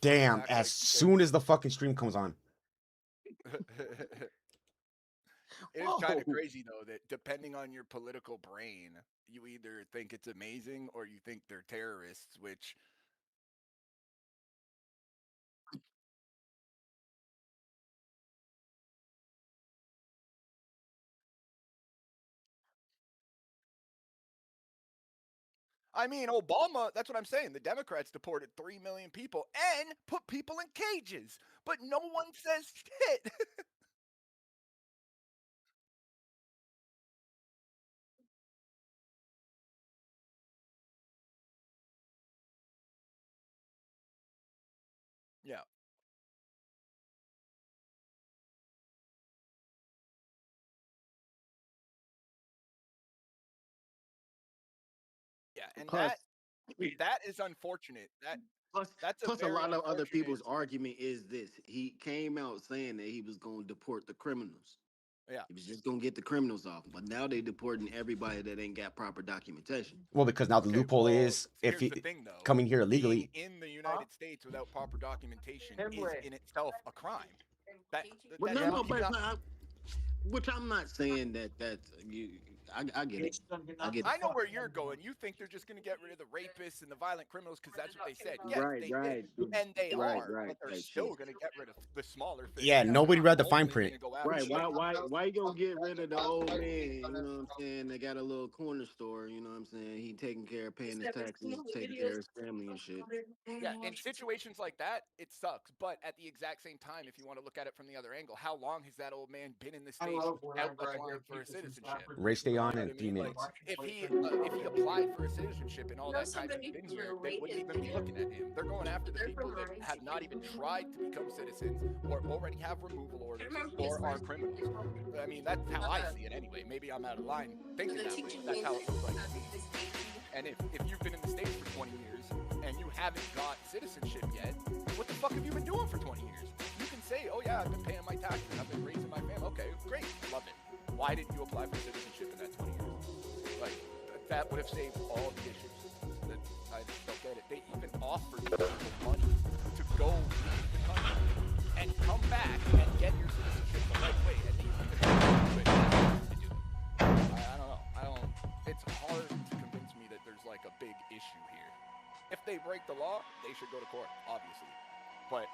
Damn, back, as like, soon as the fucking stream comes on. It is kind of Whoa. crazy though that depending on your political brain, you either think it's amazing or you think they're terrorists, which I mean, Obama, that's what I'm saying. The Democrats deported 3 million people and put people in cages, but no one says shit. Yeah. Yeah, and Plus, that is unfortunate. plus, That's a plus, a very lot of other unfortunate. people's argument is this: he came out saying that he was going to deport the criminals. Yeah. He was just going to get the criminals off, but now they deporting everybody that ain't got proper documentation. Well, because now the Okay, loophole well, is if here's he the thing though. coming here Being illegally. in the United States without proper documentation is in itself a crime. But That no, cannot- which I'm not saying that that's you. I get it. I get it. I know where you're going. You think they're just going to get rid of the rapists and the violent criminals because that's what they said. Yes, Right, they right. did, and they Right, are. right, But they're right, still shit. going to get rid of the smaller fish. Yeah, that nobody are read the only fine gonna print. go after Right. shit. Why you gonna get rid of the old man? You know what I'm saying? They got a little corner store, you know what I'm saying? He taking care of paying his taxes, taking care of his family and shit. Yeah, in situations like that, it sucks. But at the exact same time, if you want to look at it from the other angle, how long has that old man been in the States without applying for a citizenship? Race stay You know on what in I 3 mean? minutes. Like, if he applied for a citizenship in all that time he's been here, they wouldn't even be looking at him. They're going after the people that have not even tried to become citizens or already have removal orders or are criminals. I mean, that's how I see it anyway. Maybe I'm out of line thinking that way. That's how it looks like to me. And if you've been in the States for 20 years and you haven't got citizenship yet, what the fuck have you been doing for 20 years? You can say, oh yeah, I've been paying my taxes, I've been raising my family. Okay, great, love it. Why didn't you apply for citizenship in that 20 years? Like, that would have saved all the issues. I just don't get it. They even offered people money to go leave the country and come back and get your citizenship the right way. And they even to do it. I don't know. It's hard to convince me that there's like a big issue here. If they break the law, they should go to court, obviously. But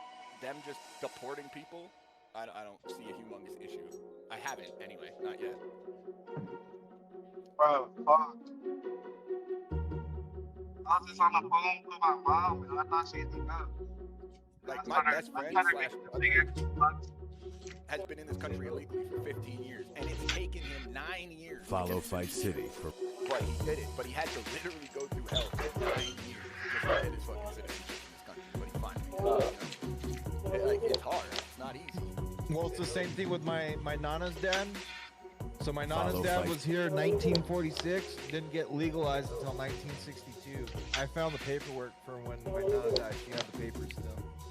them just deporting people, I don't see a humongous issue. I haven't, anyway, not yet. Bro, fuck. I was just on the phone with my mom and I thought she was up. Like, my best friend slash brother has been in this country illegally for 15 years, and it's taken him 9 years. Follow Fight City for. But he did it. But he had to literally go through hell for 9 years just to get his fucking citizenship in this country. But he finally did it. Like, it's hard. It's not easy. Well, it's the same thing with my Nana's dad. So my Nana's Follow dad Fight. was here in 1946, didn't get legalized until 1962. I found the paperwork for when my Nana died. She had the papers still.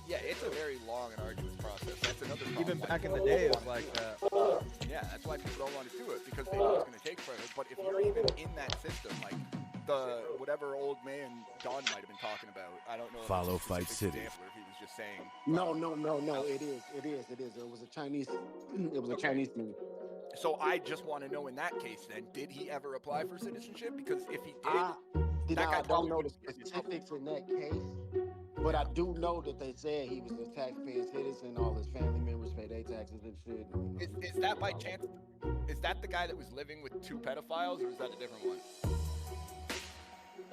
Yeah, it's a very long and arduous process. That's another problem. Even why back in the people day, it don't was like wanna that. do it. Yeah, that's why people don't want to do it, because they know it's going to take forever. But if you're even in that system, like the whatever old man Don might have been talking about, I don't know. If Follow it's a Fight specific City. example or if he was just saying. No. It is. It was a Chinese. It was a Chinese man. So I just want to know, in that case, then, did he ever apply for citizenship? Because if he did, I don't know the probably- specifics in that case, but I do know that they said he was a taxpaying citizen. All his family members pay their taxes and shit. Is that by chance? Is that the guy that was living with 2 pedophiles, or is that a different one?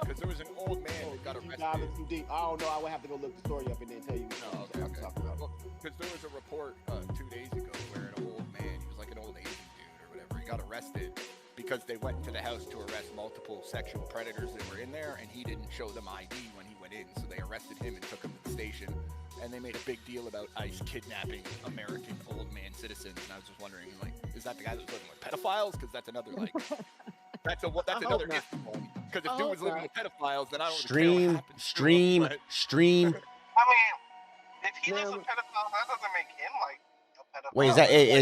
Because there was an old man that got arrested. Diving too deep. I don't know. I would have to go look the story up and then tell you. No, what I'm talking about. Because there was a report 2 days ago where an old man, he was like an old Asian dude or whatever, he got arrested because they went to the house to arrest multiple sexual predators that were in there, and he didn't show them ID when he went in, so they arrested him and took him to the station. And they made a big deal about ICE kidnapping American old man citizens, and I was just wondering, like, is that the guy that was living with pedophiles? Because that's another, like, that's another issue one. Because if dude was living with pedophiles, then I don't really care what happens to him, Stream. I mean, if he was a pedophile, that doesn't make him like a pedophile. Wait,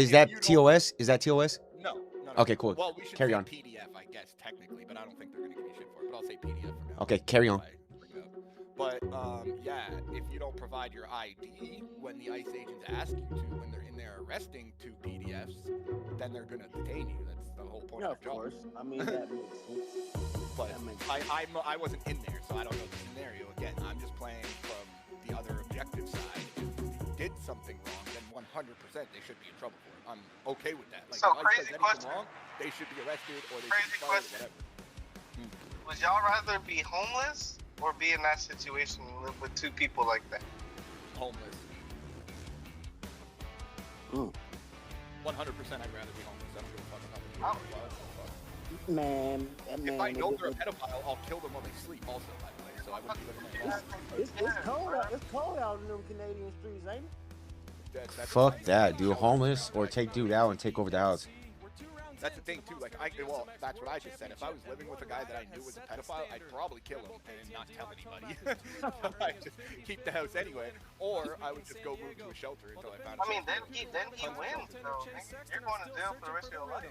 is that TOS? Is that TOS? No. Okay, cool. Well, we should Carry say on. PDF, I guess, technically, but I don't think they're going to give me shit for it. But I'll say PDF for now. Okay, carry on. But yeah, if you don't provide your ID when the ICE agents ask you to, when they're in there arresting 2 PDFs, then they're gonna detain you. That's the whole point Yeah, of of their job. course. I mean, that makes sense. But That makes I wasn't in there, so I don't know the scenario. Again, I'm just playing from the other objective side. If you did something wrong, then 100% they should be in trouble for it. I'm okay with that. Like, So, if ICE crazy does anything question. wrong, they should be arrested or they Crazy should be fired, question. whatever. Would y'all rather be homeless or be in that situation and live with 2 people like that? Homeless. Mm. 100% I'd rather be homeless. I don't give a fuck about Oh. the Man, that man. If I know they're a pedophile, I'll kill them while they sleep also, by the way, so I wouldn't be living my life. it's cold out. It's cold out in them Canadian streets, ain't it? That's Fuck fine. that, dude. Homeless or take dude out and take over the house. That's the thing too. Like that's what I just said. If I was living with a guy that I knew was a pedophile, I'd probably kill him and not tell anybody. I'd just keep the house anyway, or I would just go move to a shelter until I found. I mean, then he wins, though. You're going to jail for the rest of your life.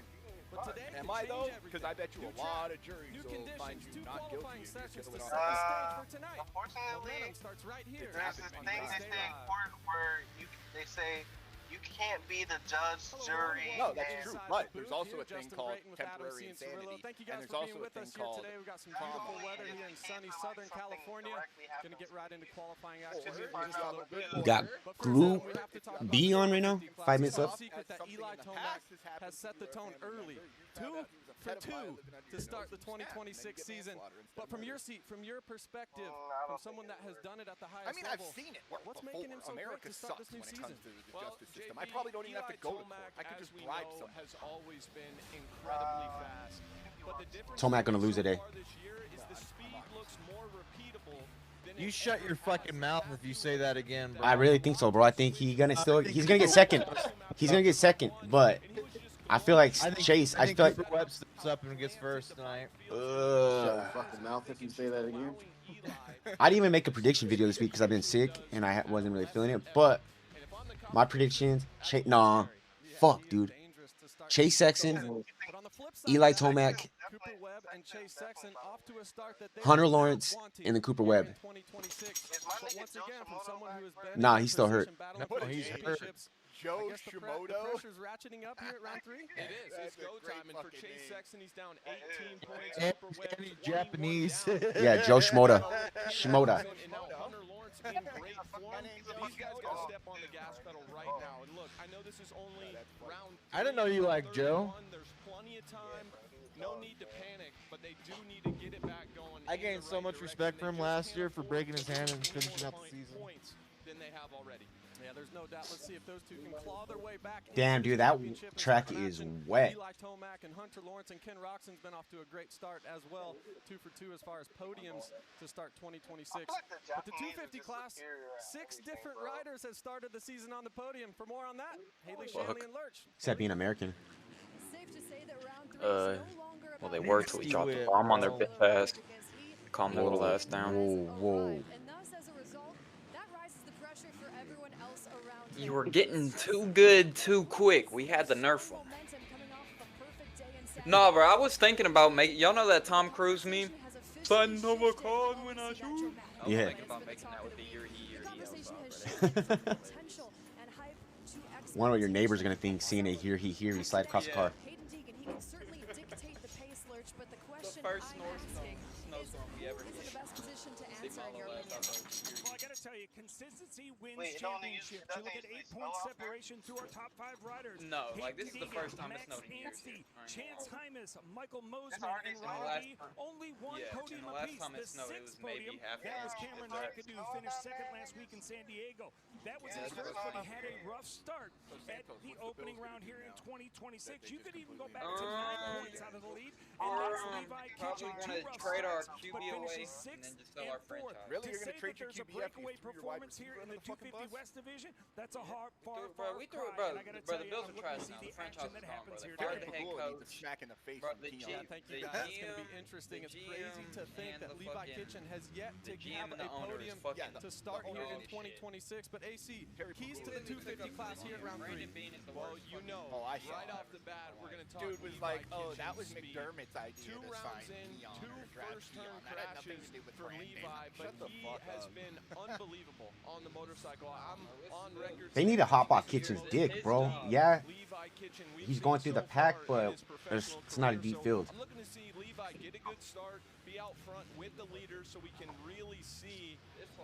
Am I though? Because I bet you a lot of juries will find you not guilty if you're killing off. Unfortunately, there's this thing they say in court where they say you can't be the judge, jury. No, that's and- true. But there's also a thing called temporary insanity, and there's also a thing called We've got some trauma. beautiful weather here in sunny Southern California. Going to get right into qualifying action here in just a little bit. We got Group B on right now. 5 minutes left. Secret that Eli Tomac has set the tone early. 2 for 2 to start the 2026 season. But from your seat, from your perspective, from someone that has done it at the highest I mean, I've level, seen it work what's before. making him so great America to start sucks this new when it season? comes to the justice system. I probably don't even have to go to court. I could just bribe someone. Has always been incredibly fast. But the difference Tomac gonna lose so today. far this year is the speed looks more repeatable than You in shut your fucking mouth if you say that again, bro. I really think so, bro. I think he's gonna get second. He's gonna get second, but I feel like Chase. I think feel like. Cooper Webb steps up and gets first tonight. Shut your fucking mouth if you say that again. I didn't even make a prediction video this week because I've been sick and I wasn't really feeling it. But my predictions, fuck, dude. Chase Sexton, Eli Tomac, Cooper Webb and Chase Sexton off to a start that they Hunter were not Lawrence, wanting and then Cooper Webb. in 2026. But once again, from someone who has been Nah, in he's still position hurt. battling No, for he's hurt. championships, Joe I guess the Shimoda. pressure's ratcheting up here at round 3. It is. It's That's a go great time, and for fucking Chase name. Sexton, he's down 18 points. And Cooper Webb, he's 21 Japanese. down. Yeah, Joe Shimoda. Shimoda. And now Hunter Lawrence in great form. These guys got to step on the gas pedal right now. And look, I know this is only round 3. I didn't know you liked Joe. There's plenty of time. No need to panic, but they do need to get it back going. I in gained the so right much direction. respect They for him just last year can't for afford breaking his to hand and lose finishing out the more season. points than they have already. Yeah, there's no doubt. Let's see if those two can claw their way back. Damn, into dude, the that championship. And track Scott is Matson, wet. Eli Tomac and Hunter Lawrence and Ken Roxon's been off to a great start as well. 2 for 2 as far as podiums to start 2026. I feel like the But the Japanese 250 are just class, superior at 6 everything, different bro. riders have started the season on the podium. For more on that, Haley Fuck. Shanley and Lurch. Except being American. Safe to say that round 3 is no longer Well, they about were till he Nasty dropped the whip, bomb on their bro. bit fast. Calm their little ass down. Whoa. And thus, as a result, that rises the pressure for everyone else around him. You were getting too good too quick. We had to nerf him. Momentum coming off of a perfect day in Saudi Nah, bro, I Arabia. was thinking about making. Y'all know that Tom Cruise meme? Has officially Son of a shifted cause policy when I at shoot. Dramatic. I was Yeah. thinking about making that with the year he The conversation has already. shifted from potential and hype to Wonder what your neighbors are gonna expectation. think seeing a he slide across the car. Hayden Deegan, he can certainly dictate the pace, Lurch, but the question first I'm asking snowstorm we ever is hit. it the best position to answer Sigma in your last opinion? Well, I gotta tell you, consistency wins Wait, it only usually- championships. You look at doesn't usually 8-point snow out there? separation through our top 5 riders. No, like, this is the Hayden first time it Deegan, snowed in Max years Anstie, here. I ain't Chance gonna Hymas, Michael Mosman, already and snowed. Riley only one Yeah, podium and the last apiece. time it The snowed, it 6th was maybe podium, half that was an inch. Cameron It's McAdoo, finished second last week in San Diego. That was Yeah, his that's first, what but I he had a rough start at Santos, the what's the opening Bills round gonna here do in now? 2026. That they You just could even go completely back to 9 points out of the lead, and that's Levi Probably Kitchen. want 2 to rough trade our starts, QB but away finishes and 6th then just sell and our 4th. franchise. Really? To You're gonna say trade that your there's a QB after you breakaway threw your wide performance here receiver in under the the fucking 250 bus? West Division, that's a far Dude, cry. bro, we threw, And bro, I gotta bro, tell the you, Bills I'm are looking trash to see now. the The franchise action is that gone, bro. happens They here fired today. the head Pagula needs coach. a smack in the face Bro, from the Keon. G- Yeah, thank you the guys. It's going to GM be interesting. It's the crazy to GM think and that the Levi fucking- Kitchen has yet The to GM have and a the owner is podium fucking to start the here owner in is 2026. But AC, Terry keys to Pagula the didn't 250 class here at round 3. Brandon Bean is the Well, worst you fucking know, Oh, I saw right that. off the bat, we're going to talk Dude was Levi like, oh, that Kitchen's was speed. McDermott's idea 2 to rounds sign in, Keon 2 or draft first-turn Keon. That had nothing crashes to do with for Brandon. Levi, but Shut the he fuck has up. been unbelievable on the motorcycle. I'm on record. They need to hop off Kitchen's dick, bro. Yeah, Levi Kitchen, we've he's seen going through so the pack, far in but his professional it's not a career. deep So field. I'm looking to see Levi get a good start, be out front with the leaders, so we can really see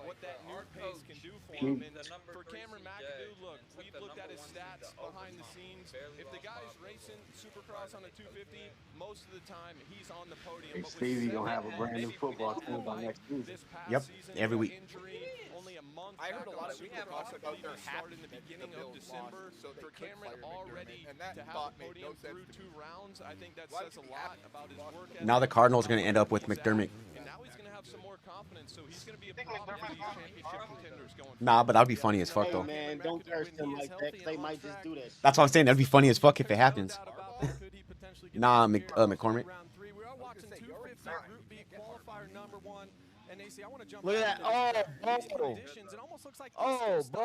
what that new pace can do for him. And for Cameron McAdoo, look, we've looked at his stats behind the scenes. If the guy's racing Supercross on a 250, most of the time he's on the podium. Hey, But with Stevie gonna have a seven, brand new maybe football three team by like next season. this past Yep, season, every week. Injury, only a month I heard back a lot on of Supercross. Supercross I about believe their it started in the beginning of December. For Cameron already to have a podium through 2 rounds, I think that says a lot about his work ethic. Now the Cardinals are going to end up with McDermott. And now he's going to have some more confidence, so he's going to be a problem for these championship contenders going forward. Nah, but that'd be funny as fuck Hey though. man, don't curse them like that. 'Cause they might just do that. That's what I'm saying. That'd be funny as fuck if it happens. Nah, McCormick. We are watching 250 Group B qualifier number 1. And AC, I want to jump Look at that. Oh, conditions. It almost looks like oh, bro.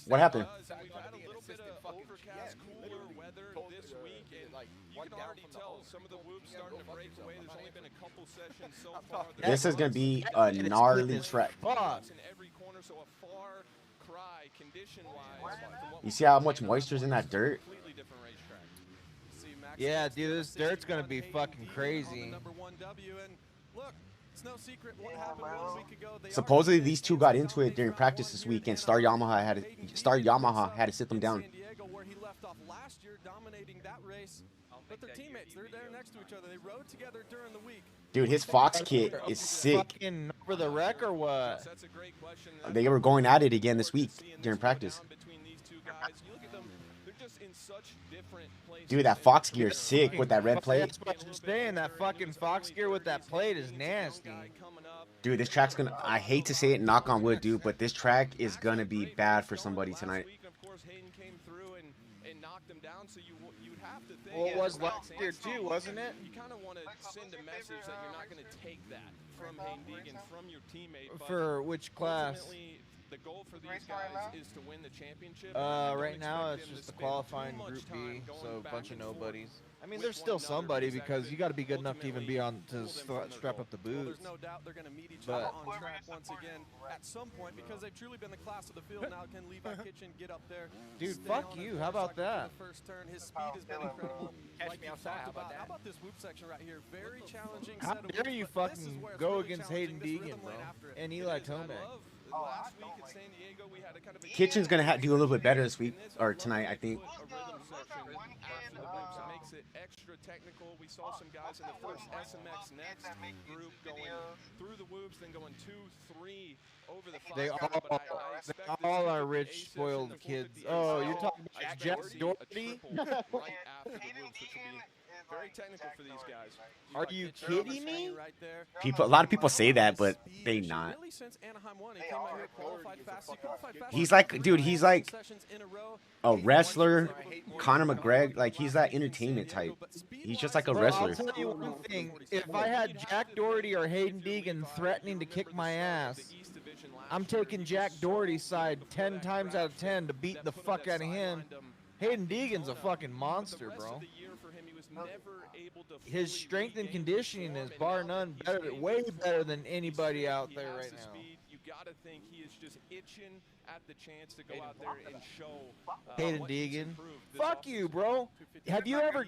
What happened? And we've had a little bit of overcast, cooler weather this week, and you can already tell some of the whoops starting to break away. There's only been a couple sessions so far. This is going to be a gnarly track. Fuck. In every corner, so a far cry condition-wise. You see how much moisture's in that dirt? Completely different racetrack. See, Max Yeah, dude, this dirt's gonna be fucking crazy. number 1W, and look, it's no secret what happened 1 week ago. They Supposedly these two got into it during practice this week, and Star Yamaha had to sit them down. San Diego, where he left off last year, dominating that race. But their teammates, they're there next to each other. They rode together during the week. Dude, his Fox kit is sick. Fucking over the wreck or what? That's a great question. They were going at it again this week during practice. Between these two guys, you look at them, they're just in such different places. Dude, that Fox gear is sick with that red plate. That's what I'm saying. That fucking Fox gear with that plate is nasty. Dude, this track's gonna, I hate to say it, knock on wood, dude, but this track is gonna be bad for somebody tonight. Of course, Hayden came through and knocked them down, so you'd have to think. Well, it was last year too, wasn't it? You kind of want to send a message that you're not going to take that from Hayden Deegan, from your teammate. But For which class? ultimately, the goal for these guys is to win the championship. Right now it's just the qualifying Group B, so a bunch of nobodies. I mean, there's still somebody because you got to be good enough to even be on to strap up the boots. There's no doubt they're going to meet each But- other on track once again at some point because they've truly been the class of the field. Now can Levi Kitchen get up there? Dude, stay fuck on it you. for How a about second for that? the first turn. His speed has been incredible. Catch Like me you outside. talked How about about. that? How about this whoop section right here? Very challenging. How set of dare whoops, you but this is fucking where it's go really against challenging. Hayden This Deegan, rhythm bro, lane after it. and It Eli is. I Tomac. love last week in San Diego, we had a kind of a Kitchen's gonna do a little bit better this week, or tonight, I think. a rhythm section after the whoops. It makes it extra technical. We saw some guys in the first SMX Next group going through the whoops, then going 2-3 over the They five. all, But I they expect all this are to be rich, aces spoiled in the kids. 450 Oh, aces. you're talking I about expect Jack a triple Doherty? right after the whoops, which will be very technical for these guys. Are you kidding me? Right there. A lot of people say that, but they not. Really, since Anaheim won, he came out here, qualified fast. He qualified fast He's like, dude, he's like sessions in a row. a wrestler, Conor McGregor. Like, he's that entertainment type. He's just like a Bro, wrestler. I'll tell you one thing. If I had Jack Doherty or Hayden Deegan threatening to kick my ass, I'm taking Jack Doherty's side 10 times out of 10 to beat the fuck out of him. Hayden Deegan's a fucking monster, bro. His strength and conditioning is bar none better, way better than anybody out there right now. You gotta think he is just itching at the chance to go out there and show Hayden what he's Deegan. improved this Fuck you, bro. Have you ever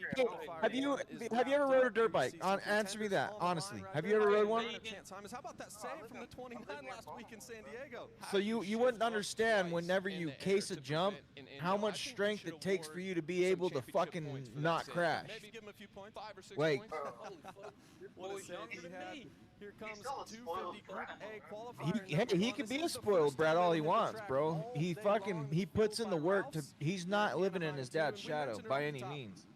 rode a dirt bike? Answer me that, honestly. Have you ever rode one? How about that save from the 29 last week in San Diego? So you wouldn't understand whenever you case a jump how much strength it takes for you to be able to fucking not crash. Maybe give him a few points, 5 or 6 Like, points. What a save he had. Here comes 250 Group A qualifier. he can be a spoiled brat all he wants, bro. He puts in the work to. He's not living in his dad's shadow by any means.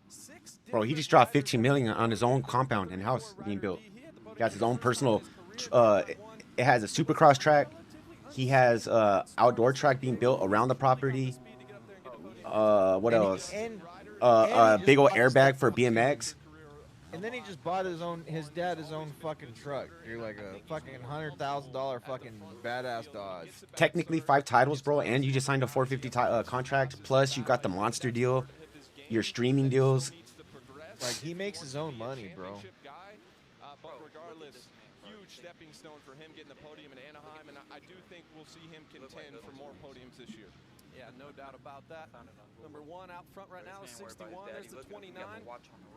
Bro, he just dropped 15 million on his own compound and house being built. He has his own personal. It has a supercross track. He has outdoor track being built around the property. What else? Big old airbag for BMX. And then he just bought his own fucking truck. You're like a fucking $100,000 fucking badass Dodge. Technically 5 titles, bro, and you just signed a 450 contract. Plus, you got the monster deal, your streaming deals. Like, he makes his own money, bro. But regardless, huge huge stepping stone for him getting the podium in Anaheim, and I do think we'll see him contend for more podiums this year. Yeah, no doubt about that. Number 1 out front right now is 61. There's the 29.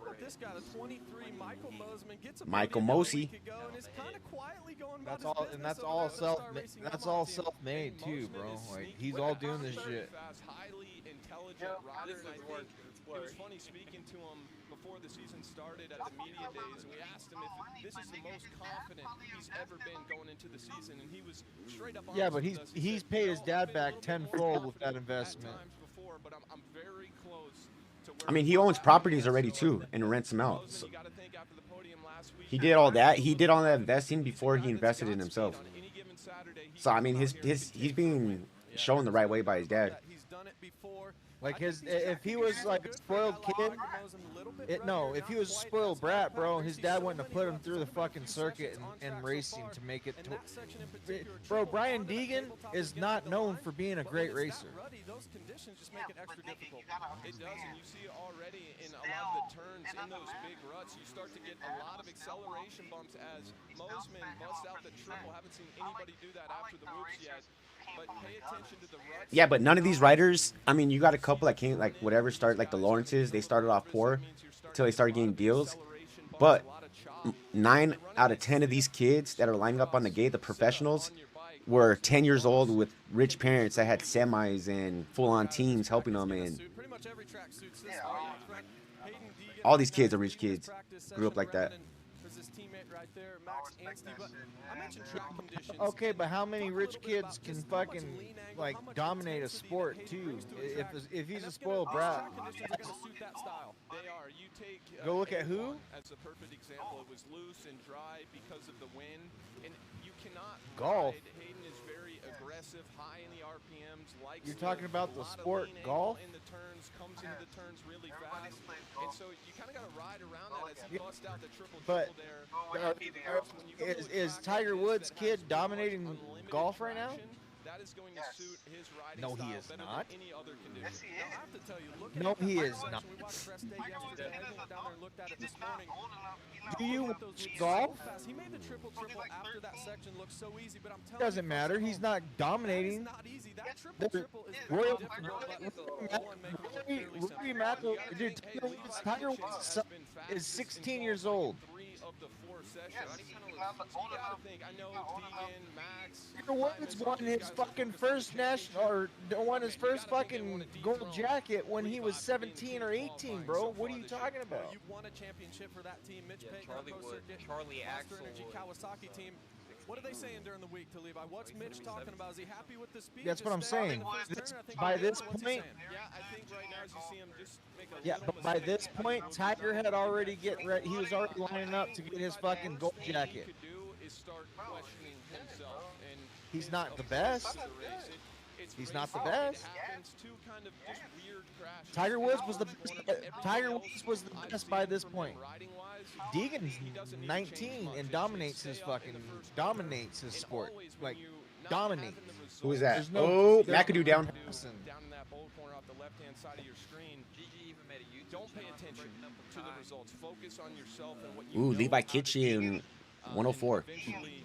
Look, this guy, the 23, Michael Mosiman, gets a Michael podium a Mosey. week ago and is kind of quietly going about That's all, his and that's business all over there self. at Star Racing in That's Omaha. all self-made too, bro. Like he's all doing this shit. Fast, highly intelligent rider, and I think it was funny speaking to him before the season started at the media days, and we asked him if this is the most confident he's ever been going into the season, and he was straight up. Yeah, but honest with us. He he's said, paid his "You know, dad I've been back a little bit more tenfold with that confident investment. at times before, but I'm very close to where I mean, he was owns at." properties already too and rents them out. Mosiman, So you gotta think after the podium last week, he did all that. He did all that investing before he invested in himself. on any given Saturday, he So I can mean, come out here and he's take being shown the right way by his dad. He's done it before. Like if he was like a spoiled kid, if he was a spoiled brat, bro, his dad wouldn't have put him through the fucking circuit and racing to make it. Bro, Brian Deegan is not known for being a great racer. Those conditions just make it extra difficult. It does, and you see it already in a lot of the turns in those big ruts. You start to get a lot of acceleration bumps as Mosiman busts out the triple. Haven't seen anybody do that after the whoops yet. But pay attention to the ruts. Yeah, but none of these riders. I mean, you got a couple that came like whatever start like the Lawrences. They started off poor until they started getting deals. But 9 out of 10 of these kids that are lining up on the gate, the professionals, were 10 years old with rich parents that had semis and full-on teams helping them, and all these kids are rich kids, grew up like that. Okay, but how many rich kids can fucking like dominate a sport too? If he's a spoiled brat, go look at who? As a perfect example, it was loose and dry because of the wind, and you cannot. Golf. Hayden is very aggressive, high in the RPMs. Likes You're talking about the sport golf? In the turns, comes into the turns really fast, and so you kind of got to ride around that as he busts out the triple But there. is Tiger Woods' kid dominating golf right now? That is going to suit his riding No, he style is better than not. any other condition. Now, I have to tell you, look No, at he is not. We watched press day yesterday. I went down there and looked at it this morning. Do you Look at those leads golf? so fast. He made the triple after that section look so easy, but I'm telling Doesn't you, matter. He's not that is dominating. not easy. That The- triple is Royal very difficult, but Rory McIlroy, dude, Tiger Woods' son is 16 years old. 3 of the 4 sessions. You gotta think, I know Deegan, Max, Tiger Woods won his fucking first national, or won his first fucking gold jacket when he was 17 or 18, bro. What are you talking about? You won a championship for that team. Mitch Payton, Charlie Pro Wood, Circuit, Charlie Monster Axel Energy, Wood. Kawasaki team. What are they saying during the week to Levi? What's Mitch talking about? Is he happy with the speed? That's what I'm Just stay saying. on the This- turn? I think by he this is. What's he point- saying? Yeah, I think right now as you see him just make a Yeah, little but by this point, Tiger had already he was already lining up to get his fucking gold jacket. could do is start questioning himself, and He's not the best. He's not the best. Tiger Woods was the best by this point. Deegan's 19 and dominates his sport. Like dominates. Who is that? There's no- Oh, there's McAdoo no down. comparison. Down in that bold corner off the left-hand side of your screen. GG even made a YouTube Don't pay channel attention breaking up the to the tie. results. Focus on yourself and what you Ooh, know Levi how to Kitchen, do, 104. and eventually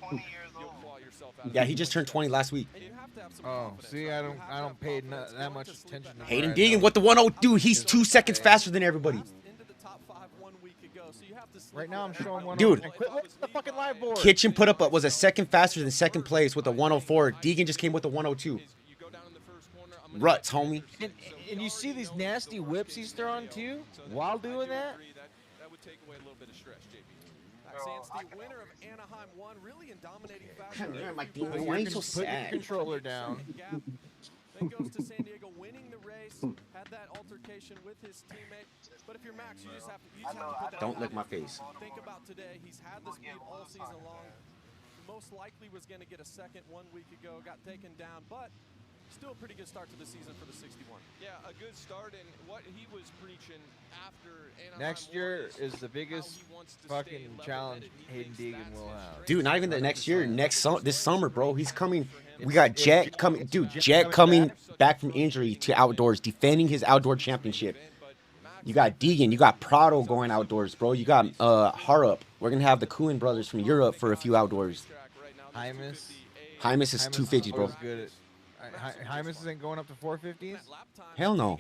you'll claw yourself out of Yeah, it. he just turned 20 last week. And you have to have some Oh, confidence, see, right? I You don't have to pay have confidence. that Going much to sleep attention at to night. Hayden right Deegan now. with the 1-0. Dude, he's 2 seconds faster than everybody. Into the top 5 1 week ago, so you have to sleep Right now, I'm on showing that. one. Dude. Quit looking at the fucking live board. Kitchen put up was a second faster than second place with a 104. Deegan just came with a 102. You go down in the first corner, I'm gonna Ruts, homie. And you see these nasty whips he's throwing too while doing that? That would take away a little bit of stress, JP. Maxence, the winner of Anaheim 1, really in dominating fashion. Mike Put Deegan, your why are you so put your sad? controller down. Gap. Then goes to San Diego, winning the race. Had that altercation with his teammate. But if you're Max, you just have to put that Don't out lick my there. face. Think about today. He's had the speed all season long. Most likely was going to get a second 1 week ago. Got taken down, but still a pretty good start to the season for the 61. Yeah, a good start, and what he was preaching after Anaheim Next year was is the how biggest he wants to stay fucking level-headed. challenge He Hayden thinks Deegan that's will his have. strength. Dude, not even the next year. This summer, bro. He's coming. We got It's- Jet coming. Dude, Jet coming back from injury to outdoors, defending his outdoor championship. But You got Deegan. You got Prado going outdoors, bro. You got Harup. We're gonna have the Kuhn brothers from Europe for a few outdoors. Hymus. Hymus is 250, bro. Good. Hymus isn't going up to 450s. Hell no.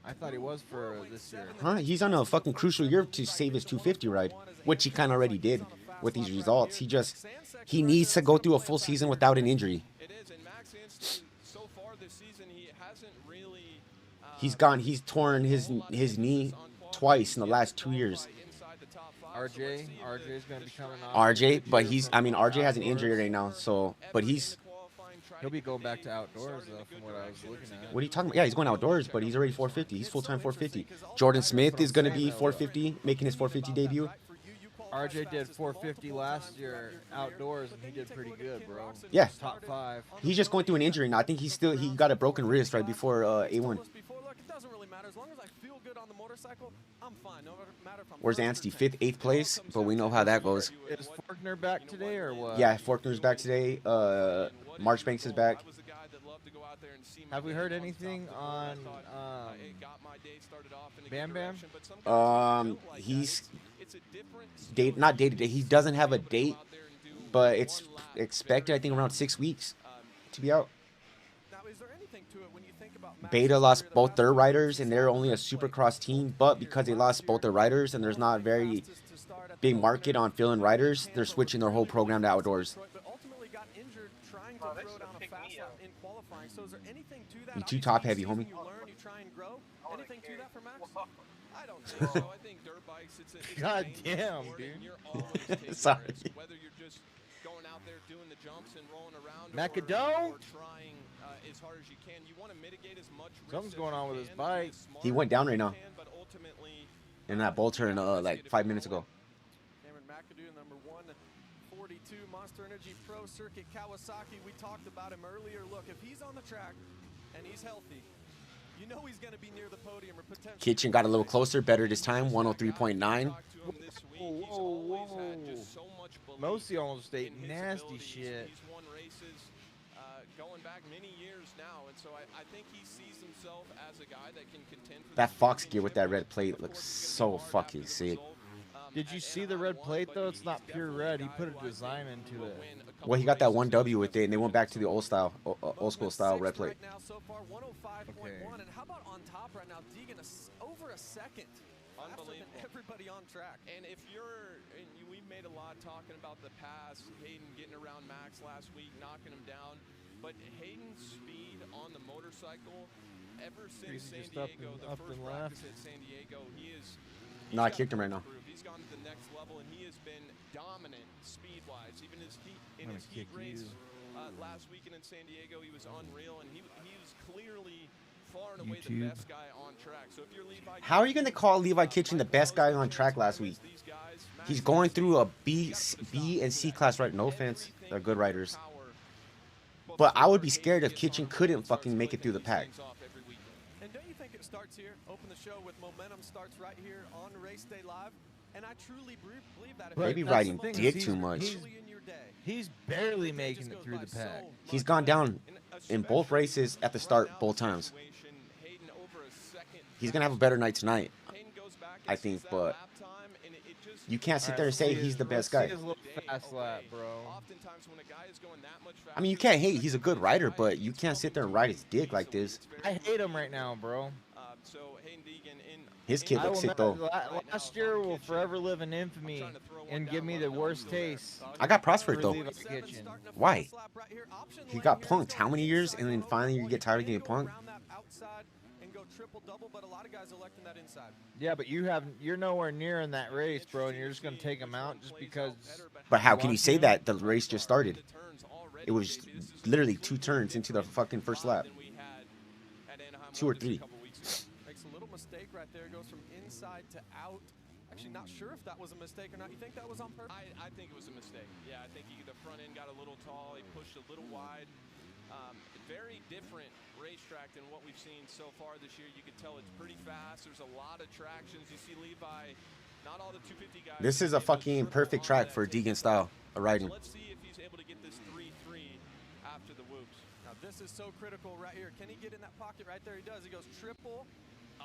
I thought he was for this year. Huh? He's on a fucking crucial year to save his 250 ride, which he kind of already did with these results. He needs to go through a full season without an injury. He's torn his knee twice in the last 2 years. RJ's gonna be coming off. RJ, but RJ has an injury right now, but he'll be going back to outdoors though, from what I was looking at. What are you talking about? Yeah, he's going outdoors, but he's already 450. He's full-time 450. Jordan Smith is gonna be 450, making his 450 debut. RJ did 450 last year outdoors, and he did pretty good, bro. Yeah. Top 5. He's just going through an injury now. I think he got a broken wrist right before A1. Where's Anstey? 5th, 8th place, but we know how that goes. Is Faulkner back today or what? Yeah, Faulkner's back today. Marchbanks is back. Have we heard anything on Bam Bam? He's not day to day. He doesn't have a date, but it's expected, I think, around 6 weeks to be out. Beta lost both their riders, and they're only a supercross team, but because they lost both their riders and there's not a very big market on filling riders, they're switching their whole program to outdoors. You too top heavy, homie. God damn, dude. Sorry. Macadone? Something's going on with his bike. He went down right now. In that bull turn like 5 minutes ago. Cameron McAdoo, number 142 Monster Energy Pro Circuit Kawasaki. We talked about him earlier. Look, if he's on the track and he's healthy, you know he's going to be near the podium or potentially. Kitchen got a little closer, better this time, 103.9. Whoa. Mosi almost ate nasty shit. Going back many years now, and so I think he sees himself as a guy that can contend for that Fox gear with that red plate looks so fucking sick. Did you see the red plate though? It's not pure red. He put a design into it. Well, he got that 1W with it, and they went back to the old school style red plate. Okay. And how about on top right now? Deegan over a second. Unbelievable. Everybody on track. And if we made a lot talking about the pass, Hayden getting around Max last week, knocking him down. But Hayden's speed on the motorcycle, ever since San Diego, the first practice at San Diego, No, I kicked him right now. He's gone to the next level, and he has been dominant speed-wise. Even in his heat race last weekend in San Diego, he was unreal, and he was clearly far and away the best guy on track. So if you're Levi, how are you going to call Levi Kitchen the best guy on track last week? He's going through a B and C class right. No offense, they're good riders. But I would be scared if Kitchen couldn't fucking make it through the pack. And don't you think it starts here? Open the show with momentum starts right here on Race Day Live. And I truly believe that. Maybe riding dick too much. He's barely making it through the pack. He's gone down in both races at the start both times. He's going to have a better night tonight, I think, but you can't sit there and say he's the best guy. Fast lap, bro. I mean, you can't hate. He's a good rider, but you can't sit there and ride his dick like this. I hate him right now, bro. His kid looks sick, though. Last year will forever live in infamy and give me the worst taste. I got props for it, though. Why? He got punked how many years, and then finally you get tired of getting punked? Yeah, but you're nowhere near in that race, bro, and you're just gonna take him out just because. But how can you say that? The race just started. It was literally 2 turns into the fucking first lap. 2 or 3. Makes a little mistake right there. Goes from inside to out. Actually, not sure if that was a mistake or not. You think that was on purpose? I think it was a mistake. Yeah, I think the front end got a little tall. He pushed a little wide. Very different racetrack than what we've seen so far this year. You can tell it's pretty fast. There's a lot of tractions. You see Levi, not all the 250 guys. This is a fucking perfect track for Deegan style of riding. Let's see if he's able to get this 3-3 after the whoops. Now this is so critical right here. Can he get in that pocket right there? He does. He goes triple.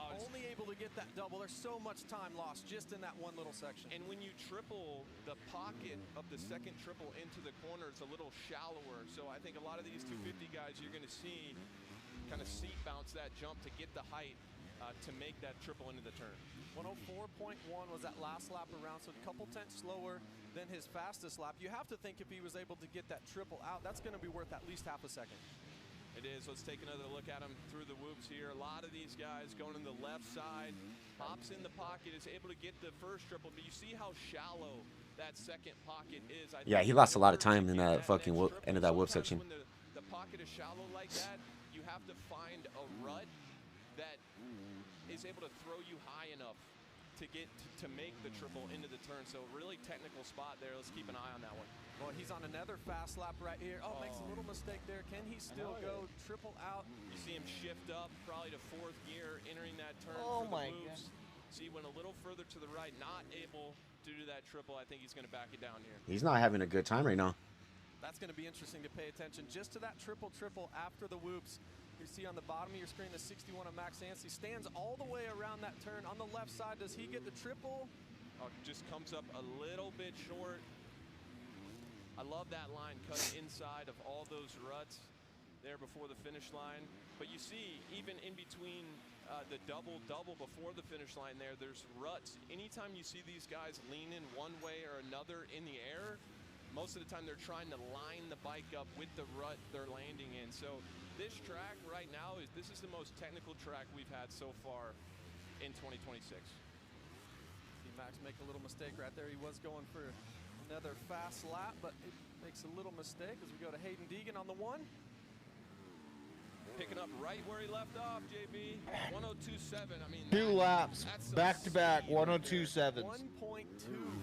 only able to get that double. There's so much time lost just in that one little section. And when you triple, the pocket of the second triple into the corner is a little shallower. So I think a lot of these 250 guys you're going to see kind of seat bounce that jump to get the height to make that triple into the turn. 104.1 was that last lap around, so a couple tenths slower than his fastest lap. You have to think if he was able to get that triple out, that's going to be worth at least half a second. It is. Let's take another look at him through the whoops here. A lot of these guys going to the left side. Hops in the pocket, is able to get the first triple. But you see how shallow that second pocket is. Yeah, he lost a lot of time in that fucking end of that whoop section. When the pocket is shallow like that, you have to find a rut that is able to throw you high enough to get to make the triple into the turn. So really technical spot there. Let's keep an eye on that one. Well, he's on another fast lap right here. Oh, makes a little mistake there. Can he still go triple out? You see him shift up probably to fourth gear, entering that turn Oh for my the moves. See, went a little further to the right, not able to do that triple. I think he's going to back it down here. He's not having a good time right now. That's going to be interesting to pay attention just to that triple after the whoops. You see on the bottom of your screen the 61 of Max Anstie stands all the way around that turn on the left side. Does he get the triple? Oh, just comes up a little bit short. I love that line cutting inside of all those ruts there before the finish line. But you see, even in between the double before the finish line there's ruts. Anytime you see these guys lean in one way or another in the air, most of the time they're trying to line the bike up with the rut they're landing in. So this track right now, this is the most technical track we've had so far in 2026. See Max make a little mistake right there. He was going for another fast lap, but it makes a little mistake as we go to Hayden Deegan on the one. Picking up right where he left off, JB. 102.7. I mean, 2 laps, back-to-back 102.7s. 1.2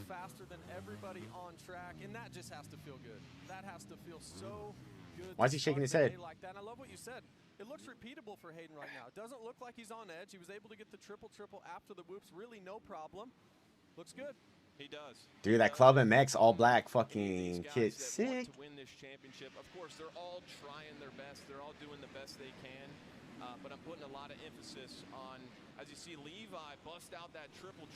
faster than everybody on track, and that just has to feel good. That has to feel so good. Why is he shaking his head? Like that. And I love what you said. It looks repeatable for Hayden right now. It doesn't look like he's on edge. He was able to get the triple after the whoops. Really no problem. Looks good. He does. Dude, that Club MX all black fucking kit, sick. To win this championship, of course, they're all trying their best. They're all doing the best they can. But I'm putting a lot of emphasis on, as you see, Levi bust out that triple.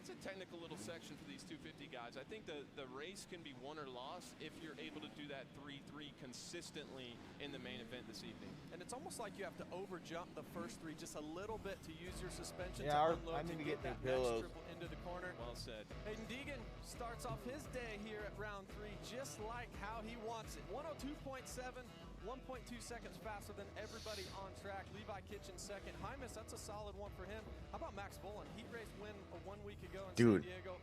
It's a technical little section for these 250 guys. I think the race can be won or lost if you're able to do that 3-3 consistently in the main event this evening. And it's almost like you have to overjump the first 3 just a little bit to use your suspension Yeah, to unload I need to get get that new pillows. next triple into the corner. Well said. Hayden Deegan starts off his day here at round 3 just like how he wants it. 102.7, 1.2 seconds faster than everybody on track. Levi Kitchen second. Hymas, that's a solid one for him. How about Max Volan? Heat race win 1 week ago in Dude, San Diego.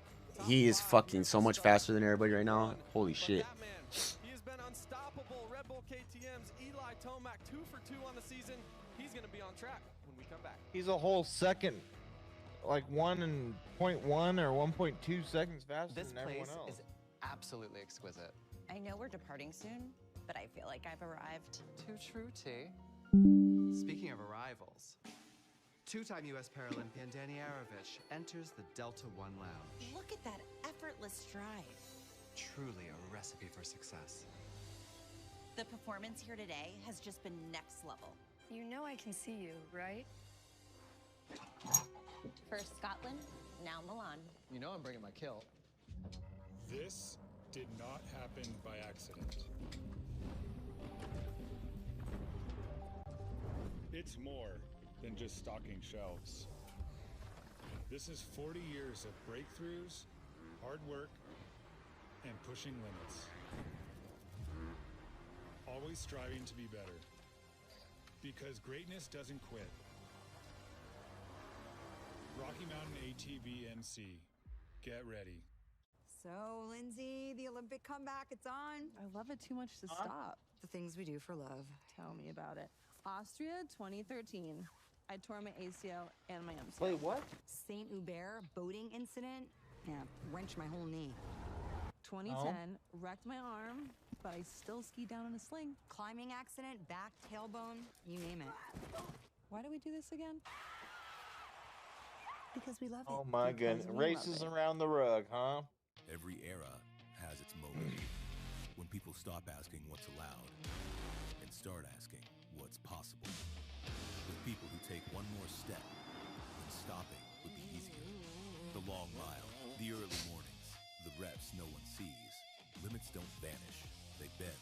he is fucking so much faster than everybody right now. Holy shit. That man, he has been unstoppable. Red Bull KTM's Eli Tomac, 2 for 2 on the season. He's going to be on track when we come back. He's a whole second, like 1.1 or 1.2 seconds faster This than everyone place else. is absolutely exquisite. I know we're departing soon, but I feel like I've arrived. Too true, T. Speaking of arrivals, 2-time U.S. Paralympian Danny Arovich enters the Delta One Lounge. Look at that effortless drive. Truly a recipe for success. The performance here today has just been next level. You know I can see you, right? First Scotland, now Milan. You know I'm bringing my kilt. This did not happen by accident. It's more than just stocking shelves. This is 40 years of breakthroughs, hard work, and pushing limits. Always striving to be better. Because greatness doesn't quit. Rocky Mountain ATV NC. Get ready. So, Lindsay, the Olympic comeback, it's on. I love it too much to stop. The things we do for love. Tell me about it. Austria 2013. I tore my ACL and my MCL. Wait, what? Saint Hubert boating incident. Yeah, wrenched my whole knee. 2010, wrecked my arm, but I still ski down in a sling. Climbing accident, back, tailbone, you name it. Why do we do this again? Because we love it. Oh my goodness. Races around the rug, huh? Every era has its moment when people stop asking what's allowed and start asking what's possible. With people who take one more step, and stopping would be easier. The long mile, the early mornings, the reps no one sees. Limits don't vanish, they bend.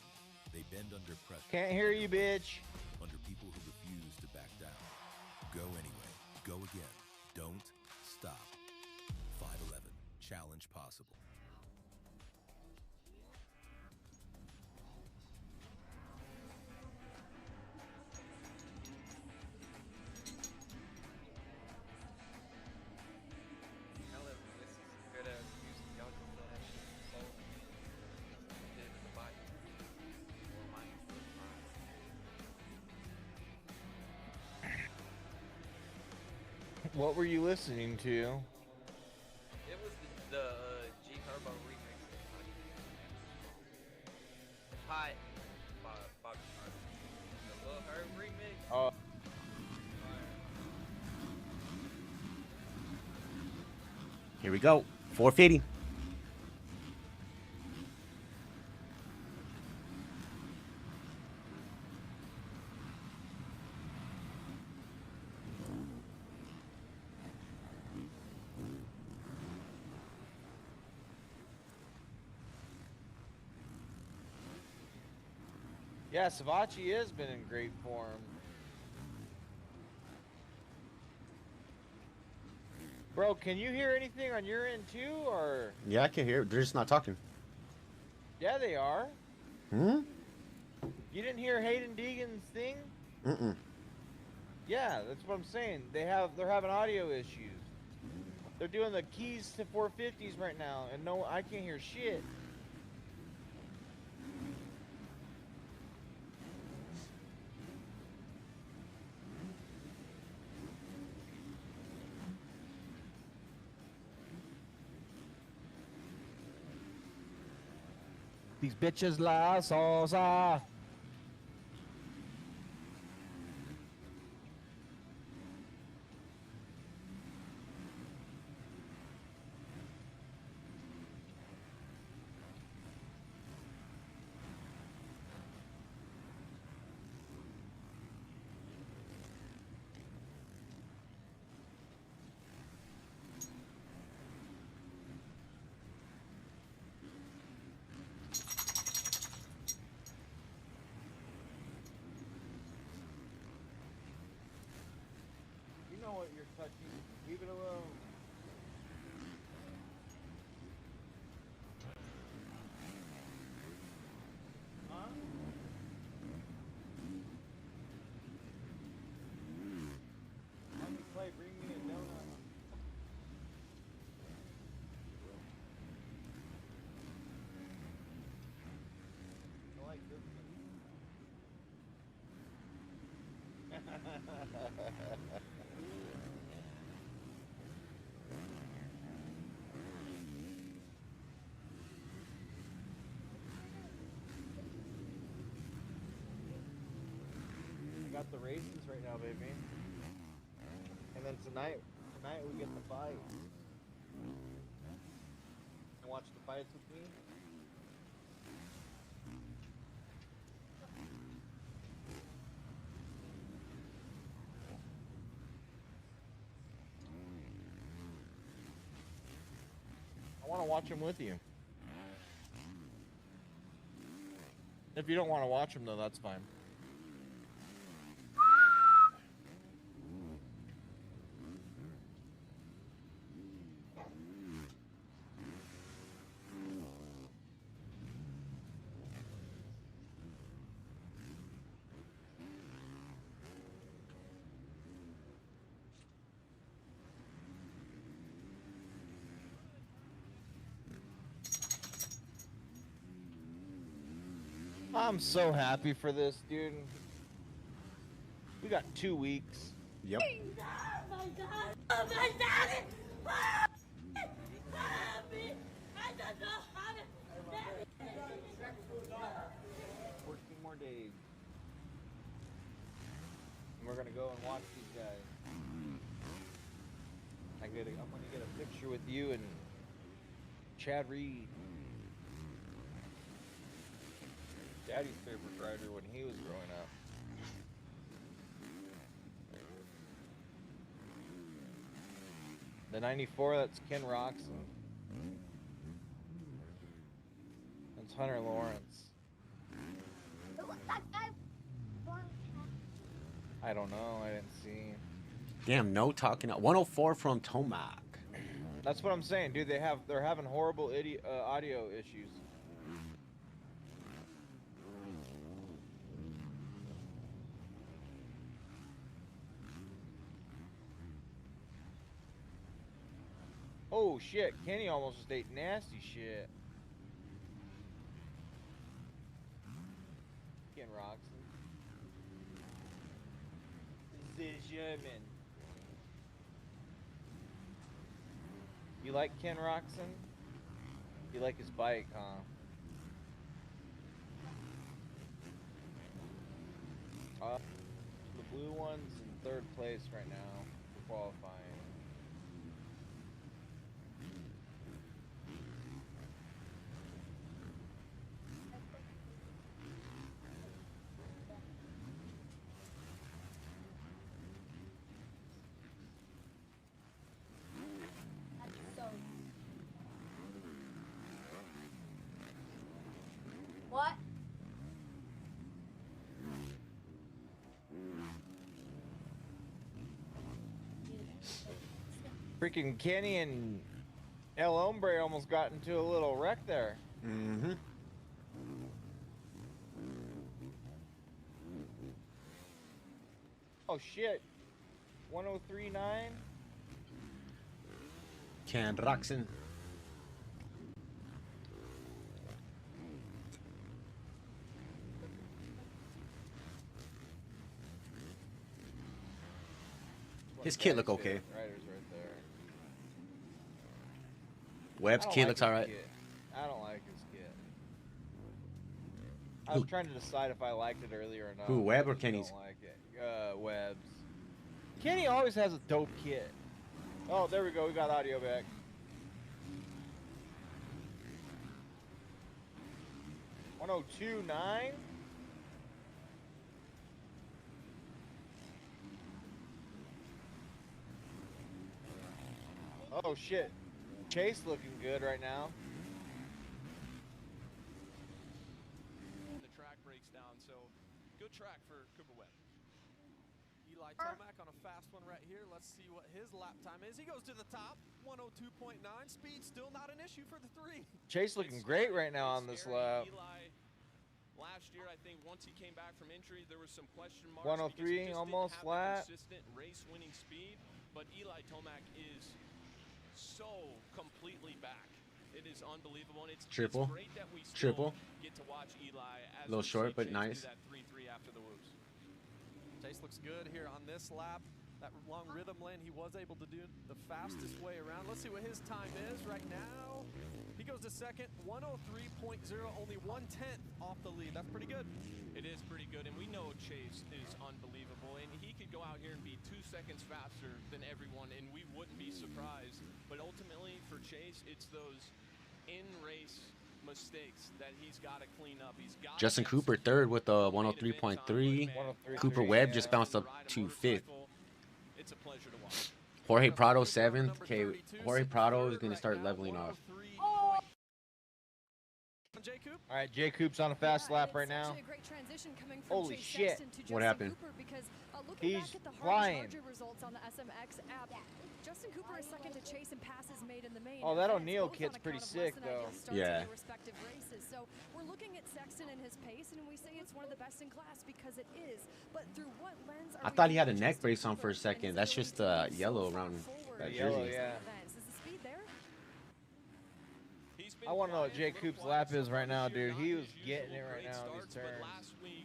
They bend under pressure. Can't hear you, bitch. Under people who refuse to back down. Go anyway, go again, don't stop. 511, challenge possible. What were you listening to? It was the G Herbo remix. Hot. Bobby Marley. The Lil Herb remix. Oh. Here we go. 450. Yeah, Savachi has been in great form. Bro, can you hear anything on your end too, or? Yeah, I can hear it. They're just not talking. Yeah, they are. Hmm? You didn't hear Hayden Deegan's thing? Mm-mm. Yeah, that's what I'm saying. They're having audio issues. They're doing the keys to 450s right now, and no, I can't hear shit. These bitches lie, salsa. You know what you're touching. Leave it alone. Huh? Mommy Clay, bring me a donut. I like this one. Got the races right now, baby. And then tonight we get the fights. And watch the fights with me. I want to watch them with you. If you don't want to watch them, though, that's fine. I'm so happy for this, dude. We got 2 weeks. Yep. Oh my god! Oh my god! I don't know how to... 14 more days. And we're gonna go and watch these guys. I'm gonna get a picture with you and Chad Reed. Daddy's favorite rider when he was growing up. The 94, that's Ken Roxon. That's Hunter Lawrence. I don't know. I didn't see. Damn, no talking. 104 from Tomac. That's what I'm saying, dude. They're having horrible audio issues. Oh shit, Kenny almost just ate nasty shit. Ken Roxon. The German. You like Ken Roxon? You like his bike, huh? The blue one's in 3rd place right now for qualifying. What? Freaking Kenny and El Hombre almost got into a little wreck there. Mm-hmm. Oh shit. 103.9? Ken Roxon. His kit look okay. Riders right there. Webb's I don't kit like looks his alright. kit. I don't like his kit. I was trying to decide if I liked it earlier or not. Who, Webb I or just Kenny's? Don't like it. Webb's. Kenny always has a dope kit. Oh, there we go. We got audio back. $102.9. Oh shit. Chase looking good right now. The track breaks down, so good track for Cooper Webb. Eli Tomac on a fast one right here. Let's see what his lap time is. He goes to the top, 102.9. Speed still not an issue for the 3. Chase looking great right now on this lap. Eli, last year, I think once he came back from injury, there was some question marks. 103 almost flat. Consistent race-winning speed, but Eli Tomac is so completely back. It is unbelievable. And it's Triple. It's great that we still Triple. get to watch Eli as A little we short, see but Chase nice. do that 3-3 after the whoops. Chase looks good here on this lap. That long rhythm lane, he was able to do the fastest way around. Let's see what his time is right now. He goes to second, 103.0, only 1/10 off the lead. That's pretty good. It is pretty good, and we know Chase is unbelievable, and he could go out here and be 2 seconds faster than everyone, and we wouldn't be surprised. But ultimately, for Chase, it's those in-race mistakes that he's got to clean up. He's got Justin Cooper 3rd with a 103.3. Cooper Webb just bounced up to 5th. It's a pleasure to watch. Jorge Prado 7th. Okay, Jorge Prado is going to start leveling off. All right, Jay Coop's on a fast lap right now. Holy shit. What happened? He's flying. Results on the SMX app. Justin Cooper is second to Chase and passes made in the main. Oh, that events, O'Neal both on kit's account pretty of sick, less than though. ideal starts in Yeah. their respective races. So we're looking at Sexton and his pace, and we say it's one of the best in class because it is. But through what lens are I we thought he had a judging neck Justin brace on Cooper for a and second. his That's ability just to move so yellow far around forward that in yellow, jersey. yeah. events? Is the speed there? I want to know what Jay Coop's lap is right now, dude. He was getting it right now in these turns. Last week,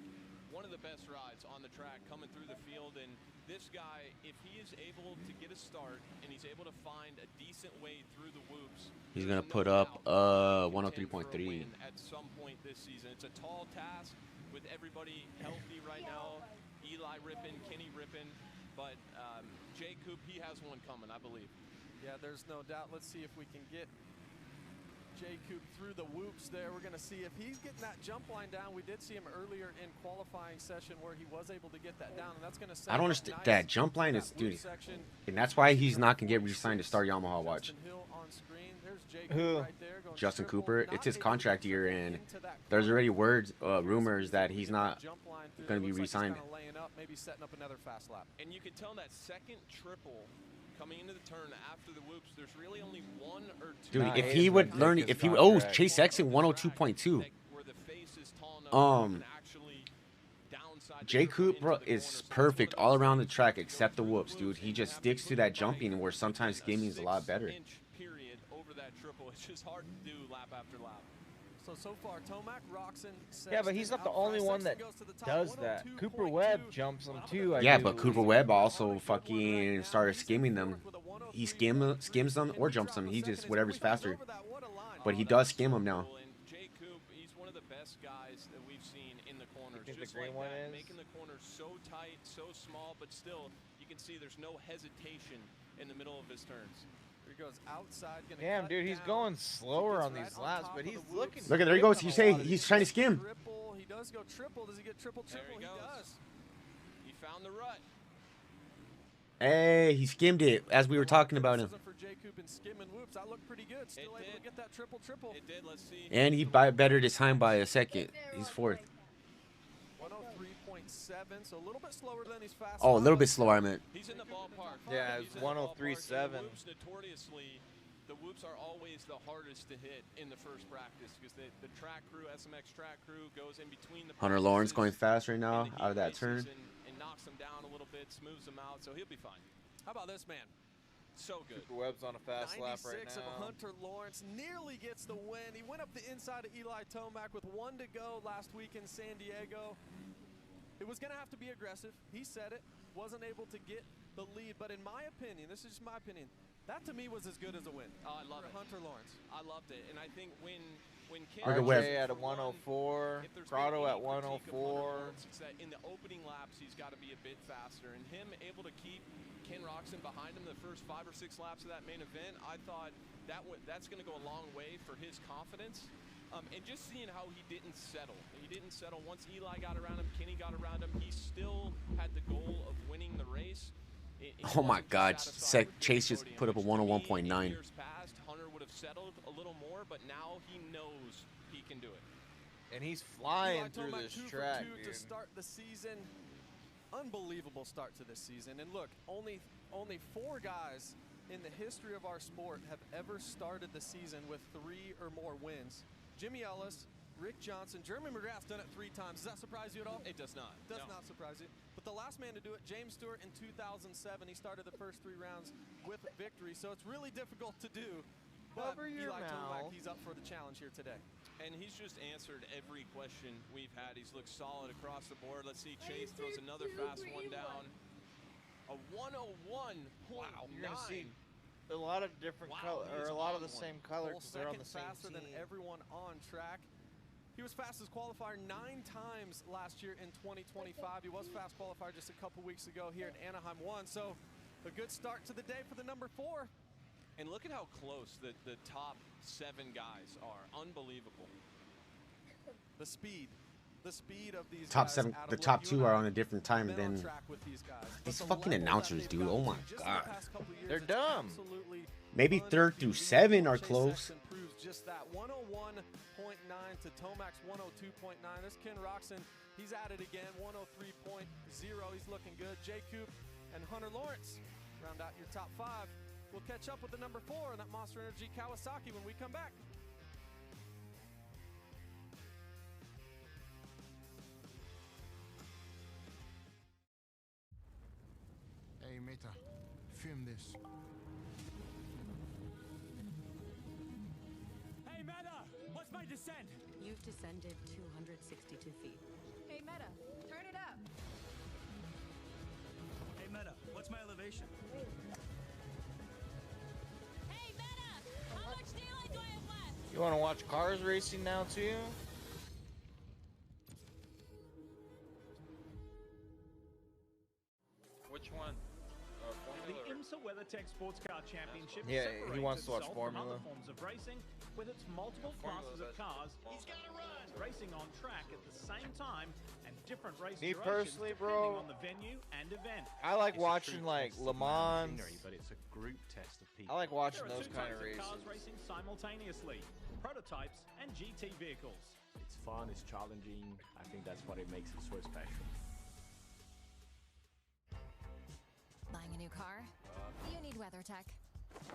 one of the best rides on the track coming through the field, and this guy, if he is able to get a start and he's able to find a decent way through the whoops, He's going to put up 103.3. at some point this season. It's a tall task with everybody healthy right now. Eli ripping, Kenny ripping, but Jay Coop, he has one coming, I believe. Yeah, there's no doubt. Let's see if we can get J-Coop through the whoops there. We're going to see if he's getting that jump line down. We did see him earlier in qualifying session where he was able to get that down, and that's going to I don't understand that jump line is, dude, and that's why he's not gonna get re-signed to start Yamaha. Watch. Who? Justin Cooper. It's his contract year, and there's already rumors that he's not gonna be re-signed. Maybe setting up another fast lap. And you can tell that second triple coming into the turn after the whoops, there's really only one or two. Dude, if he would learn, if he Chase Sexton 102.2. J Cooper is perfect all around the track except the whoops, dude. He just sticks to that jumping where sometimes skimming is a lot better. Period over that triple. It's just hard to do lap after lap. So far, Tomac, Roczen, yeah, but he's not the only one that does that. Cooper Webb jumps them too. Yeah, but Cooper Webb also fucking started skimming them. He skims them or jumps them. He just whatever's faster. But he does skim them now. J Coop, he's one of the best guys that we've seen in the corners. Just the green like one that, is? making the corners so tight, so small, but still you can see there's no hesitation in the middle of his turns. He goes outside. Damn, dude, he's going slower on these laps, but he's looking. Look at there he goes. You say he's trying to skim. Triple. He does go triple. Does he get triple? There he does. He found the rut. Hey, he skimmed it as we were talking about him. For J-Coop and skim and whoops, that looked pretty good. Still able to get that triple. It did. Let's see. And he bettered his time by a second. He's fourth. 103.7, so a little bit slower than he's fast. Oh, a little bit slower, I meant. He's in the ballpark. Yeah, it's 103.7. Notoriously, the whoops are always the hardest to hit in the first practice because the track crew, SMX track crew, goes in between the. Hunter Lawrence going fast right now out of that turn. And knocks him down a little bit, smooths him out, so he'll be fine. How about this man? So good. Cooper Webb's on a fast lap right 96 now. of Hunter Lawrence nearly gets the win. He went up the inside of Eli Tomac with 1 to go last week in San Diego. It was going to have to be aggressive. He said it. Wasn't able to get the lead, but in my opinion, this is just my opinion, that to me was as good as a win. Oh, I love it. Hunter Lawrence. I loved it, and I think when RJ at a 104, Prado at 104. It's that in the opening laps he's got to be a bit faster, and him able to keep Ken Roczen behind him the first 5 or 6 laps of that main event, I thought that's going to go a long way for his confidence. And just seeing how he didn't settle. He didn't settle. Once Eli got around him, Kenny got around him, he still had the goal of winning the race. Oh my God, Chase just put up a 101.9. Years past, Hunter would have settled a little more, but now he knows he can do it. And he's flying through this track, dude. To start the season. Unbelievable start to this season. And look, only 4 guys in the history of our sport have ever started the season with 3 or more wins. Jimmy Ellis, Rick Johnson, Jeremy McGrath's done it 3 times. Does that surprise you at all? It does not. Does not surprise you. But the last man to do it, James Stewart in 2007, he started the first 3 rounds with victory. So it's really difficult to do. But Cover your Eli Tomac, mouth. he's up for the challenge here today. And he's just answered every question we've had. He's looked solid across the board. Let's see, Chase throws another fast one down. A 101.9. You're gonna see a lot of different color, or a lot of the same color because they're on the same faster than everyone on track. He was fastest qualifier 9 times last year in 2025. He was fast qualifier just a couple weeks ago here at Anaheim 1. So a good start to the day for the number 4. And look at how close the top 7 guys are. Unbelievable. The speed of these Top guys, 7, Adam, the look, top you 2 and are I on a different time have been on than track with these guys. But these the fucking level that announcers, they've dude. gotten Oh my to just in the God. past couple years They're is dumb. absolutely maybe 3rd through 7 are Chase close. Sexton proves just that. 101.9 to Tomac's 102.9. This Ken Roczen, he's at it again. 103.0. He's looking good. J Coop and Hunter Lawrence round out your top 5. We'll catch up with the number 4 in that Monster Energy Kawasaki when we come back. Hey, Meta, film this. Hey, Meta, what's my descent? You've descended 262 feet. Hey, Meta, turn it up. Hey, Meta, what's my elevation? Hey, Meta! How much daylight do I have left? You want to watch cars racing now too? Which one? The IMSA WeatherTech Sports Car Championship Yeah, he separates wants to watch itself from Formula. other forms of racing with its multiple classes of cars, racing on track at the same time, and different race Me durations personally, depending bro, on the venue and event. I like It's a watching true like test Le of Mans. machinery, but it's a group test of people. I like watching There are those two kind of types races. cars racing simultaneously: prototypes and GT vehicles. It's fun, it's challenging. I think that's what it makes it so special. Buying a new car? You need WeatherTech.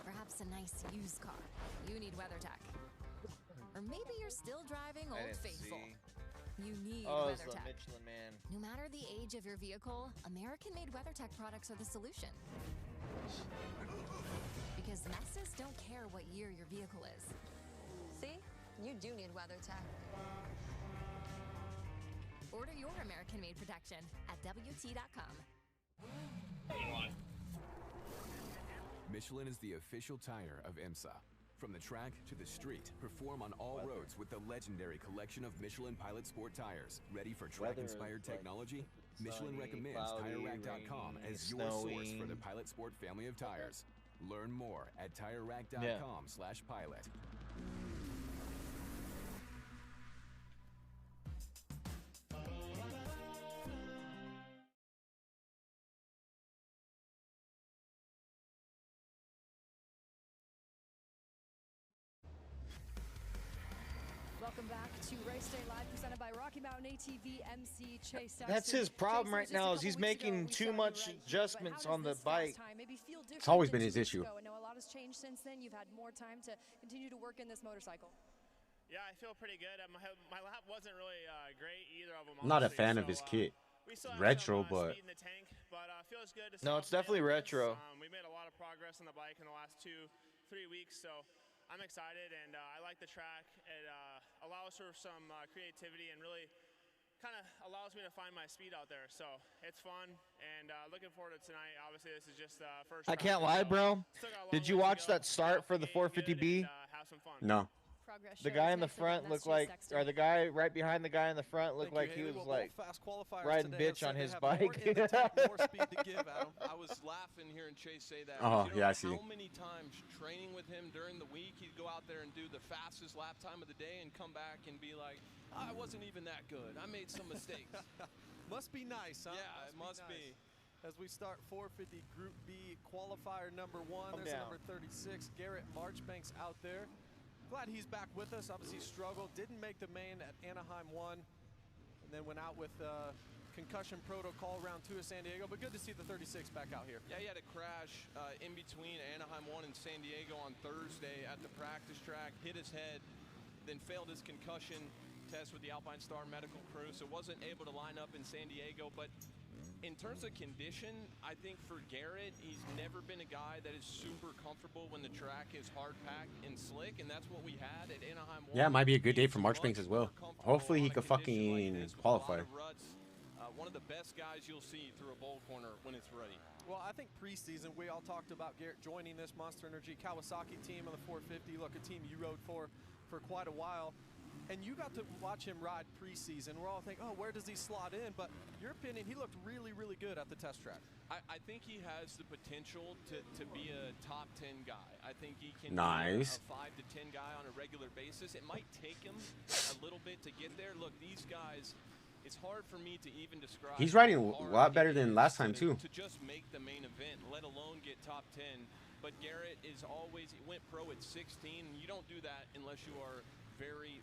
Perhaps a nice used car. You need WeatherTech. Or maybe you're still driving Old Faithful. You need Oh, it's the WeatherTech. Michelin Man. No matter the age of your vehicle, American-made WeatherTech products are the solution. Because messes don't care what year your vehicle is. See? You do need WeatherTech. Order your American-made protection at WT.com. Michelin is the official tire of IMSA. From the track to the street, perform on all roads with the legendary collection of Michelin Pilot Sport tires. Ready for track-inspired technology? Michelin sunny, recommends cloudy, TireRack.com rainy, as your source for snowing. the Pilot Sport family of tires. Learn more at TireRack.com/pilot. Welcome back to Race Day Live, presented by Rocky Mountain ATV MC Chase Sexton. That's his problem Chase, right just a now is couple he's weeks ago, making we too saw you much right here, but adjustments how does on the this fast bike. time maybe feel It's different always than been his 2 weeks issue. ago? I know a lot has changed since then. You've had more time to continue to work in this motorcycle. Yeah, I feel pretty good. My lap wasn't really great either of them. I'm not a honestly, fan of so, his kit. we still have Retro, some, but speed in the tank, but feels good to No, it's definitely retro. We made a lot of progress on the bike in the last 2-3 weeks, so I'm excited, and I like the track. It allows for some creativity and really kind of allows me to find my speed out there. So it's fun, and looking forward to tonight. Obviously, this is just first. I can't lie, bro. Did you watch that start for the 450B? Have some fun. No. Progress The shows guy in the next to run, front that's looked Chase like, Sexton. or the guy right behind the guy in the front looked like he was like riding bitch on his bike. More speed to give, Adam. I was laughing hearing Chase say that. Oh, You know yeah, I see. How many times training with him during the week, he'd go out there and do the fastest lap time of the day and come back and be like, I wasn't even that good. I made some mistakes. Must be nice, huh? Yeah, it must be. As we start 450 Group B qualifier number 1, there's down. number 36, Garrett Marchbanks out there. Glad he's back with us. Obviously struggled, didn't make the main at Anaheim 1, and then went out with concussion protocol round 2 of San Diego. But good to see the 36 back out here. Yeah, he had a crash in between Anaheim 1 and San Diego on Thursday at the practice track, hit his head, then failed his concussion test with the Alpine Star medical crew, so wasn't able to line up in San Diego. But in terms of condition, I think for Garrett, he's never been a guy that is super comfortable when the track is hard-packed and slick, and that's what we had at Anaheim 1. Yeah, it might be a good day for Marchbanks as well. Hopefully he could fucking qualify. One of the best guys you'll see through a bowl corner when it's ready. Well, I think preseason, we all talked about Garrett joining this Monster Energy Kawasaki team on the 450. Look, a team you rode for quite a while. And you got to watch him ride preseason. We're all thinking, oh, where does he slot in? But your opinion, he looked really, really good at the test track. I think he has the potential to be a top 10 guy. I think he can Nice. be a 5 to 10 guy on a regular basis. It might take him a little bit to get there. Look, these guys, it's hard for me to even describe. He's riding a how hard lot it better than is last time, too. To just make the main event, let alone get top 10. But Garrett is always, he went pro at 16. And you don't do that unless you are very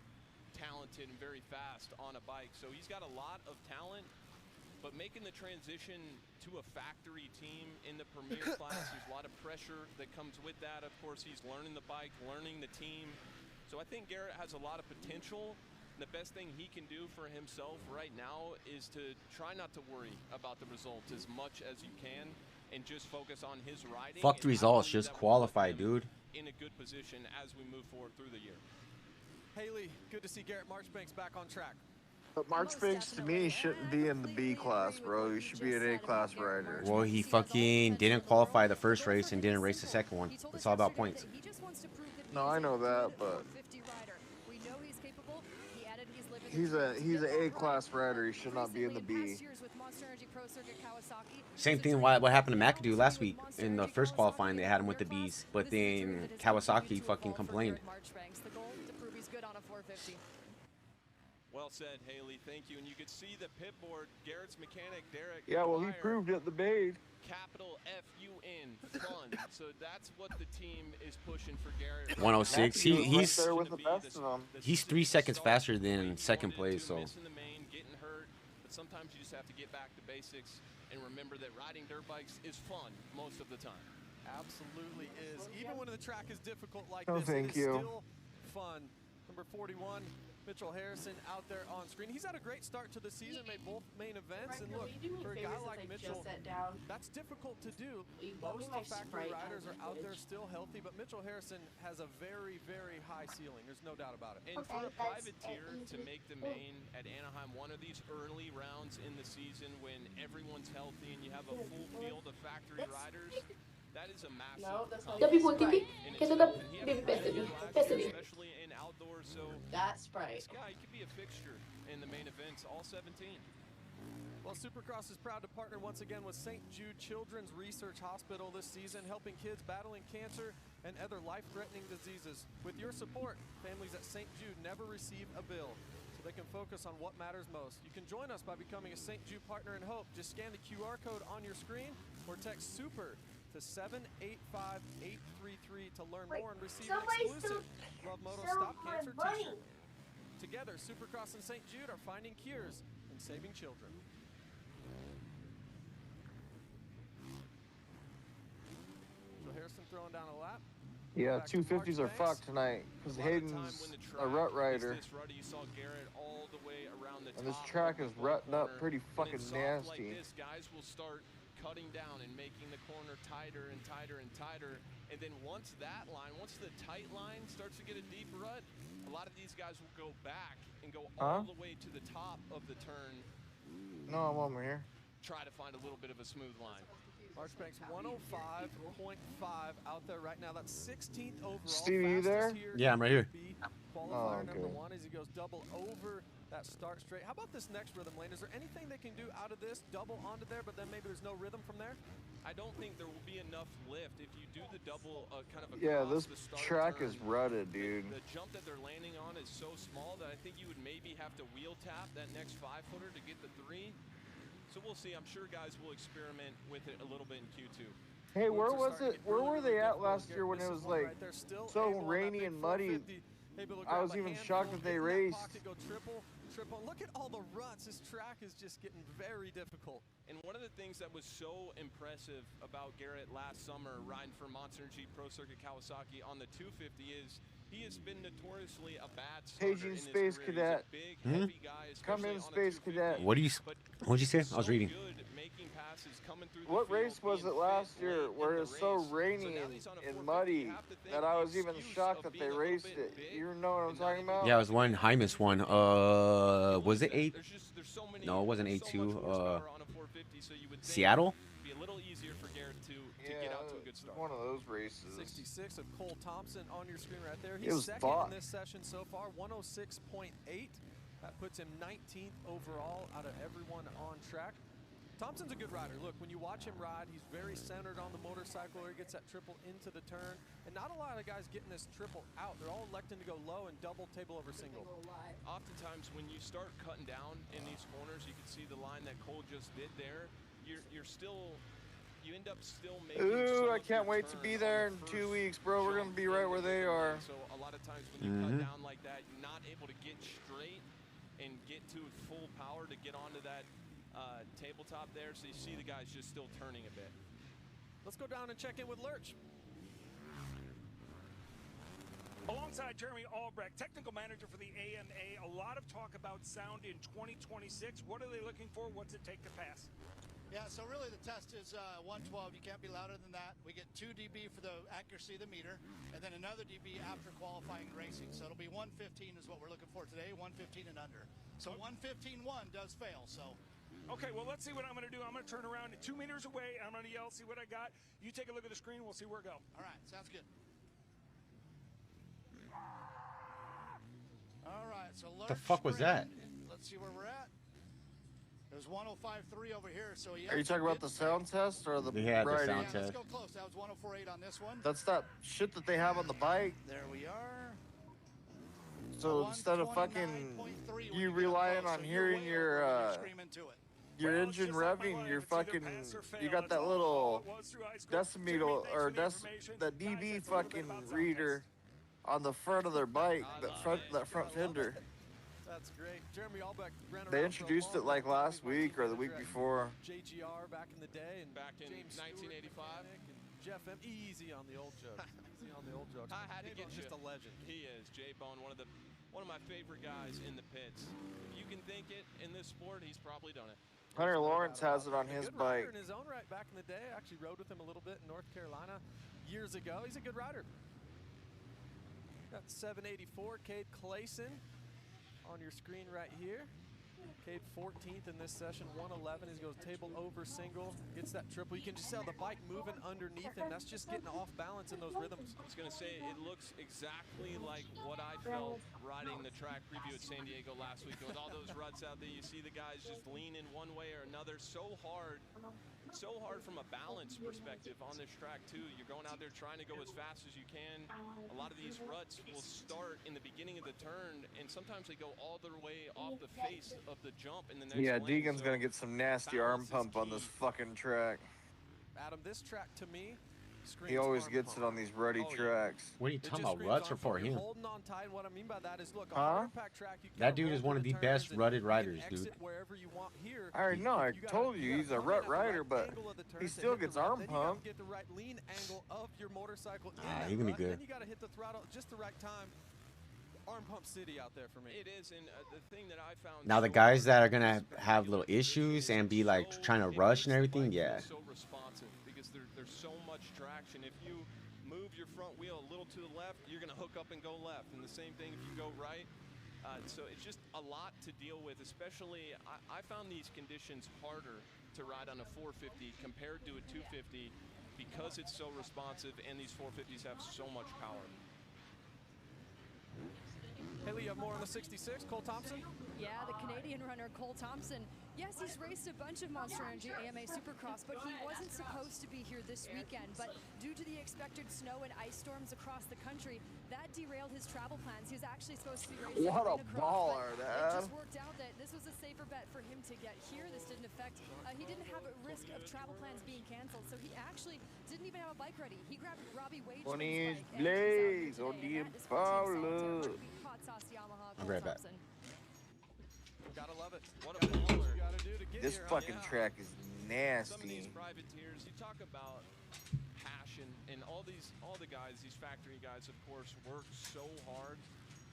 talented and very fast on a bike. So he's got a lot of talent, but making the transition to a factory team in the premier class, there's a lot of pressure that comes with that. Of course, he's learning the bike, learning the team. So I think Garrett has a lot of potential. The best thing he can do for himself right now is to try not to worry about the results as much as you can and just focus on his riding. Fuck the and results, how just that will put qualify, him dude. in a good position as we move forward through the year. Haley, good to see Garrett Marchbanks back on track. But Marchbanks, to me, shouldn't be in the B class, bro. You should be an A class rider. Well, he fucking didn't qualify the first race and didn't race the second one. It's all about points. He's an A-class rider. He should not be in the B. Same thing. What happened to McAdoo last week in the first qualifying? They had him with the Bs, but then Kawasaki fucking complained. Well said, Haley. Thank you. And you could see the pit board. Garrett's mechanic, Derek. Yeah, well, he Meyer, proved it at the Bade. Capital F-U-N, fun. So that's what the team is pushing for Garrett. 106. He's right there with the best of them. He's 3 seconds faster than second place. So Missing the main, getting hurt, but sometimes you just have to get back to basics and remember that riding dirt bikes is fun most of the time. Absolutely is. Even when the track is difficult like Oh, this, thank it is you. still fun. Number 41, Mitchell Harrison out there on screen. He's had a great start to the season, made both main events. And look, for a guy like Mitchell, that's difficult to do. Most of factory riders are out there still healthy, but Mitchell Harrison has a very, very high ceiling. There's no doubt about it. And for a privateer to make the main at Anaheim, one of these early rounds in the season when everyone's healthy and you have a full field of factory riders, that is a massive especially in outdoors. So that's right. This guy could be a fixture in the main events, all 17. Well, Supercross is proud to partner once again with St. Jude Children's Research Hospital this season, helping kids battling cancer and other life-threatening diseases. With your support, families at St. Jude never receive a bill, so they can focus on what matters most. You can join us by becoming a St. Jude Partner in Hope. Just scan the QR code on your screen or text SUPER to 785-833 to learn more and receive an exclusive Love Moto Stop Cancer t-shirt. Together, Supercross and St. Jude are finding cures and saving children. So Harrison throwing down a lap. Yeah, 250s are fucked tonight because Hayden's a rut rider. And this track is rutting up pretty fucking nasty. Guys will start cutting down and making the corner tighter and tighter and tighter. And then once that line, once the tight line starts to get a deep rut, a lot of these guys will go back and go all the way to the top of the turn. No, I'm over here. Try to find a little bit of a smooth line. Marchbank's 105.5 out there right now. That's 16th overall. Stevie, you there? Yeah, I'm right here. Qualifier number 1 as he goes double over that start straight. How about this next rhythm lane? Is there anything they can do out of this? Double onto there, but then maybe there's no rhythm from there? I don't think there will be enough lift if you do the double kind of a this track is rutted, dude. The jump that they're landing on is so small that I think you would maybe have to wheel tap that next 5-footer to get the 3. So we'll see. I'm sure guys will experiment with it a little bit in Q2. Hey, where was it? Where were they at last year when it was like so rainy and muddy? I was even shocked that they raced. Triple. Look at all the ruts. This track is just getting very difficult. And one of the things that was so impressive about Garrett last summer riding for Monster Energy Pro Circuit Kawasaki on the 250 is he has been notoriously a bad starter Paging in his Space career. Cadet. He's a big, heavy guy, Come in, especially on a Space Cadet. What'd you say? I was reading. What race was it last year where it's so rainy and muddy that I was even shocked that they raced it? You know what I'm talking about? Yeah, it was one Hymus one. Was it 8? No, it wasn't 8-2. Seattle? Be a little easier for Garrett to get out to a good start. One of those races. 66 of Cole Thompson on your screen right there. It He's was second fought. Oh, in this session so far, 106.8. That puts him 19th overall out of everyone on track. Thompson's a good rider. Look, when you watch him ride, he's very centered on the motorcycle where he gets that triple into the turn. And not a lot of guys getting this triple out. They're all electing to go low and double table over single. Oftentimes when you start cutting down in these corners, you can see the line that Cole just did there. You're still, you end up still making. Ooh, I can't wait to be there in 2 weeks, bro. We're gonna be right where they are. So a lot of times when you cut down like that, you're not able to get straight and get to full power to get onto that tabletop there, so you see the guys just still turning a bit. Let's go down and check in with Lurch. Alongside Jeremy Albrecht, technical manager for the AMA, a lot of talk about sound in 2026. What are they looking for? What's it take to pass? Yeah, so really the test is 112. You can't be louder than that. We get 2 dB for the accuracy of the meter, and then another dB after qualifying and racing. So it'll be 115 is what we're looking for today, 115 and under. So 115.1 does fail, so. Okay, well, let's see what I'm going to do. I'm going to turn around 2 meters away. I'm going to yell, see what I got. You take a look at the screen. We'll see where it go. All right, sounds good. All right, so What the fuck was that? see where we're at. There's 105.3 over here, so yeah. Are you talking about the sound test or the Yeah, the riding? sound Let's test. go close. That was 104.8 on this one. That's that shit that they have on the bike. There we are. So instead of fucking you relying on hearing your engine revving, you're fucking you got that little decimeter or that dB fucking reader on the front of their bike, that front fender. That's great. Jeremy Albrecht ran They around introduced for a it like long last time. week or the week before. JGR back in the day, and Back in James 1985. Stewart, and Jeff M. Easy on the old jokes. Easy on the old jokes. I had to get J-Bone's just a legend. He is J-Bone, one of my favorite guys in the pits. If you can think it in this sport, he's probably done it. Hunter Lawrence has it on his Good rider bike. in his own right back in the day. I actually rode with him a little bit in North Carolina years ago. He's a good rider. Got 784, Cade Clayson on your screen right here. Cade 14th in this session, 111. He goes table over single, gets that triple. You can just see the bike moving underneath him. That's just getting off balance in those rhythms. I was going to say, it looks exactly like what I felt riding the track preview at San Diego last week. With all those ruts out there, you see the guys just lean in one way or another. So hard from a balance perspective on this track too. You're going out there trying to go as fast as you can. A lot of these ruts will start in the beginning of the turn, and sometimes they go all the way off the face of the jump in the next Yeah, lane. Deegan's So gonna get some nasty arm pump on this fucking track. Adam, this track to me screams He always arm gets pump. it on these ruddy tracks. What are you It talking just about? screams Ruts or arm for pump. You're him? holding on tight. What I mean by that is, look, on Huh? a hard pack track, you That can dude go is one of over the best turns rutted and riders, exit dude. wherever you want here. I already know. I You gotta- told you you he's gotta a find rut the right rider, but angle of the turn he to still hit the gets rut. arm Then you gotta pump. get the right lean angle of your motorcycle in Ah, that he gonna be rut, good. Then you got to hit the throttle just the right time. Arm pump city out there for me. It is, and the thing that I found. Now the guys that are gonna have little issues and be like trying to rush and everything, yeah. So responsive because there's so much traction. If you move your front wheel a little to the left, you're gonna hook up and go left, and the same thing if you go right. So it's just a lot to deal with, especially I found these conditions harder to ride on a 450 compared to a 250 because it's so responsive and these 450s have so much power. Haley, you have more on the 66. Cole Thompson? Yeah, the Canadian runner Cole Thompson. Yes, he's raced a bunch of Monster Energy AMA Supercross, but he wasn't supposed to be here this weekend. But due to the expected snow and ice storms across the country, that derailed his travel plans. He was actually supposed to be racing What a Rallycross, baller, but Dad. it just worked out that this was a safer bet for him to get here. This didn't affect. He didn't have a risk of travel plans being canceled, so he actually didn't even have a bike ready. He grabbed Robbie Wageman's When bike. he's Blaze or the Impala. I'll be right back. Gotta love it. What a baller. You gotta do to get This here. fucking track is Some of these nasty. privateers, you talk about passion, and all the guys, these factory guys, of course, work so hard.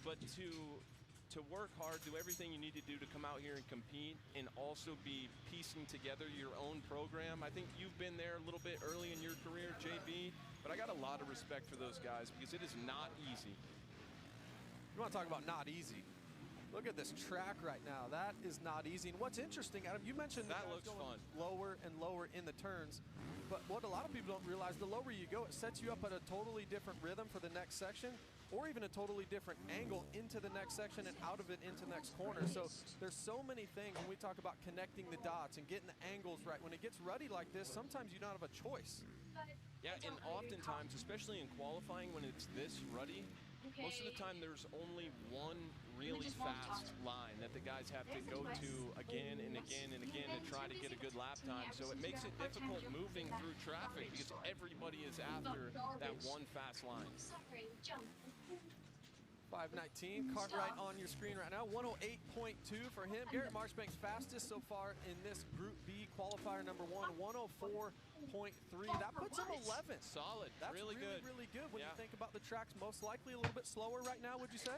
But to work hard, do everything you need to do to come out here and compete, and also be piecing together your own program. I think you've been there a little bit early in your career, JB, but I got a lot of respect for those guys because it is not easy. You want to talk about not easy? Look at this track right now. That is not easy. And what's interesting, Adam, you mentioned That the guys looks going fun. lower and lower in the turns. But what a lot of people don't realize, the lower you go, it sets you up at a totally different rhythm for the next section, or even a totally different angle into the next section and out of it into the next corner. So there's so many things when we talk about connecting the dots and getting the angles right. When it gets ruddy like this, sometimes you don't have a choice. Yeah, and oftentimes, especially in qualifying when it's this ruddy, most of the time there's only one really fast line that the guys have to go to again and again and again to try to get a good lap time. So it makes it difficult moving through traffic because everybody is after that one fast line. 519, Cartwright on your screen right now. 108.2 for him. Garrett Marchbank's fastest so far in this Group B qualifier number 1, 104.3. That puts him 11th. Solid, That's really good. Really good when you think about the tracks. Most likely a little bit slower right now, would you say?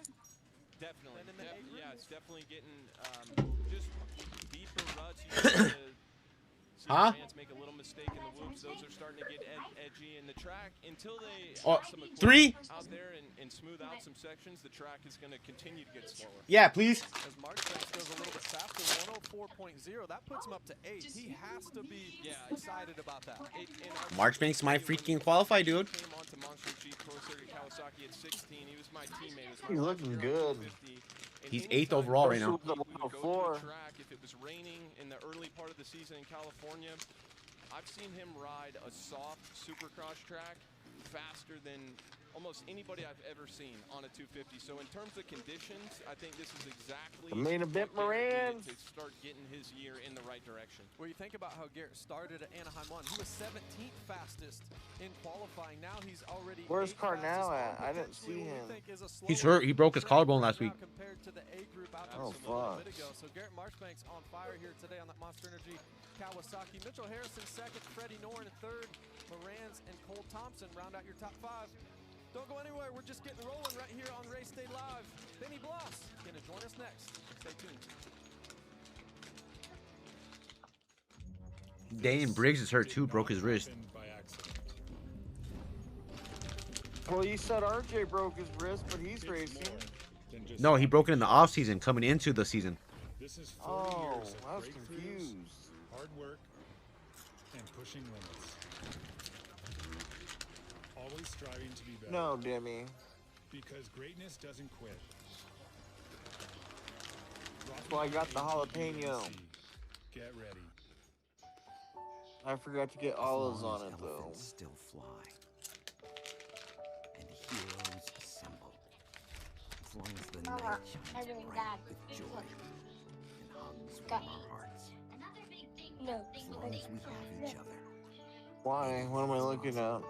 Definitely. Than in the A group? Yeah, it's definitely getting just deeper ruts. You start to see Huh? the fans make a little mistake in the whoops. Those are starting to get edgy in the track. Until they Oh, have some equipment 3? out there and smooth out some sections, the track is going to continue to get slower. Yeah, please. As Marchbank goes a little bit faster, 104.0. That puts him up to 8. He has to be excited about that. Marchbank's my freaking qualify, dude. Came onto Monster G Pro Circuit Kawasaki at 16. He was my teammate. He was my He's looking good. 50, He's 8th overall right now. Go to a track, if it was raining in the early part of the season in California, I've seen him ride a soft supercross track faster than almost anybody I've ever seen on a 250. So in terms of conditions, I think this is exactly the main event, Moran, to start getting his year in the right direction. Well, you think about how Garrett started at Anaheim 1. He was 17th fastest in qualifying. Now he's already. Where's Carnell at? I didn't see him. He's hurt. He broke his collarbone last week. Compared to the A group out oh, fuck. So Garrett Marchbank's on fire here today on that Monster Energy Kawasaki. Mitchell Harrison second, Freddie Noren third, Morans and Cole Thompson round out your top 5. Don't go anywhere. We're just getting rolling right here on Race Day Live. Benny Bloss going to join us next. Stay tuned. Dane Briggs is hurt too. Broke his wrist. Well, you said RJ broke his wrist, but he's racing. No, he broke it in the off season, coming into the season. This is oh, I was confused. Hard work and pushing limits. Always striving to be better. No, Demi. Because greatness doesn't quit. Well, I got the jalapeno. Get ready. I forgot to get olives on it though. Still fly. And heroes assemble. As long as the night shines bright with joy and hugs from our hearts. No. As long as we have each other. Why? What am I looking at?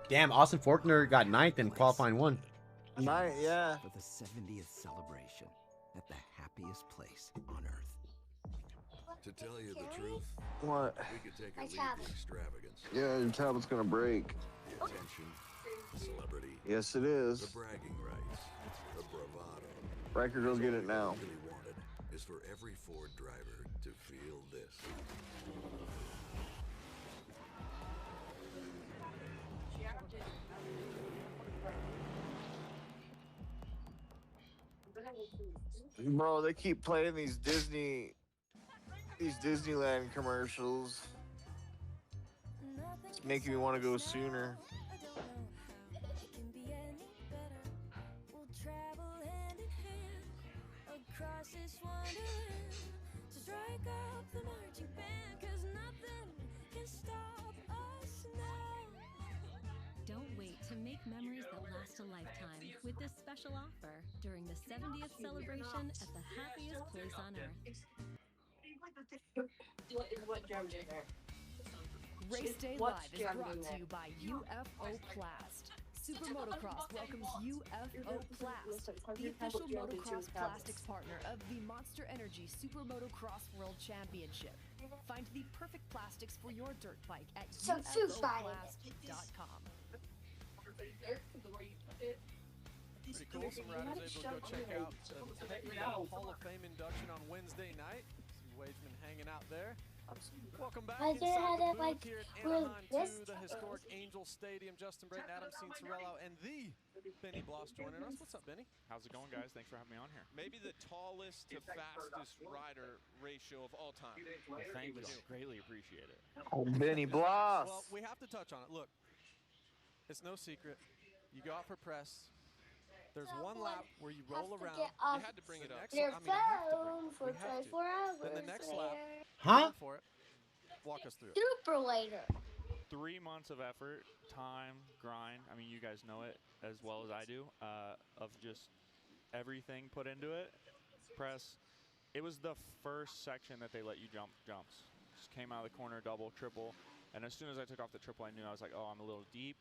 Damn, Austin Faulkner got 9th in qualifying 1. 9th, yeah. For the 70th celebration at the happiest place on Earth. To tell you the truth, what? We could take a lead the extravagance. Yeah, your tablet's gonna break. The attention, the celebrity. Yes, it is. The bragging rights, the bravado. Riker, go get it now. What we really wanted is for every Ford driver to feel this. Bro, they keep playing these Disneyland commercials. It's making me want to go sooner. Don't wait to make memories that last a lifetime with this special offer during the 70th celebration at the happiest place on Earth. Race Day Live is brought to you by UFO Plast. Super Motocross welcomes UFO Plast, the official motocross plastics partner of the Monster Energy Super Motocross World Championship. Find the perfect plastics for your dirt bike at ufoplast.com. Pretty cool. Some riders able to go check out the Hall of Fame induction on Wednesday night. Some Wageman hanging out there. Welcome back inside the booth here at Anaheim 2, the historic Angel Stadium. Justin Brayton, Adam Cincerello, and the Benny Bloss joining us. What's up, Benny? How's it going, guys? Thanks for having me on here. Maybe the tallest to fastest rider ratio of all time. Well, thank you. Greatly appreciate it. Oh, Benny Bloss. Well, we have to touch on it. Look, it's no secret. You go out for press. There's one lap where you roll around. You had to bring it up. Your phone for 24 hours. Then the next lap, huh? For it. Walk us through it. Super later. 3 months of effort, time, grind. I mean, you guys know it as well as I do. Of just everything put into it. Press. It was the first section that they let you jump jumps. Just came out of the corner, double, triple, and as soon as I took off the triple, I knew I was like, oh, I'm a little deep,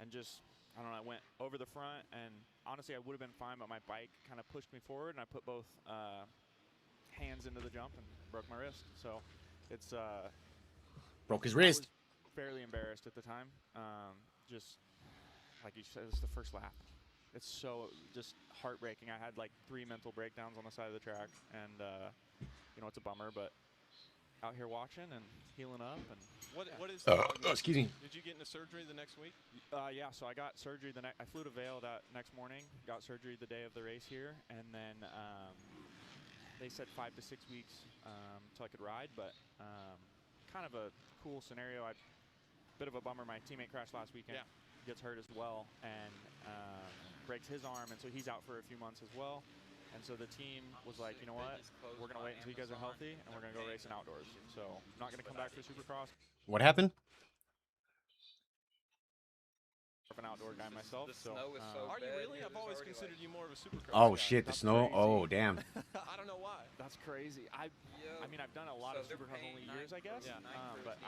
and just. I don't know, I went over the front, and honestly, I would have been fine, but my bike kind of pushed me forward, and I put both hands into the jump and broke my wrist. So it's... broke his wrist. I was fairly embarrassed at the time. Just, like you said, it's the first lap. It's so just heartbreaking. I had like 3 mental breakdowns on the side of the track, and, you know, it's a bummer, but out here watching and healing up. And what is the excuse me. Did you get into surgery the next week? Yeah, so I got surgery I flew to Vail that next morning, got surgery the day of the race here, and then they said 5 to 6 weeks till I could ride, but kind of a cool scenario. Bit of a bummer, my teammate crashed last weekend, gets hurt as well, and breaks his arm, and so he's out for a few months as well. And so the team was like, you know what, we're going to wait until you guys are healthy, and we're going to go racing outdoors. So I'm not going to come back for Supercross. What happened? I'm an outdoor guy myself. So, are you really? I've always considered you more of a Supercross Oh guy. shit, the That's snow. crazy. Oh damn. I don't know why. That's crazy. I mean, I've done a lot of Supercross only years, I guess. Yeah. But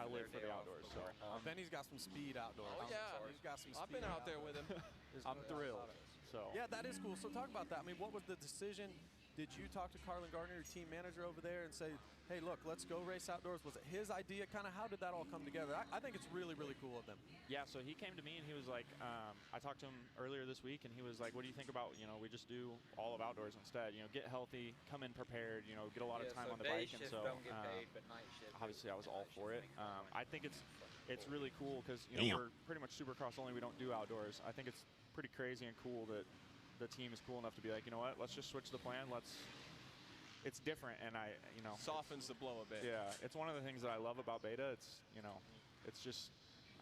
I live for the outdoors. So Benny's got some speed outdoors. Oh yeah, He's got some I've been speed out there with him. I'm thrilled. So Yeah, that is cool. So talk about that. I mean, what was the decision? Did you talk to Carlin Gardner, your team manager over there, and say, hey, look, let's go race outdoors? Was it his idea? Kind of how did that all come together? I think it's really, really cool of them. yeah, so he came to me and he was like, I talked to him earlier this week, and he was like, what do you think about, we just do all of outdoors instead, get healthy, come in prepared, get a lot of time on the bike. And so obviously I was all for it. I think it's really cool because we're pretty much Supercross only. We don't do outdoors. I think it's pretty crazy and cool that the team is cool enough to be like, you know what, let's just switch the plan. It's different, and softens the blow a bit. Yeah, it's one of the things that I love about Beta. It's it's just,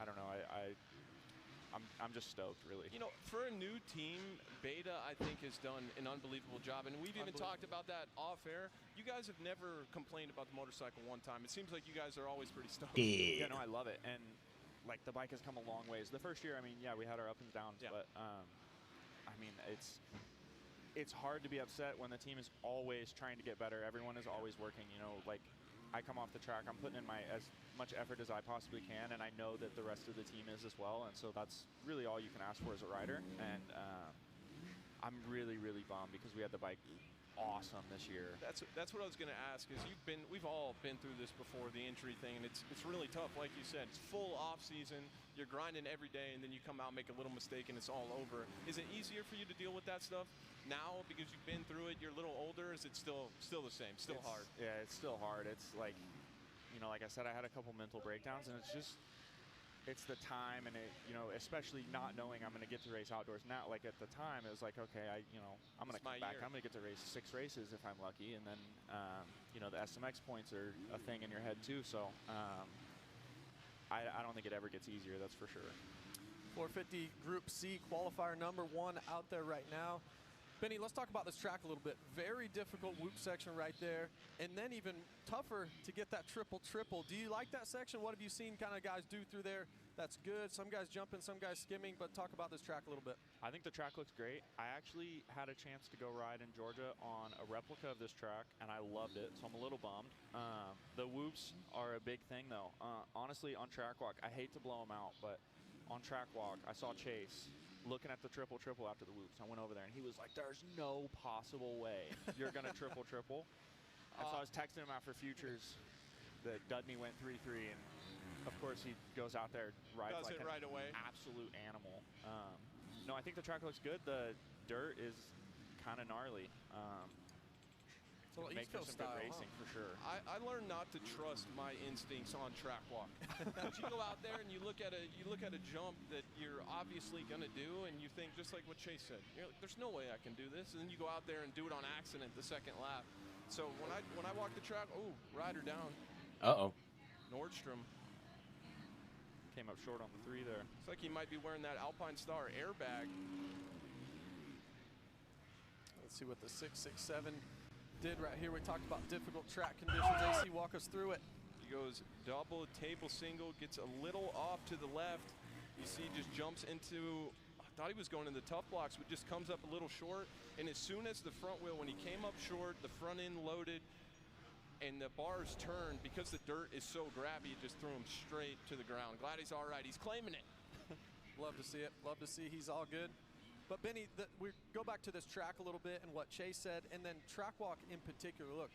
I don't know, I'm just stoked, really. For a new team, Beta, I think, has done an unbelievable job. And we've even talked about that off air. You guys have never complained about the motorcycle one time. It seems like you guys are always pretty stoked. Yeah, no, I love it. And, the bike has come a long ways. The first year, I mean, yeah, we had our ups and downs. Yeah. But, I mean, it's hard to be upset when the team is always trying to get better. Everyone is always working, I come off the track, I'm putting in as much effort as I possibly can, and I know that the rest of the team is as well, and so that's really all you can ask for as a rider. And I'm really, really bummed because we had the bike awesome this year. That's what I was going to ask, is we've all been through this before, the injury thing, and it's really tough. Like you said, it's full off season, you're grinding every day, and then you come out, make a little mistake, and it's all over. Is it easier for you to deal with that stuff now because you've been through it, you're a little older? Is it still the same, still hard? Yeah, it's still hard. It's like, like I said, I had a couple mental breakdowns, and it's the time, and especially not knowing I'm going to get to race outdoors now. Like at the time, it was like, okay, I'm going to come back. I'm going to get to race 6 races if I'm lucky, and then the SMX points are a thing in your head too. So I don't think it ever gets easier. That's for sure. 450 Group C qualifier number 1 out there right now. Benny, let's talk about this track a little bit. Very difficult whoop section right there, and then even tougher to get that triple-triple. Do you like that section? What have you seen kind of guys do through there that's good? Some guys jumping, some guys skimming, but talk about this track a little bit. I think the track looks great. I actually had a chance to go ride in Georgia on a replica of this track, and I loved it, so I'm a little bummed. The whoops are a big thing, though. Honestly, on track walk, I hate to blow them out, but on track walk, I saw Chase looking at the triple-triple after the whoops. I went over there, and he was like, there's no possible way you're going to triple-triple. And so I was texting him after Futures that Dudney went 3-3, and of course he goes out there, rides Does like it an right away. absolute animal. No, I think the track looks good. The dirt is kind of gnarly. So Make for some good racing, for sure. I learned not to trust my instincts on track walk. But you go out there and you look at a jump that you're obviously gonna do, and you think, just like what Chase said, you're like, there's no way I can do this, and then you go out there and do it on accident the second lap. So when I walk the track, rider down. Nordstrom came up short on the 3 there. It's like he might be wearing that Alpine Star airbag. Let's see what the 667 did right here. We talked about difficult track conditions. AC, walk us through it. He goes double, table single, gets a little off to the left. You see, just jumps into, I thought he was going in the tough blocks, but just comes up a little short. And as soon as the front wheel, when he came up short, the front end loaded, and the bars turned, because the dirt is so grabby, it just threw him straight to the ground. Glad he's all right. He's claiming it. Love to see it. Love to see he's all good. But Benny, we go back to this track a little bit and what Chase said, and then track walk in particular. Look,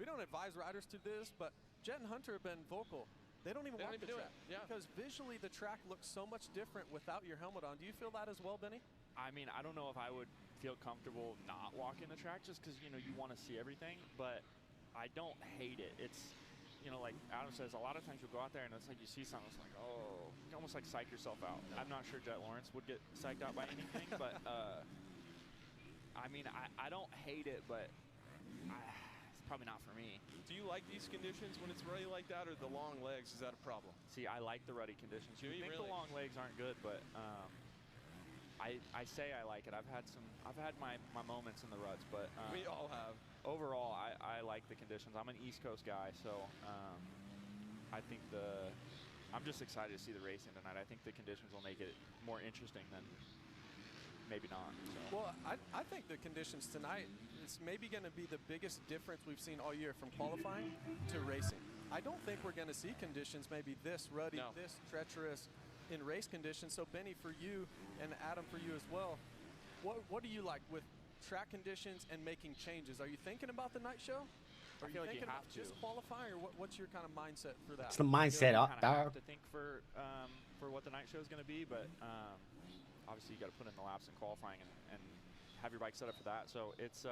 we don't advise riders to do this, but Jet and Hunter have been vocal. They don't even walk the track. Yeah. Because visually the track looks so much different without your helmet on. Do you feel that as well, Benny? I mean, I don't know if I would feel comfortable not walking the track just because, you want to see everything, but I don't hate it. It's, like Adam says, a lot of times you'll go out there and it's like you see something, it's like, oh, you almost like psych yourself out. I'm not sure Jet Lawrence would get psyched out by anything, but I mean, I don't hate it, but it's probably not for me. Do you like these conditions when it's ruddy like that, or the long legs? Is that a problem? See, I like the ruddy conditions. You think really? the long legs aren't good, but I say I like it. I've had my moments in the ruts, but we all have. Overall, I like the conditions. I'm an East Coast guy, so I think I'm just excited to see the racing tonight. I think the conditions will make it more interesting than maybe not. So. Well, I think the conditions tonight is maybe going to be the biggest difference we've seen all year from qualifying to racing. I don't think we're going to see conditions maybe this ruddy, this treacherous in race conditions. So Benny, for you, and Adam, for you as well, what do you like with track conditions and making changes? Are you thinking about the night show? Are you thinking about just qualifying, or what's your kind of mindset for that? It's the mindset, I have to think for what the night show is going to be, but obviously you got to put in the laps in qualifying and have your bike set up for that. So it's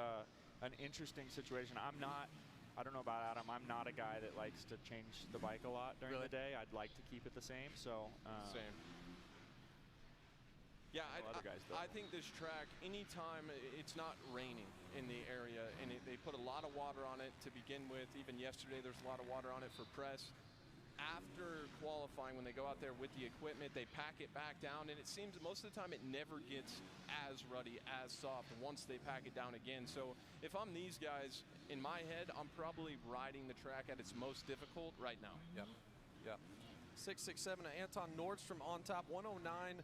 an interesting situation. I don't know about Adam. I'm not a guy that likes to change the bike a lot during the day. I'd like to keep it the same. So same. Yeah, I think this track, anytime it's not raining in the area, and they put a lot of water on it to begin with. Even yesterday, there's a lot of water on it for press. After qualifying, when they go out there with the equipment, they pack it back down, and it seems most of the time it never gets as ruddy, as soft once they pack it down again. So if I'm these guys, in my head, I'm probably riding the track at its most difficult right now. Yeah. 667 Anton Nordstrom on top, 109.4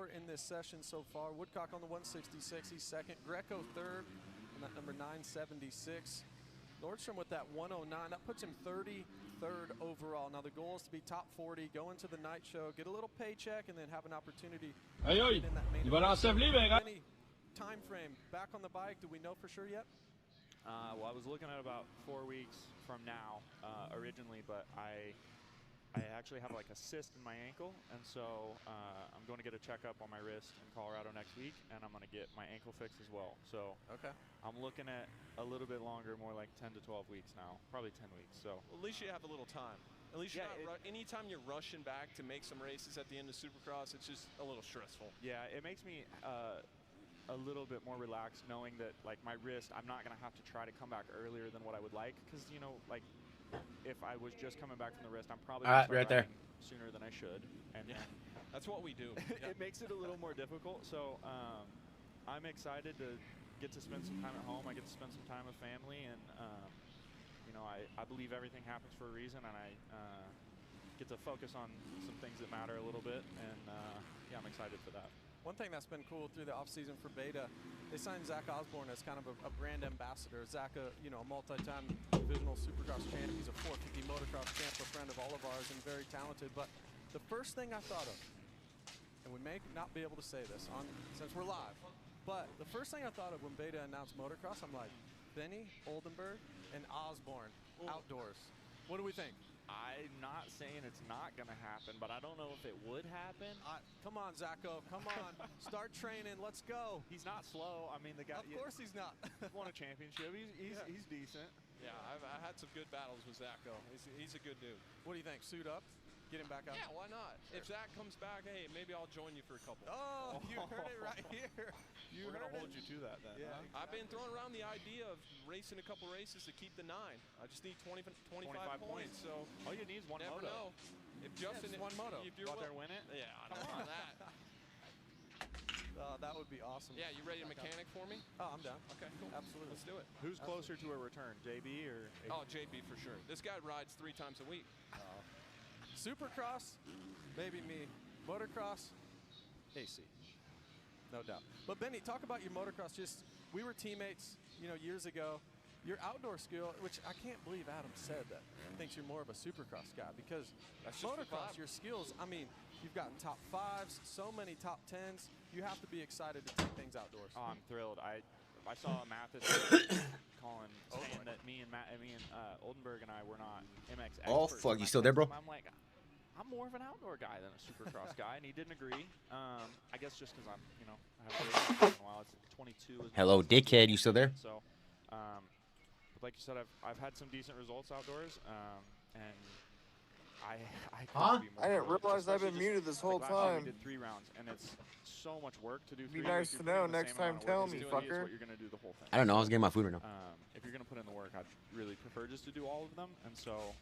in this session so far. Woodcock on the 166, he's second. Greco third, and that number 976. Nordstrom with that 109, that puts him 33rd overall. Now the goal is to be top 40, go into the night show, get a little paycheck, and then have an opportunity in that main event. Any time frame back on the bike? Do we know for sure yet? Well, I was looking at about 4 weeks from now originally, but I actually have like a cyst in my ankle, and so I'm going to get a checkup on my wrist in Colorado next week, and I'm going to get my ankle fixed as well. So I'm looking at a little bit longer, more like 10 to 12 weeks now, probably 10 weeks. So well, at least you have a little time. At least you're not anytime you're rushing back to make some races at the end of Supercross, it's just a little stressful. Yeah, it makes me a little bit more relaxed knowing that like my wrist, I'm not going to have to try to come back earlier than what I would like, because you know, like if I was just coming back from the wrist, I'm probably right there sooner than I should, and that's what we do. It makes it a little more difficult. So I'm excited to get to spend some time at home. I get to spend some time with family, and you know, I believe everything happens for a reason, and I get to focus on some things that matter a little bit, and yeah, I'm excited for that. One thing that's been cool through the offseason for Beta, they signed Zach Osborne as kind of a brand ambassador. Zach, you know, a multi-time divisional Supercross champ. He's a 450 motocross champ, a friend of all of ours, and very talented. But the first thing I thought of, and we may not be able to say this since we're live, but the first thing I thought of when Beta announced motocross, I'm like, Benny, Oldenburg, and Osborne outdoors. What do we think? I'm not saying it's not going to happen, but I don't know if it would happen. Come on, Zacho. Come on. Start training. Let's go. He's not slow. I mean, the guy. Of course he's not. Won a championship. He's decent. Yeah, I had some good battles with Zacho. He's a good dude. What do you think? Suit up? Get him back out? Yeah, why not? Sure. If Zach comes back, hey, maybe I'll join you for a couple. Oh, you heard it right here. We're going to hold you to that then. Yeah, huh? I've been throwing around the idea of racing a couple races to keep the 9. I just need 25 points. So all you need is one never moto. Know. If Justin, one moto. If you're go out there and win it? Yeah, I know that. That would be awesome. Yeah, you ready to mechanic for me? Oh, I'm down. Okay, cool. Absolutely. Let's do it. Who's closer to a return, JB or? Oh, JB for sure. This guy rides 3 times a week. Supercross, maybe me. Motocross, AC, no doubt. But Benny, talk about your motocross. We were teammates, you know, years ago. Your outdoor skill, which I can't believe Adam said that, thinks you're more of a Supercross guy, because motocross, your skills. I mean, you've gotten top 5s, so many top 10s. You have to be excited to take things outdoors. Oh, I'm thrilled. I saw Mathis calling saying that me and Oldenburg and I were not MX experts. Oh fuck, you still there, bro? I'm like, I'm more of an outdoor guy than a Supercross guy, and he didn't agree. I guess just because I'm, you know, I haven't raced in a while. It's 22. Hello, dickhead. You still there? So, but like you said, I've had some decent results outdoors, and I didn't realize I've been muted this whole time. We did 3 rounds, and it's so much work to do 3. Be nice to know next time. Tell me, fucker. What you're gonna do the whole thing. I don't know. I was getting my food right now. If you're gonna put in the work, I'd really prefer just to do all of them, and so.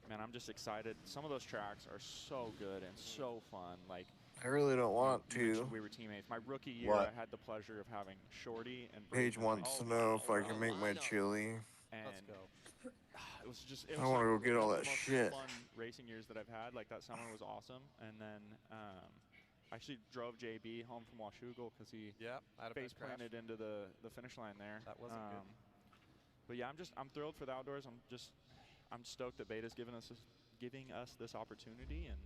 Man, I'm just excited. Some of those tracks are so good and so fun. Like I really don't want to. We were teammates. My rookie year, What? I had the pleasure of having Shorty and Paige Braden wants to know if I can make my chili. And Let's go. it was just. I want to go get all one of that the most shit. Fun racing years that I've had. Like that summer was awesome, and then I actually drove JB home from Washougal because he face planted into the finish line there. That wasn't good. But yeah, I'm thrilled for the outdoors. I'm stoked that Beta's giving us this opportunity, and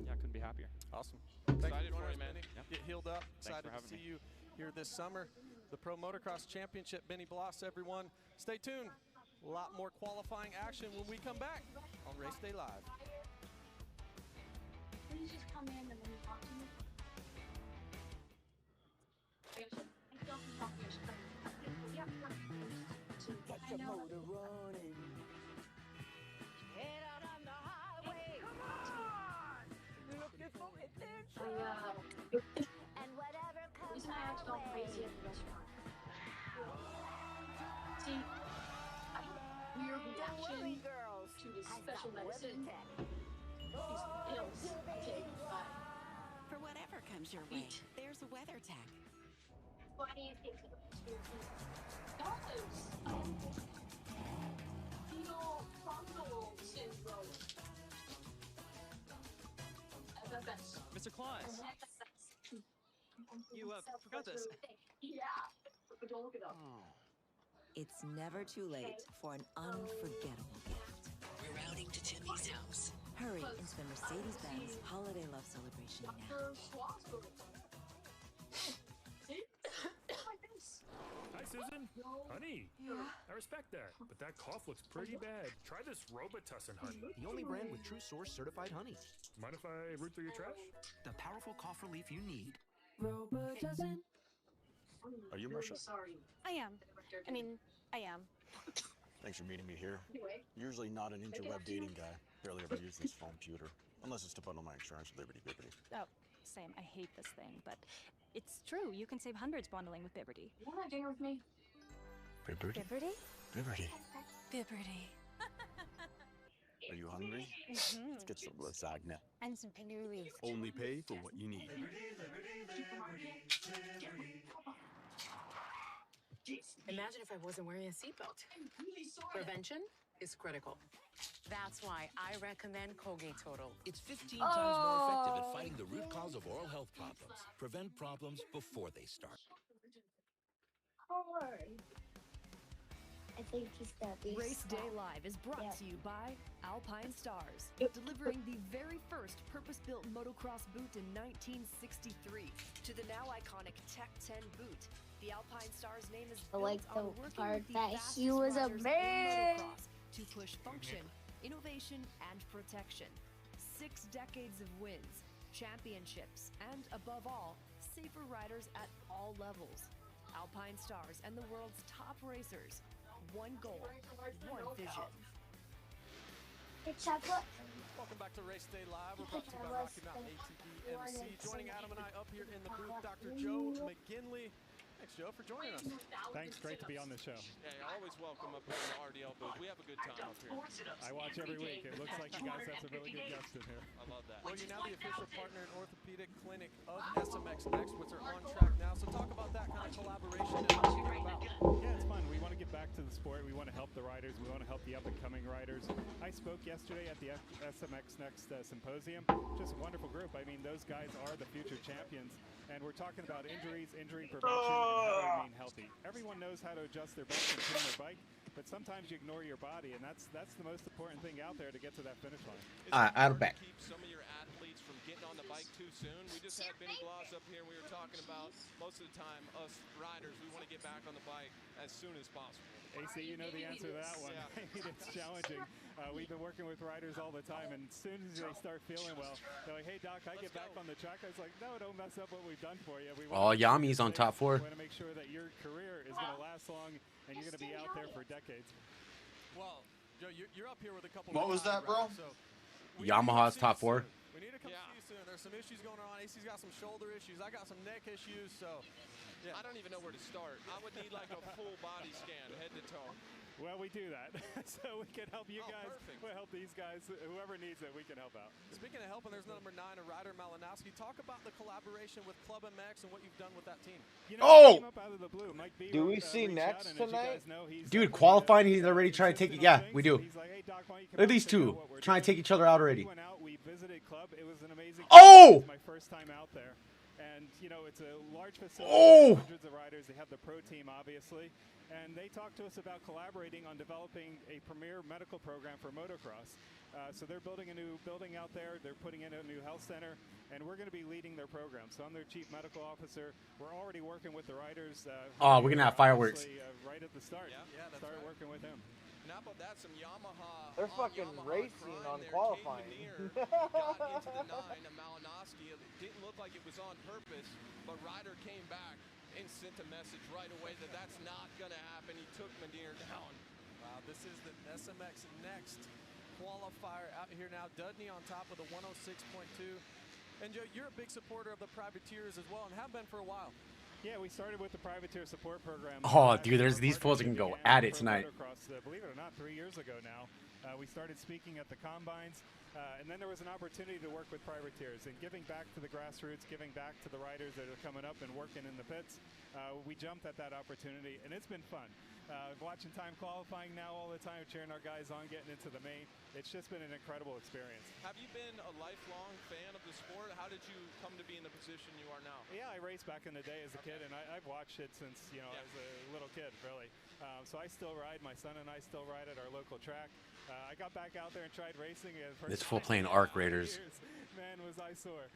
yeah, I couldn't be happier. Awesome. Excited for you, man. Get healed up. Thanks Excited for to having see me. you here this summer. The Pro Motocross Championship, Benny Bloss, everyone. Stay tuned. A lot more qualifying action when we come back on Race Day Live. Please just come in and then you talk to me. Get your motor running. Head out on the highway. Come on! Looking for adventure. And whatever comes my way. Crazy at the restaurant. See, we're reaction to this special medicine. These pills take For whatever comes your way, there's a WeatherTech. Why do you think dollars? Fetal frontal syndrome. FFS. Mr. Claus, you forgot this. Yeah, but don't look it up. It's never too late for an unforgettable gift. We're routing to Timmy's house. Hurry into the Mercedes-Benz Holiday Love Celebration now. Hi, Susan. Honey. I respect that, but that cough looks pretty bad. Try this Robitussin, honey. The only brand with True Source certified honey. Mind if I root through your trash? The powerful cough relief you need. Robitussin. Are you Marsha? I am. I mean, I am. Thanks for meeting me here. Usually not an interweb dating guy. Barely ever use this phone computer. Unless it's to bundle my insurance with Liberty Bibbity. Oh, same. I hate this thing, but it's true. You can save hundreds bundling with Bibbity. You want to have dinner with me? Bibbity? Bibbity? Bibbity. Bibbity. Are you hungry? Mhm. Let's get some lasagna. And some pinneroof. Only pay for what you need. Imagine if I wasn't wearing a seatbelt. Prevention is critical. That's why I recommend Colgate Total. It's 15 times more effective at fighting the root cause of oral health problems. Prevent problems before they start. I think he's gonna be Race Day small. Live is brought Yeah. to you by Alpine Stars, delivering the very first purpose-built motocross boot in 1963 to the now iconic Tech 10 boot. The Alpine Stars name is I built like the on working part with the that fastest he was a riders in man. motocross to push function, innovation, and protection. 6 decades of wins, championships, and above all, safer riders at all levels. Alpine Stars and the world's top racers. One goal, one vision. Hey, chocolate. Welcome back to Race Day Live. We're brought to you by Rocky Mountain ATV MC. Joining Adam and I up here in the booth, Dr. Joe McGinley. Thanks, Joe, for joining us. Thanks, great to be on the show. Yeah, you're always welcome up here in the RDL booth. We have a good time up here. I watch every week. It looks like you guys have some really good guests in here. I love that. Well, you're now the official partner and orthopedic clinic of SMX Next, which are on track now. So talk about that kind of collaboration and what's it about. Yeah, it's fun. We want to get back to the sport. We want to help the riders. We want to help the up-and-coming riders. I spoke yesterday at the SMX Next Symposium. Just a wonderful group. I mean, those guys are the future champions. And we're talking about injuries, injury prevention, and how to remain healthy. Everyone knows how to adjust their bike and tune their bike, but sometimes you ignore your body, and that's the most important thing out there to get to that finish line. Out of back. Keep some of your athletes from getting on the bike too soon. We just had Benny Bloss up here, and we were talking about most of the time, us riders, we want to get back on the bike as soon as possible. AC, you know the answer to that one. Yeah. I mean, it's challenging. We've been working with riders all the time, and as soon as they start feeling well, they're like, hey, Doc, I get back on the track. I was like, no, don't mess up what we've done for you. We Oh, Yami's on top 4. We want to make sure that your career is going to last long, and you're going to be out there for decades. Well, Joe, you're up here with a couple. What was that, bro? So Yamaha's top 4. we need to come see you soon. There's some issues going on. AC's got some shoulder issues. I got some neck issues. So, yeah. I don't even know where to start. I would need like a full body scan, head to toe. Well, we do that, so we can help you guys. Perfect. We'll help these guys. Whoever needs it, we can help out. Speaking of helping, there's number 9, Ryder Malinowski. Talk about the collaboration with Club MX and what you've done with that team. You know, Oh! came up out of the blue. Mike B Do we reached see out, Next and as you tonight? guys know, he's, Dude, qualifying, he's already trying to take it. Yeah, we do. He's like, hey, Doc, why don't you come Look at out these and check out two what we're trying to doing? take each other out already. We went out, we visited Club. It was an amazing. Oh! It was my first time out there. And, you know, it's a large facility. Oh! Hundreds of riders. They have the pro team, obviously. And they talked to us about collaborating on developing a premier medical program for motocross. So they're building a new building out there. They're putting in a new health center. And we're going to be leading their program. So I'm their chief medical officer. We're already working with the riders. Oh, we're gonna have fireworks. Right at the start. Yeah, that's Started right. working with him. And how about that? Some Yamaha. They're fucking Yamaha racing crime on there. qualifying. Cade Manier got into the 9 of Malinowski. It didn't look like it was on purpose, but Ryder came back and sent a message right away that that's not going to happen. He took Manier down. Wow, this is the SMX Next qualifier out here now. Dudney on top with a 106.2. And Joe, you're a big supporter of the privateers as well, and have been for a while. Yeah, we started with the privateer support program. Oh, dude, there's these fools that can go at it tonight. Motocross, believe it or not, 3 years ago now. We started speaking at the combines, and then there was an opportunity to work with privateers and giving back to the grassroots, giving back to the riders that are coming up and working in the pits. We jumped at that opportunity, and it's been fun. Watching time qualifying now all the time, cheering our guys on, getting into the main. It's just been an incredible experience. Have you been a lifelong fan of the sport? How did you come to be in the position you are now? Yeah, I raced back in the day as a kid, and I've watched it since, you know, as a little kid, really. So I still ride. My son and I still ride at our local track. I got back out there and tried racing. It's full playing Arc Raiders. Man, was I sore.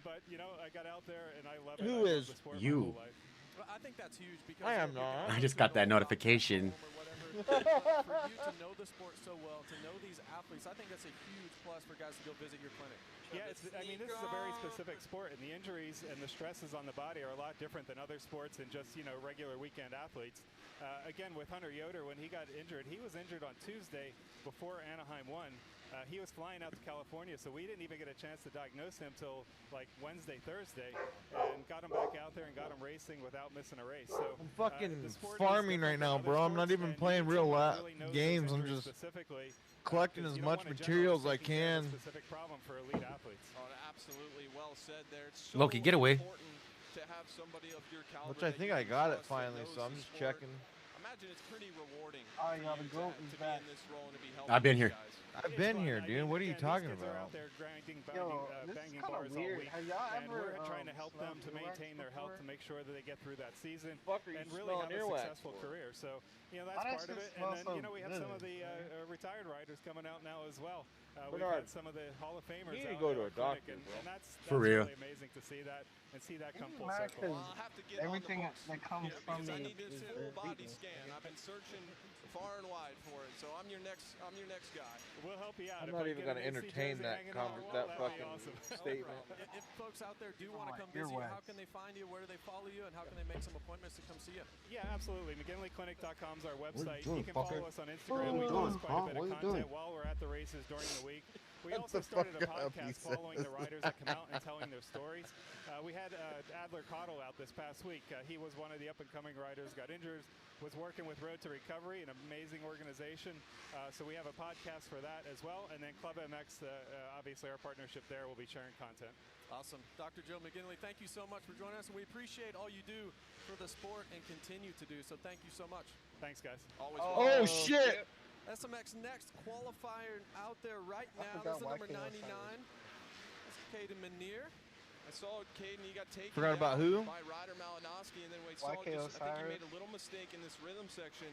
But, you know, I got out there, and I love it. Who I love is the sport you? my whole life. Well, I think that's huge because I am not. I just got that notification. for you to know the sport so well, to know these athletes, I think that's a huge plus for guys to go visit your clinic. Yeah, I mean, this is a very specific sport, and the injuries and the stresses on the body are a lot different than other sports and just, you know, regular weekend athletes. Again, with Hunter Yoder, when he got injured, he was injured on Tuesday before Anaheim won. He was flying out to California, so we didn't even get a chance to diagnose him till like Wednesday, Thursday, and got him back out there and got him racing without missing a race. So I'm fucking the sport is farming right different now, than bro. other I'm not sports, even and you playing need real someone that really knows those games. I'm injuries just specifically, collecting 'cause as you don't much wanna material as I taking care of can. a specific problem for elite athletes. Oh, absolutely well said there. It's so Loki, get away. important to have somebody of your caliber Which I that think you I got it trust that finally, knows so I'm the just sport. checking. Imagine it's pretty rewarding Oh, for yeah, you the goat to is be back. in this role and to be helping I've been these here. guys. I've been here, dude. What are you Again, talking these kids are about? out there grinding, Yo, this is banging kinda bars weird. all week, Have y'all and ever, we're trying to help them smelled to earwax maintain their health, before? to make sure that they get through that season Fuck are you and really smelling have a earwax successful for? career. So, you know, that's Why does part of this it. smell And then, so you know, we have some good, of the retired riders coming out now as well. We've Bernard, had some of the Hall of Famers you need to out go at to our a clinic, doctor, and, bro. and that's For real. really amazing to see that and see that come full mad circle. 'cause I'll have to get everything on the books. that comes Yeah, from because I me need this is full body beaten. scan. I've been searching far and wide for it, so I'm your next guy. We'll help you out. I'm If not we even get gonna an NC entertain jersey that hanging on our wall, that that'd be fucking awesome. statement. If folks out there do want to come You're visit you, whack. how can they find you? Where do they follow you? And how can they make some appointments to come see you? Yeah, absolutely. McKinleyClinic.com is our website. doing, You can fucker? follow us on What Instagram. are We you post doing, quite huh? a bit What of are you content doing? while we're at the races during the week. We Shut also the started a fuck up, podcast he following the says. riders that come out and telling their stories. We had Adler Cottle out this past week. He was one of the up-and-coming riders, got injured, was working with Road to Recovery, an amazing organization. So we have a podcast for that as well. And then Club MX, obviously our partnership there, will be sharing content. Awesome. Dr. Joe McGinley, thank you so much for joining us, and we appreciate all you do for the sport and continue to do. So thank you so much. Thanks, guys. Always Oh shit! SMX Next qualifier out there right I now. forgot This is number Wacky 99. outside. That's Caden Manier. I saw Caden, he got taken Forgot about down who? by Ryder Malinowski, and then we saw YK just, I think he Osiris. made a little mistake in this rhythm section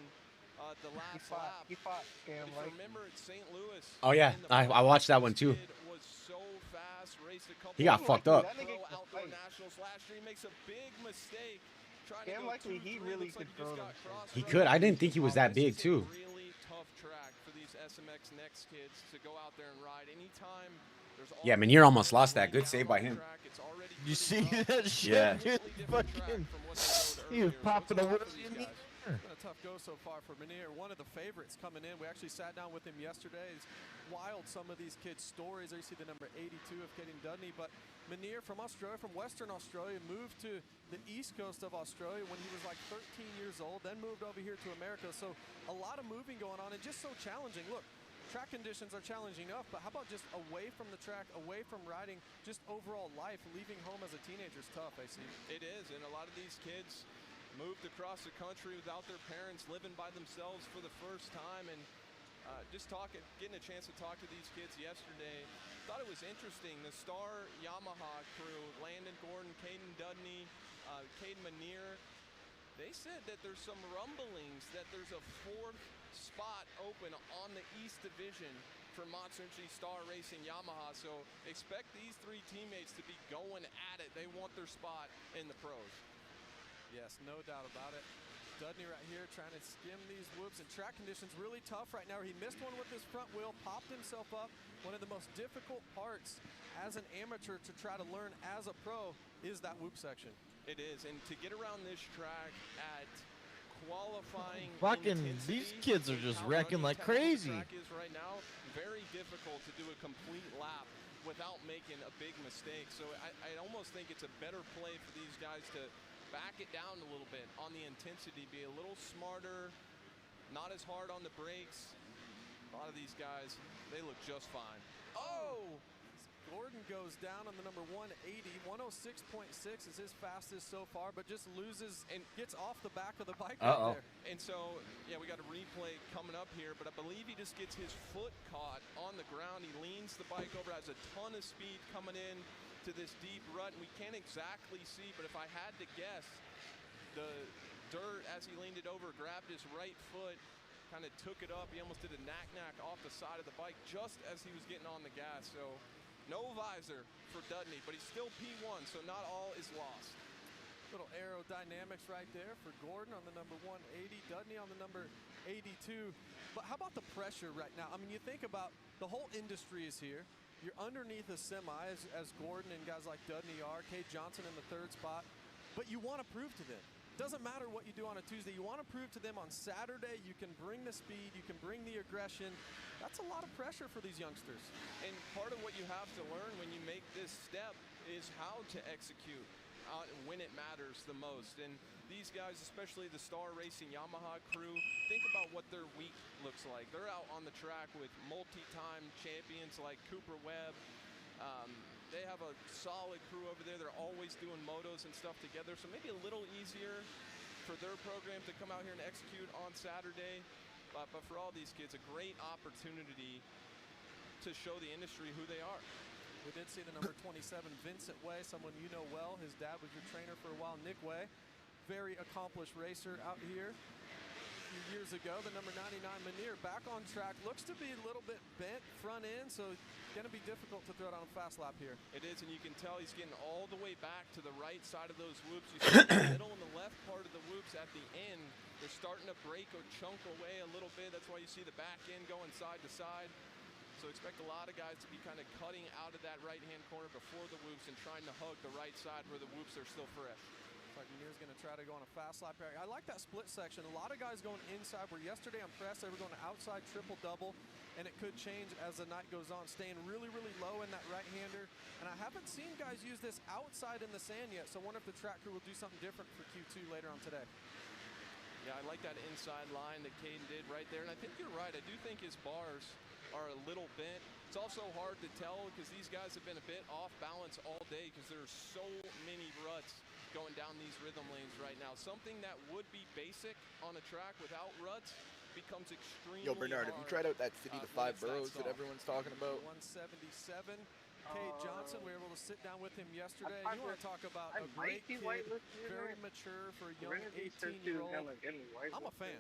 the He last fought lap. Scam But if like you remember at St. Louis. Oh, yeah. in the I watched that one, too. This kid was so fast, raced a couple He got of fucked up. pro outdoor nationals last year. He makes a big mistake trying to Scam go likely 2-3. he really Looks like could he just throw got them. crossed He right could. I there. didn't think he was that This big, is too. a really tough track for these SMX Next kids to go out there and ride. Anytime there's Yeah, already Manier almost cars lost that. laying Good save out by on the him. track, it's already You pretty see tough. that shit? Yeah. Dude, Completely different track fucking, from what they rode he was earlier, so popping it's a tough for these wheelie. guys. It's been a tough go so far for Munir. One of the favorites coming in. We actually sat down with him yesterday. It's wild, some of these kids' stories. There you see the number 82 of Caden Dudney. But Munir from Australia, from Western Australia, moved to the east coast of Australia when he was like 13 years old, then moved over here to America. So a lot of moving going on and just so challenging. Look, track conditions are challenging enough, but how about just away from the track, away from riding, just overall life, leaving home as a teenager is tough, AC. It is, and a lot of these kids moved across the country without their parents, living by themselves for the first time, and just getting a chance to talk to these kids yesterday. Thought it was interesting. The Star Yamaha crew, Landon Gordon, Caden Dudney, Caden Munir, they said that there's some rumblings that there's a 4th spot open on the East Division for Monster Energy Star Racing Yamaha. So expect these 3 teammates to be going at it. They want their spot in the pros. Yes, no doubt about it. Dudney right here trying to skim these whoops, and track conditions really tough right now. He missed one with his front wheel, popped himself up. One of the most difficult parts as an amateur to try to learn as a pro is that whoop section. It is, and to get around this track at qualifying Fucking these kids are just wrecking like crazy. Track is right now very difficult to do a complete lap without making a big mistake. So I almost think it's a better play for these guys to back it down a little bit on the intensity, be a little smarter, not as hard on the brakes. A lot of these guys, they look just fine. Oh! Gordon goes down on the number 180. 106.6 is his fastest so far, but just loses and gets off the back of the bike right there. And so, yeah, we got a replay coming up here, but I believe he just gets his foot caught on the ground. He leans the bike over, has a ton of speed coming in to this deep rut, and we can't exactly see, but if I had to guess, the dirt as he leaned it over grabbed his right foot, kind of took it up. He almost did a knack off the side of the bike just as he was getting on the gas. So no visor for Dudney, but he's still P1, so not all is lost. Little aerodynamics right there for Gordon on the number 180, Dudney on the number 82. But how about the pressure right now? I mean, you think about the whole industry is here. You're underneath a semi as Gordon and guys like Dudney are, Cade Johnson in the 3rd spot, but you want to prove to them. Doesn't matter what you do on a Tuesday. You want to prove to them on Saturday you can bring the speed, you can bring the aggression. That's a lot of pressure for these youngsters. And part of what you have to learn when you make this step is how to execute when it matters the most. And these guys, especially the Star Racing Yamaha crew, think about what their week looks like. They're out on the track with multi-time champions like Cooper Webb. They have a solid crew over there. They're always doing motos and stuff together, so maybe a little easier for their program to come out here and execute on Saturday. But for all these kids, a great opportunity to show the industry who they are. We did see the number 27, Vincent Way, someone you know well. His dad was your trainer for a while, Nick Way. Very accomplished racer out here. A few years ago, the number 99, Munir, back on track. Looks to be a little bit bent front end, so going to be difficult to throw it on a fast lap here. It is, and you can tell he's getting all the way back to the right side of those whoops. You see the middle and the left part of the whoops at the end. They're starting to break or chunk away a little bit. That's why you see the back end going side to side. So expect a lot of guys to be kind of cutting out of that right-hand corner before the whoops and trying to hug the right side where the whoops are still fresh. Like Munir's going to try to go on a fast lap here. I like that split section. A lot of guys going inside, where yesterday on press they were going to outside triple-double, and it could change as the night goes on, staying really, really low in that right-hander. And I haven't seen guys use this outside in the sand yet, so I wonder if the track crew will do something different for Q2 later on today. Yeah, I like that inside line that Caden did right there, and I think you're right. I do think his bars are a little bent. It's also hard to tell because these guys have been a bit off balance all day because there's so many ruts going down these rhythm lanes right now. Something that would be basic on a track without ruts becomes extremely Yo, Bernard, have you tried out that City to 5 Boroughs that everyone's talking about? 177. Cade Johnson, we were able to sit down with him yesterday. You want to talk about a great kid, very mature for a young 18-year-old. I'm a fan.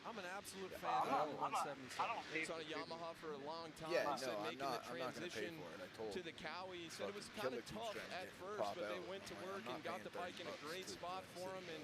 I'm an absolute fan of the 177. It's on a Yamaha for a long time. Yeah, He said making the I'm not going to pay transition for it. I told to the Cowie. He said it was kind of tough at first, but they went to work and got the bike in a great spot for him. And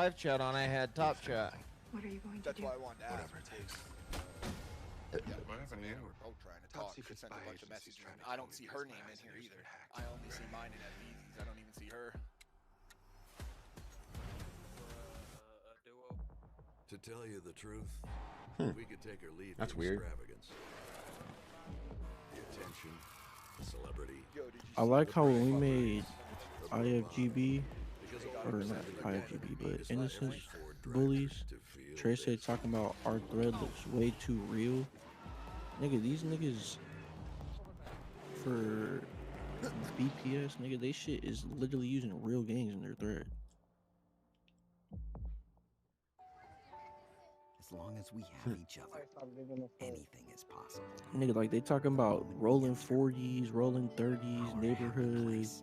live chat on, I had top chat. What are you going to That's do? why I wanted to ask. Whatever it takes. Whatever we're both trying to talk. She sent a bunch of messages. I don't see her name in here either. I only see mine and Easy's. I don't even see her. To tell you the truth, we could take or leave That's the weird. extravagance. The attention, the celebrity. I like how when we made IFGB, or not IFGB, but Innocence Bullies, Trey said talking about our thread looks way too real. Nigga, these niggas for BPS, nigga, they shit is literally using real gangs in their thread. As long as we have each other, anything is possible. Nigga, like they talking about rolling 40s, rolling 30s, neighborhoods.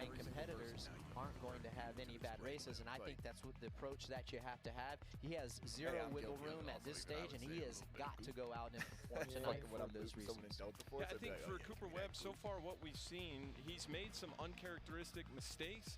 and competitors aren't going to have any bad races, and I think that's what the approach that you have to have. He has zero wiggle room at this stage, and he has got to go out and perform tonight for those reasons. Yeah, I think for Cooper Webb, so far what we've seen, he's made some uncharacteristic mistakes,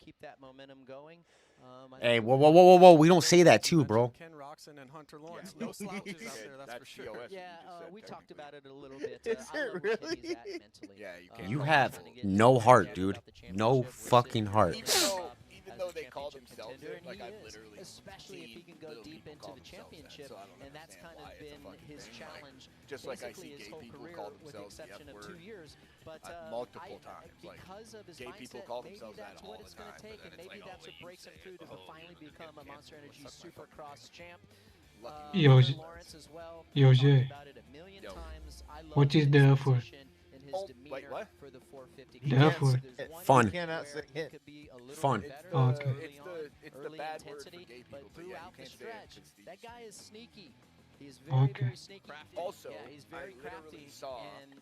keep that momentum going. Hey, whoa. We don't say that too, bro. Ken Roxon and Hunter Lawrence. No slouches out there, that's for sure. Yeah, we talked about it a little bit. Is it really? Yeah, you can't. You have no heart, dude. No fucking heart. Even though they call themselves it, like I've literally especially if he can go deep into the championship, and that's kind of been his challenge. Just like I see his gay whole people career, call with the themselves the exception F of 2 word years. But multiple times. Like because of his gay mindset, people call maybe themselves that that's all what the it's going time. to take, and maybe that's what breaks him through to finally become a Monster Energy Supercross champ. Yo, Jay. What is the effort? and his demeanor for the 450. Definitely. Fun. You cannot say it. Fun. Okay. It's the bad word for intensity, gay but people, but yeah, throughout you the can't say it stretch, 'cause that guy is sneaky. He's very, Okay. very sneaky. Also, yeah, he's very crafty. saw And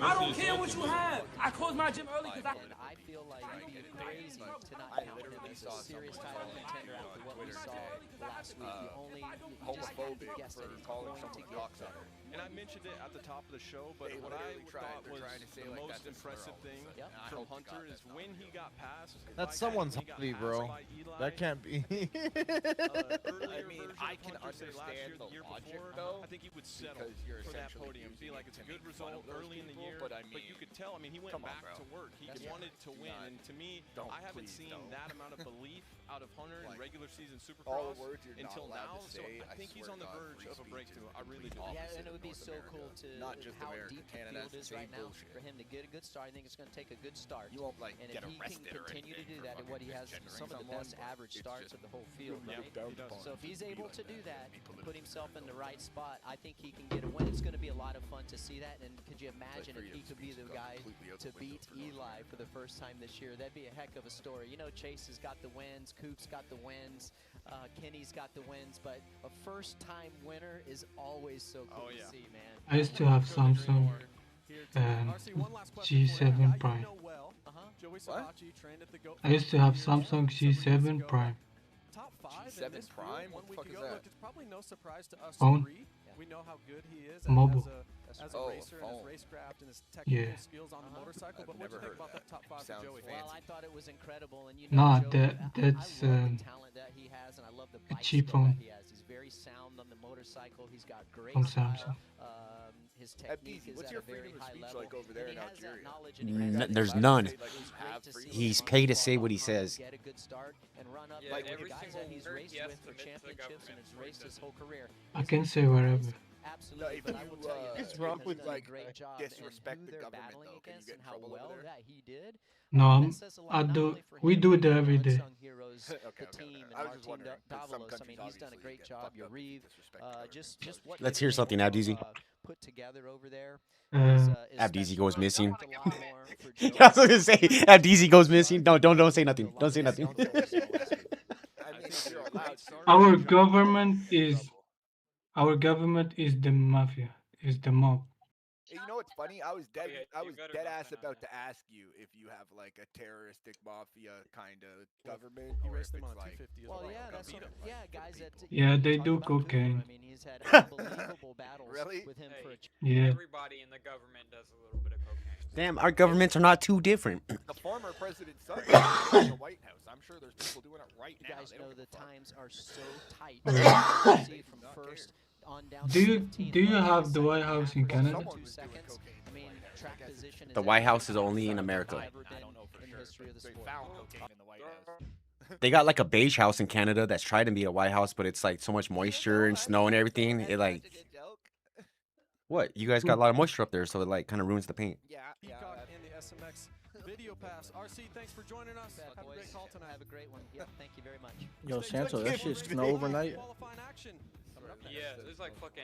I don't care what you have. I closed my gym early because and I feel like it'd be crazy to not count him as a serious title contender after what we saw last week. The only homophobic guess that for he's calling going to someone get cocksucker. better. And I mentioned it at the top of the show, but They what I literally thought they're was trying to say the like most that's a impressive slur thing almost. I from hope to Hunter God is when he got past. That's like someone's when he got hobby, passed bro. by Eli, That can't be. I mean, I can understand the logic though. I think he would settle because you're for that essentially podium. Be using like it it's a to good make fun result of those early in the people, year, but I mean, you could tell. I mean, he went come on, back bro. to work. He That's wanted not- to do win, not- and to me, don't, I haven't please seen don't. that amount of belief out of Hunter in Like, regular season Supercross all the words you're not until allowed now. to So say, I think he's swear on the to God, verge free of a speech breakthrough. is I the really do. complete Yeah, opposite and it would of be North so cool America. to Not just how America, deep Canada, the that's field is the right same now bullshit. for him to get a good start. I think it's going to take a good start. You won't like and get if he can arrested or continue to anything do for that, and what he has fucking some of the misgendering best someone, average it's starts just of the whole field, you're right? looked down upon So if he's to be able like to that do and that, be put politically himself in the correct. right spot, I think he can get a win. It's going to be a lot of fun to see that. And could you imagine if freedom he of could be speech the has gone guy completely out to the window beat for North Eli for the first time this year? That'd be a heck of a story. You know, Chase has got the wins, Coop's got the wins, Kenny's got the wins, but a first-time winner is always so cool to see, man. I used to have Samsung G7 Prime. Joey Sabachi trained at the Goat I used to have Samsung G7 Prime. Top 5 G7 in this field Prime? 1 What the week fuck is ago. that? Look, it's probably no surprise to us Phone? three. We know how good he is Mobile. as a Oh, racer and his phone. racecraft and his technical Yeah. skills on the motorcycle. I've But what do you never think heard about of that top 5 for Sounds Joey? Well, I thought it was incredible, and you know, Nah, Joey, that's I love the talent that he has, and I love the bike cheap skill that phone. he has. He's very sound on the motorcycle. He's got great From style. Samsung. His technique is what's at your a very freedom of high speech level. like over there and in he has that Algeria? knowledge and he has There's that none. attitude. It was great to see He's him paid to run say what he up, says. Get a good start and run up Yeah, like every the guys single that he's word raced he has with to for admit to the championships and government has before he raced does his whole career. I can say whatever. Absolutely, if but I you, will tell you, what's he wrong has with, done like, a great job, disrespect and the who they're government, battling though? Can you against get and in how trouble over well there? that he did. No, that says a lot, I not do. only for We him, do but it for every day. unsung heroes, Okay, the team, and I was just Martin wondering, 'cause some Davalos. I countries mean, he's done a obviously great get job. fucked up Yariv, with disrespect to government. just what Let's they've hear been something, able to, Abdeezy. put together over there. Abdeezy goes missing. A lot more for Joey. I was gonna say Abdeezy goes missing. Don't say nothing. Don't say nothing. I mean, you're allowed to. Our government is the mafia, is the mob. You know what's funny? I was dead better ass not about to ask you if you have like a terroristic mafia kind of government, He or if raced them it's on a like 250 as Well, well. yeah, that's what, guys that Yeah, they talk do about Cooper. cocaine. I mean, he's had unbelievable battles Really? with him for a Yeah. Everybody in the government does a little bit of cocaine. Damn, our governments are not too different. the former president's son in the White House. I'm sure there's people doing it right You now. guys They know don't the give a fuck. times are so tight. You see from first on down Do to you 15, do you one have the second, White House in Canada? 2 seconds. I mean, track position The is White ever House is only in ever America. been I don't know for in the sure. history of the They sport. found cocaine in the White House. They got like a beige house in Canada that's tried to be a White House, but it's like so much moisture and snow and everything. It like, what? You guys got a lot of moisture up there, so it like kind of ruins the paint. Peacock and the SMX Video Pass. RC, thanks for joining us. Bad Have a boys. great call tonight. Have a great one. Yep, thank you very much. Yo, Stay tuned. Santo, that shit snow overnight. Qualifying action. Coming up next. Yeah, there's like fucking.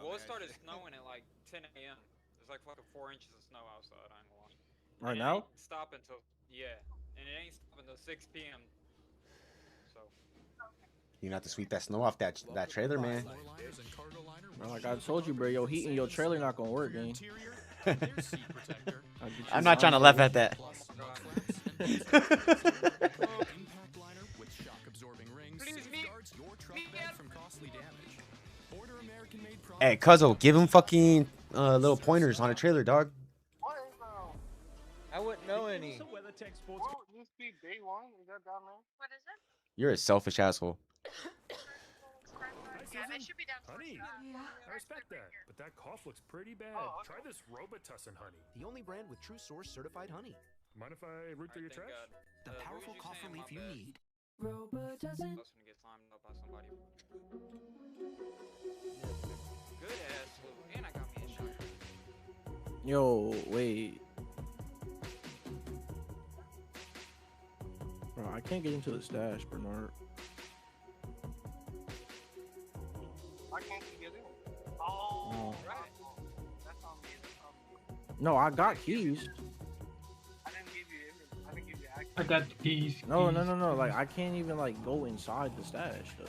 Well, it started snowing at like 10 a.m. There's like fucking 4 inches of snow outside. I ain't gonna lie. Right And it now? ain't stopping till and it ain't stopping till 6 p.m. So. You have to sweep that snow off that trailer, man. Bro, like I told you, bro, your heat in your trailer not gonna work, man. I'm not trying to laugh at that. Hey, Cuzzo, give him fucking little pointers on a trailer, dog. I wouldn't know any. You're a selfish asshole. They should be down. Honey, I respect that, but that cough looks pretty bad. Try this Robitussin honey. The only brand with True Source certified honey. Mind if I root through your trash? The powerful cough relief you need. Robitussin. That's when you get slammed up by somebody. Good ass food, and I got me a shot. Yo, wait. Bro, I can't get into the stash, Bernard. I can't get in. Oh, right. No, I got keys. I got the keys. No. Like I can't even like go inside the stash though.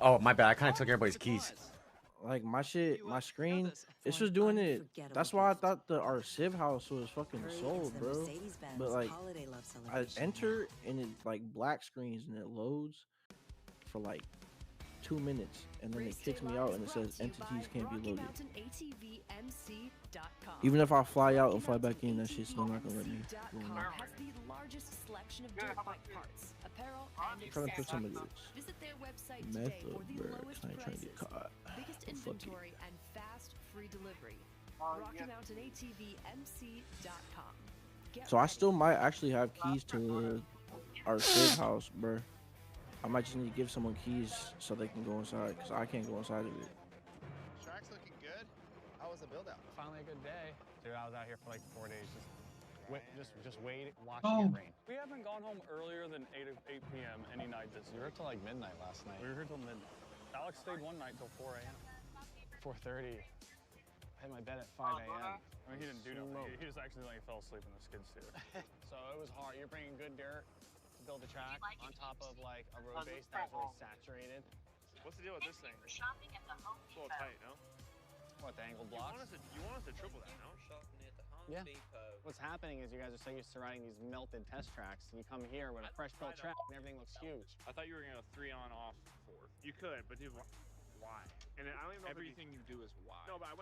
Oh, my bad. I kind of took everybody's keys. Like my shit, my screen, it's just doing it. That's why I thought our Civ house was fucking sold, bro. But like, I enter and it like black screens and it loads for like 2 minutes, and then it kicks me out and it says entities can't be loaded. Even if I fly out and fly back in, that shit's still not gonna let me. Has the largest selection of dirt bike parts, apparel, and I'm trying to put some of accessories. Visit their website this today method, for the bro. lowest I ain't trying to prices, get caught. biggest Fuck you. inventory, and fast free delivery. RockyMountainATVMC.com. So I still might actually have keys to our Civ house, bro. I might just need to give someone keys so they can go inside, because I can't go inside of it. Track's looking good. How was the build out? Finally a good day. Dude, I was out here for like 4 days, just waiting, watching Oh. it rain. We haven't gone home earlier than 8 p.m. any night this year. We were till like midnight last night. We were here till midnight. Alex stayed one night till 4 a.m. 4:30. I had my bed at 5 a.m. I mean, he didn't do nothing. He just accidentally fell asleep in the skid steer. So it was hard. You're bringing good dirt to build a track on top of like a road base that was really saturated. What's the deal with this thing? It's a little tight, no? What, the angled You blocks? want us to triple that, no? Yeah. What's happening is you guys are so used to riding these melted test tracks, and you come here with a fresh built track and everything looks huge. I thought you were gonna go 3 on off 4. You could, but dude, why? And I don't even know Everything you do is why. No, but I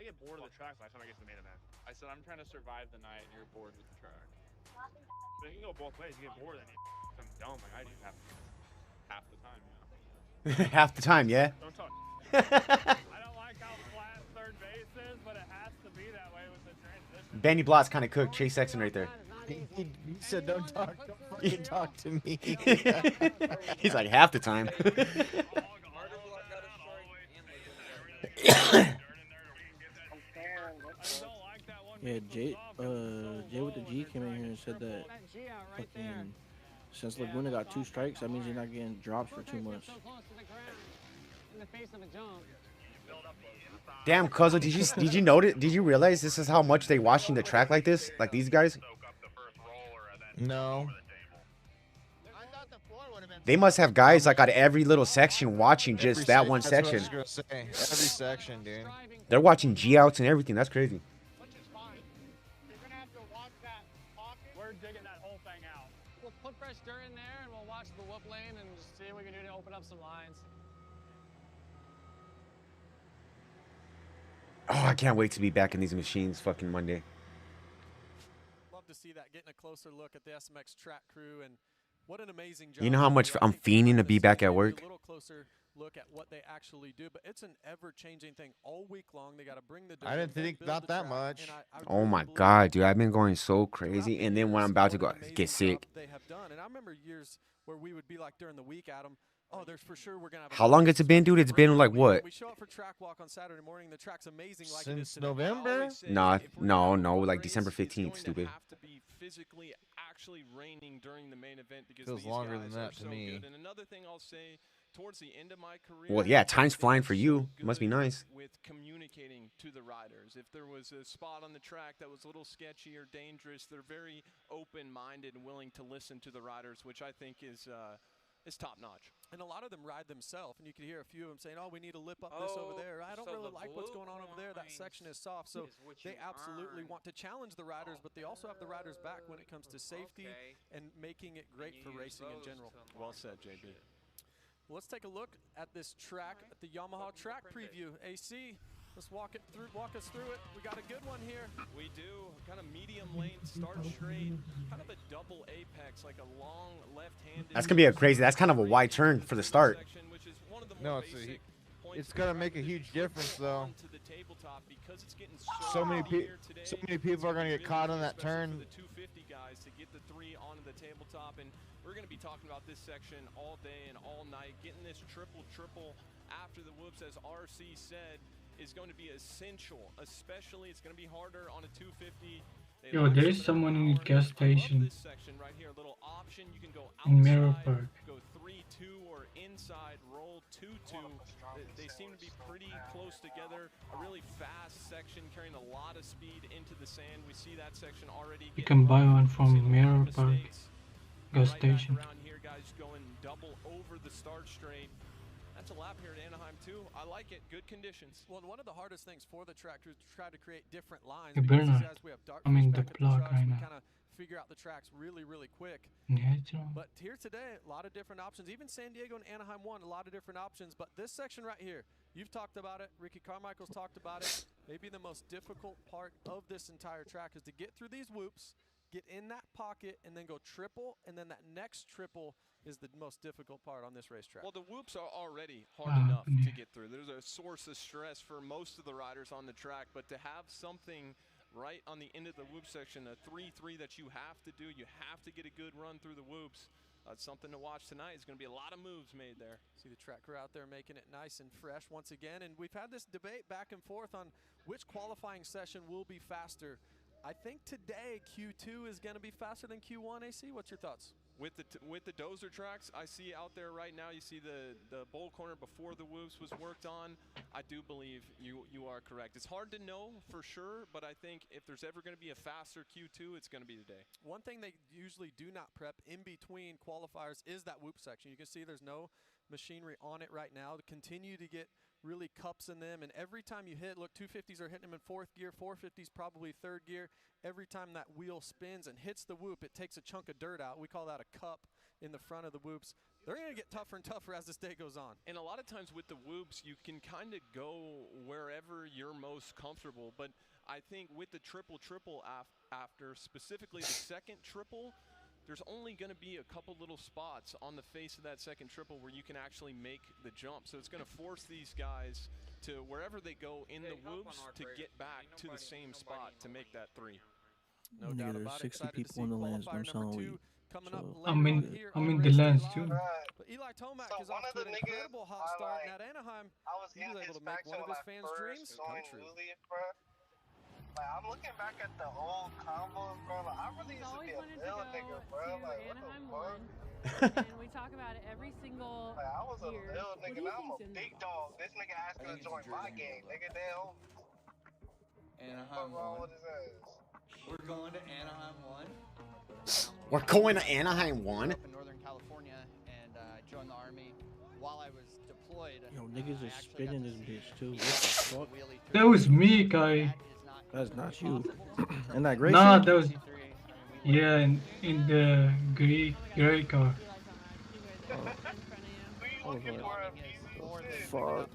get bored of the tracks by the time I get to the main event. I said I'm trying to survive the night and you're bored with the track. But it can go both ways. You get bored and I'm dumb like I do half the time, Half the time, yeah. Don't talk. I don't like how flat third base is, but it has to be that way with the transition. Benny Blott's kind of cooked. Chase Sexton right there. He said, "Don't talk. Don't fucking talk to me." He's like half the time. Yeah, Jay with the G came in here and said that fucking since Laguna got 2 strikes, that means you're not getting drops for 2 months. Damn, Cuzzo, did you notice? Did you realize this is how much they washing the track like this? Like these guys? No. They must have guys like at every little section watching just that one section. That's what I was gonna say. Every section, dude. They're watching G outs and everything. That's crazy. We're digging that whole thing out. We'll put fresh dirt in there and we'll watch the whoop lane and just see what we can do to open up some lines. Oh, I can't wait to be back in these machines fucking Monday. Love to see that, getting a closer look at the SMX track crew, and what an amazing job. You know how much I'm fiending to be back at work? A little closer look at what they actually do, but it's an ever-changing thing all week long. They got to bring the dirt I didn't in, think build not the that track, much. and I Oh my god, dude, I've been going so crazy, and then when I'm about to go get sick. they have done. And I remember years where we would be like during the week, Adam, oh, there's for sure we're gonna have. How long has it been, dude? It's been like what? We show up for track walk on Saturday morning. The track's amazing. Like Since November? Nah, no, like December 15th, stupid. Have to be physically actually raining during the main event because Feels these longer guys than that are to so me. good. And another thing I'll say, towards the end of my career, Well, yeah, time's they're flying for so you. Must be good nice. with communicating to the riders. If there was a spot on the track that was a little sketchy or dangerous, they're very open-minded and willing to listen to the riders, which I think is top-notch. And a lot of them ride themselves, and you can hear a few of them saying, "Oh, we need to lip up this over there. I don't really like what's going on over there. That section is soft." So they absolutely want to challenge the riders, but they also have the riders back when it comes to safety and making it great for racing in general. Well said, JB. Well, let's take a look at this track at the Yamaha track preview. AC, let's walk us through it. We got a good one here. We do. Kind of medium lane, start straight, kind of a double apex, like a long left-handed. That's gonna be a crazy. That's kind of a wide turn for the start. No, it's gonna make a huge difference though. So many people are gonna get caught on that turn. The 250 guys to get the 3 onto the tabletop, and we're gonna be talking about this section all day and all night. Getting this triple after the whoops, as RC said, is going to be essential. Especially, it's going to be harder on a 250. Yo, there is someone in the gas station This section right here, a little option. You can go in outside, Mirror Park. go 3-2 or inside, roll 2-2. They seem to be pretty close together. A really fast section carrying a lot of speed into the sand. We see that section already. You can buy one from Mirror Park gas station. Around here, guys going double over the start straight. That's a lap here at Anaheim too. I like it. Good conditions. Well, one of the hardest things for the track to try to create different lines. Hey, Because Bernard, these guys, we have dark I'm in fish the back at plug trucks. right We now. kind of figure out the tracks really, really quick. Natural. But here today, a lot of different options. Even San Diego and Anaheim won a lot of different options. But this section right here, you've talked about it. Ricky Carmichael's talked about it. Maybe the most difficult part of this entire track is to get through these whoops, get in that pocket, and then go triple, and then that next triple is the most difficult part on this racetrack. Well, the whoops are already hard enough to get through. There's a source of stress for most of the riders on the track, but to have something right on the end of the whoop section, a 3-3 that you have to do, you have to get a good run through the whoops. Something to watch tonight. It's going to be a lot of moves made there. See the track crew out there making it nice and fresh once again, and we've had this debate back and forth on which qualifying session will be faster. I think today Q2 is going to be faster than Q1. AC, what's your thoughts? With the dozer tracks I see out there right now, you see the bowl corner before the whoops was worked on. I do believe you are correct. It's hard to know for sure, but I think if there's ever going to be a faster Q2, it's going to be today. One thing they usually do not prep in between qualifiers is that whoop section. You can see there's no machinery on it right now to continue to get really cups in them, and every time you hit, look, 250s are hitting them in 4th gear, 450s probably 3rd gear. Every time that wheel spins and hits the whoop, it takes a chunk of dirt out. We call that a cup in the front of the whoops. They're going to get tougher and tougher as this day goes on. And a lot of times with the whoops, you can kind of go wherever you're most comfortable, but I think with the triple after, specifically the second triple, there's only going to be a couple little spots on the face of that second triple where you can actually make the jump. So it's going to force these guys to, wherever they go in the whoops, to get back to the same spot to make that 3. No doubt about it. There's 60 people in the lands, but I'm selling weed. I'm in the lens too. But Eli Tomac is off to an incredible hot start, and at Anaheim, he was able to make one of his fans' dreams come true. Like, I'm looking back at the old combos, bro. Like, I really used to be a little nigga, bro. Like, what the fuck? And we talk about it every single like, I was a year. little nigga, now I'm a big dog. This nigga asking to join my gang, nigga. Damn. Anaheim 1. We're going to Anaheim 1. We're going to Anaheim 1? Up in Northern California and joined the Army while I was deployed. Yo, niggas is spitting this bitch too. What the fuck? That was me, guy. That's not you. In that gray Nah, suit? that was. Yeah, in the gray car. Fuck.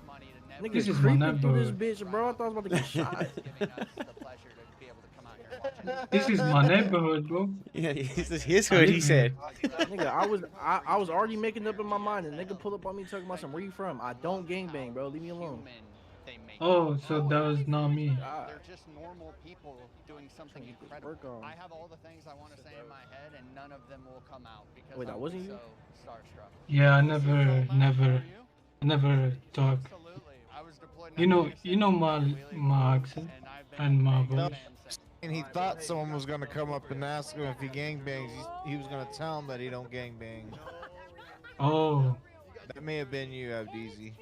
This Niggas is my creeping through this neighborhood. bitch, bro. I thought I was about to get shot. This is my neighborhood, bro. Yeah, this is his hood, he said. Nigga, I was already making up in my mind, and nigga pull up on me talking about some where you from. I don't gangbang, bro. Leave me alone. Oh, so that was not me. They're just normal people doing something incredible. I have all the things I want to say in my head, and none of them will come out because Wait, that wasn't you? so starstruck. Yeah, I never talk. You know my accent and my voice. And he thought someone was gonna come up and ask him if he gangbangs. He was gonna tell him that he don't gangbang. Oh, That may have been you, Abdeezy.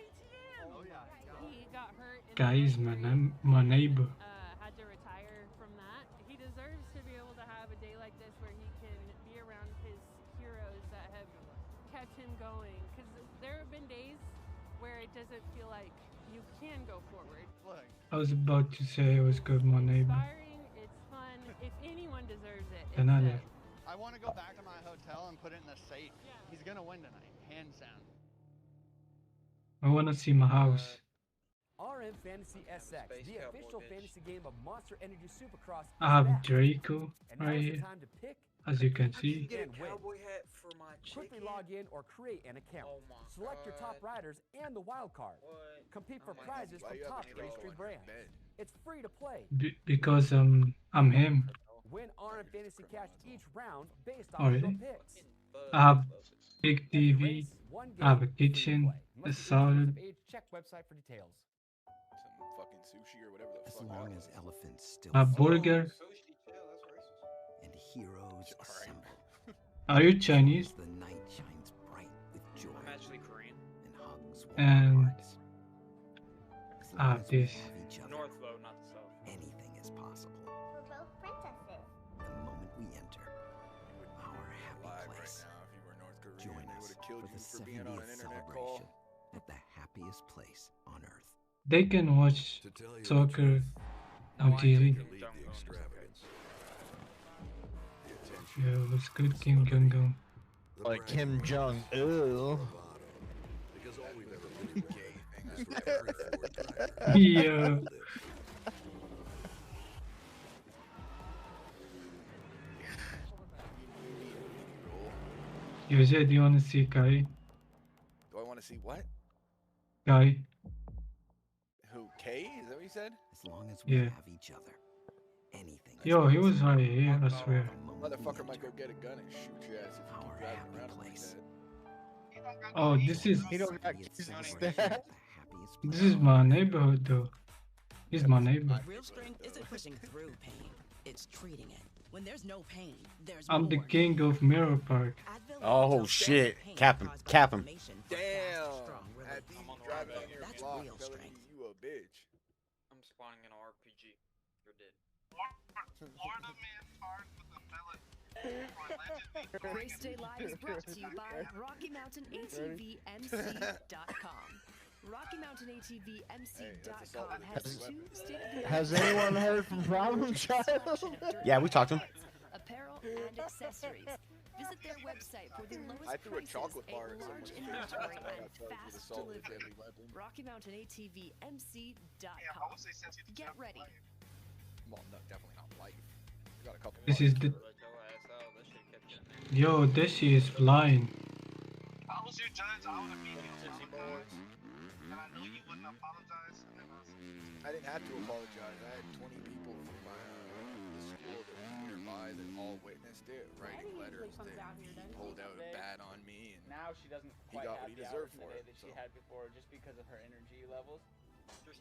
guys, my neighbor. Had to retire from that. He deserves to be able to have a day like this where he can be around his heroes that have kept him going. Because there have been days where it doesn't feel like you can go forward. Look, I was about to say it was good, my neighbor. inspiring, it's fun. If anyone deserves it, it's Then I them. left. I want to go back to my hotel and put it in the safe. He's gonna win tonight, hands down. I wanna see my house. RM Fantasy SX, the official fantasy game of Monster Energy Supercross. I have Draco right here, as you can see. And win. Quickly log in or create an account. Select your top riders and the wild card. Compete for prizes from top race brands. It's free to play. Because I'm him. Win RM Fantasy Cash each round based on Already? your picks. I have big TV. I have a kitchen, a salad. Check website for details. Some fucking sushi or whatever the As fuck. long as elephants still A fly burger. and heroes assemble, Are you Chinese? the night shines bright with joy. I'm actually Korean. And hugs and As long as we this. have each other, North though, not the south. anything is possible. We're both princesses. The moment we enter our happy place, join us for the 70th celebration at the happiest place on earth. They can watch soccer on TV. Yeah, what's good, Kim Jong Un? Like Kim Jong Il. Yeah. Yo, Jay, do you want to see Kai? Do I want to see what? Kai? Who? K? Is that what you said? As long as we Yeah. have each other, anything is Yo, he was possible. right here, I swear. Motherfucker might go get a gun and shoot your ass if you keep driving around like that. Oh, this is He don't got keys to stab. this is my neighborhood though. He's my neighbor. Real strength isn't pushing through pain, it's treating it. When there's no pain, there's I'm the more. king of Mirror Park. Oh shit. Cap him. Cap him. Damn! At these driving on your That's block, real telling strength. you a bitch. I'm spawning in an RPG. You're dead. Florida man charged with a felony for allegedly Race Day Live is brought to you by RockyMountainATVMC.com. RockyMountainATVMC.com has two state-of-the-art Has anyone heard from Problem Child? Yeah, we talked to him. apparel and accessories. Visit their website for the lowest I threw a prices, chocolate a bar at large someone's face. inventory, I and got charged with fast assault with delivery. deadly weapon. RockyMountainATVMC.com. Get ready. Well, no, definitely not life. We got a couple. This is the Let your ass out. That shit kept getting there. yo. This shit is flying. If I was your judge, I would immediately apologize. And I know you wouldn't apologize. I didn't have to apologize. I had 20 people from my the school that was nearby that all witnessed it, writing letters that he pulled out a bat on me, and Now she doesn't he quite got have what he the deserved hours in the for day it. that she So. had before just because of her energy levels.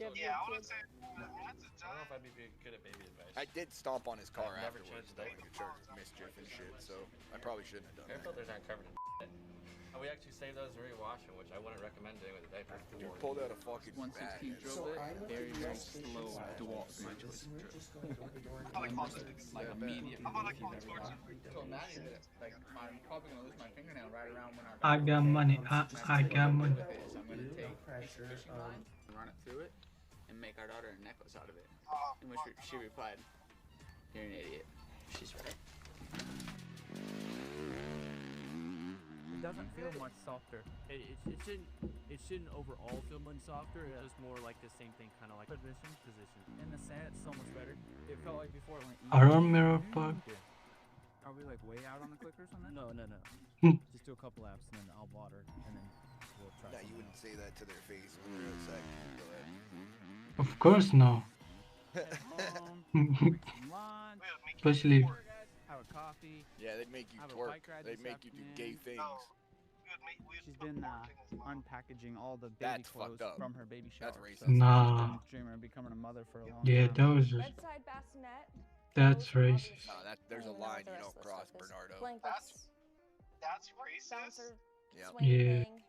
Yeah, I would say, as a I don't know judge, if I'd be good at baby advice. I did stomp on his car I've never afterwards, changed though, diapers. and charged with mischief and shit. So I probably shouldn't have done Air that. filters aren't covered in shit. And we actually save those and rewash them, which I wouldn't recommend doing with a diaper. Dude pulled out a fucking bat. 116 drove it, very, very slow DeWalt for my choice. Like immediately, if you've ever got. Told Maddie that, like, I'm probably gonna lose my fingernail right around when our I got money. I got money. So I'm gonna take a fishing line and run it through it and make our daughter a necklace out of it. In which she replied, "You're an idiot." She's right. It doesn't feel much softer. It shouldn't overall feel much softer. It's just more like the same thing, kind of like position. In the sand, it's so much better. It felt like before it went easy. Our Mirror Park. Are we like way out on the clickers on that? No. Just do a couple laps and then I'll water and then we'll try. No, you wouldn't say that to their face when they're outside. Go ahead. Of course no. Lunch, Especially have a coffee. Yeah, they'd make you Have a twerk. bike ride They'd this make you do gay afternoon. things. She's been unpackaging all the baby That's clothes fucked up. from her baby shower. That's racist. So Nah. she's been dreaming of becoming a mother for a long yeah, time. that was just, Bedside bassinet. that's racist. No, there's a line you don't cross, Bernardo. Blankets. That's racist. Bouncer. Yeah. Swing thing.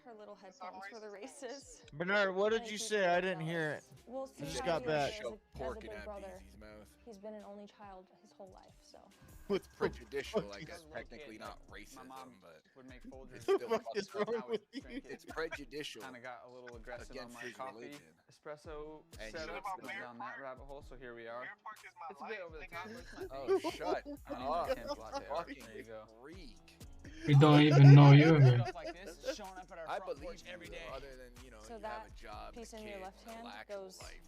Her little headphones for the races. Bernard, what did you say? I didn't hear it. We'll I see just how got he back. is Shove pork in big Aunt brother. Beezy's mouth. He's been an only child his whole life, so. It's prejudicial, I guess. Technically not racism, but Would make Folgers it's still fuck it's is wrong with you? It's prejudicial. Kind of got a little aggressive on against my his coffee religion. espresso And you setup. know, Been down that rabbit hole, so here we are. It's a bit over the top. But it's my Oh, thing. shut I don't up. even know Tim's latte art. Fucking There you go. freak. We don't even know you. Stuff like this, showing up at our I front believe porch every you, day. other than, you know, So you that have a job, piece and in a your kid, left and hand an actual goes life.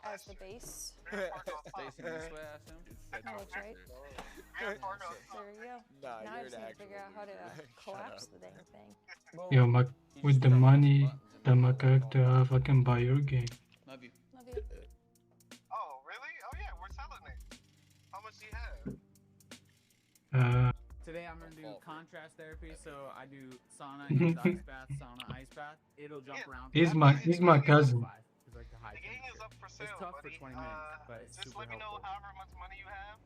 as the base. Facing this way, I assume. That looks right. There you go. Nah, Now I you're just an need to figure out how to actual- collapse Shut the dang thing. Yo, with the money that my character have, I can buy your game. Love you. Love you. Oh, really? Oh, yeah, we're selling it. How much do you have? Today I'm gonna do contrast therapy, so I do sauna, ice bath, sauna, ice bath. It'll jump around. He's my cousin. It's like the high The game is up for sale, It's tough buddy. for 20 minutes, but it's just super let me know helpful. however much money you have,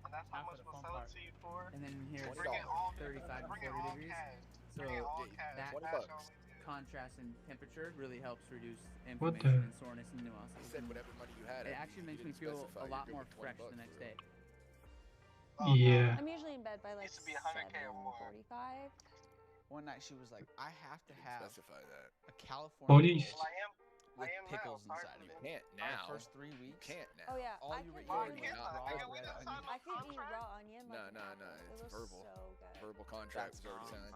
and that's how Half much of the we'll fun sell it part. to you for. And then here it's Bring it all, 35 to bring it 40 all degrees. cash. So Bring it all cash. that Cash only. contrast in temperature really helps reduce What inflammation the- and soreness and nuances. You said whatever money you had. It actually makes me feel a lot more fresh the next day. Yeah. I'm usually in bed by like Used to be 100K or more. 7:45. One night she was like, I have to have Specify that. a California Police. roll with pickles inside of it. You can't The now. first 3 weeks. You can't now. Oh yeah, All I you can were I eating can- was raw red onion. I can eat raw onion. No, Like an no, apple. no. It It's was verbal. so good. Verbal contract was already signed.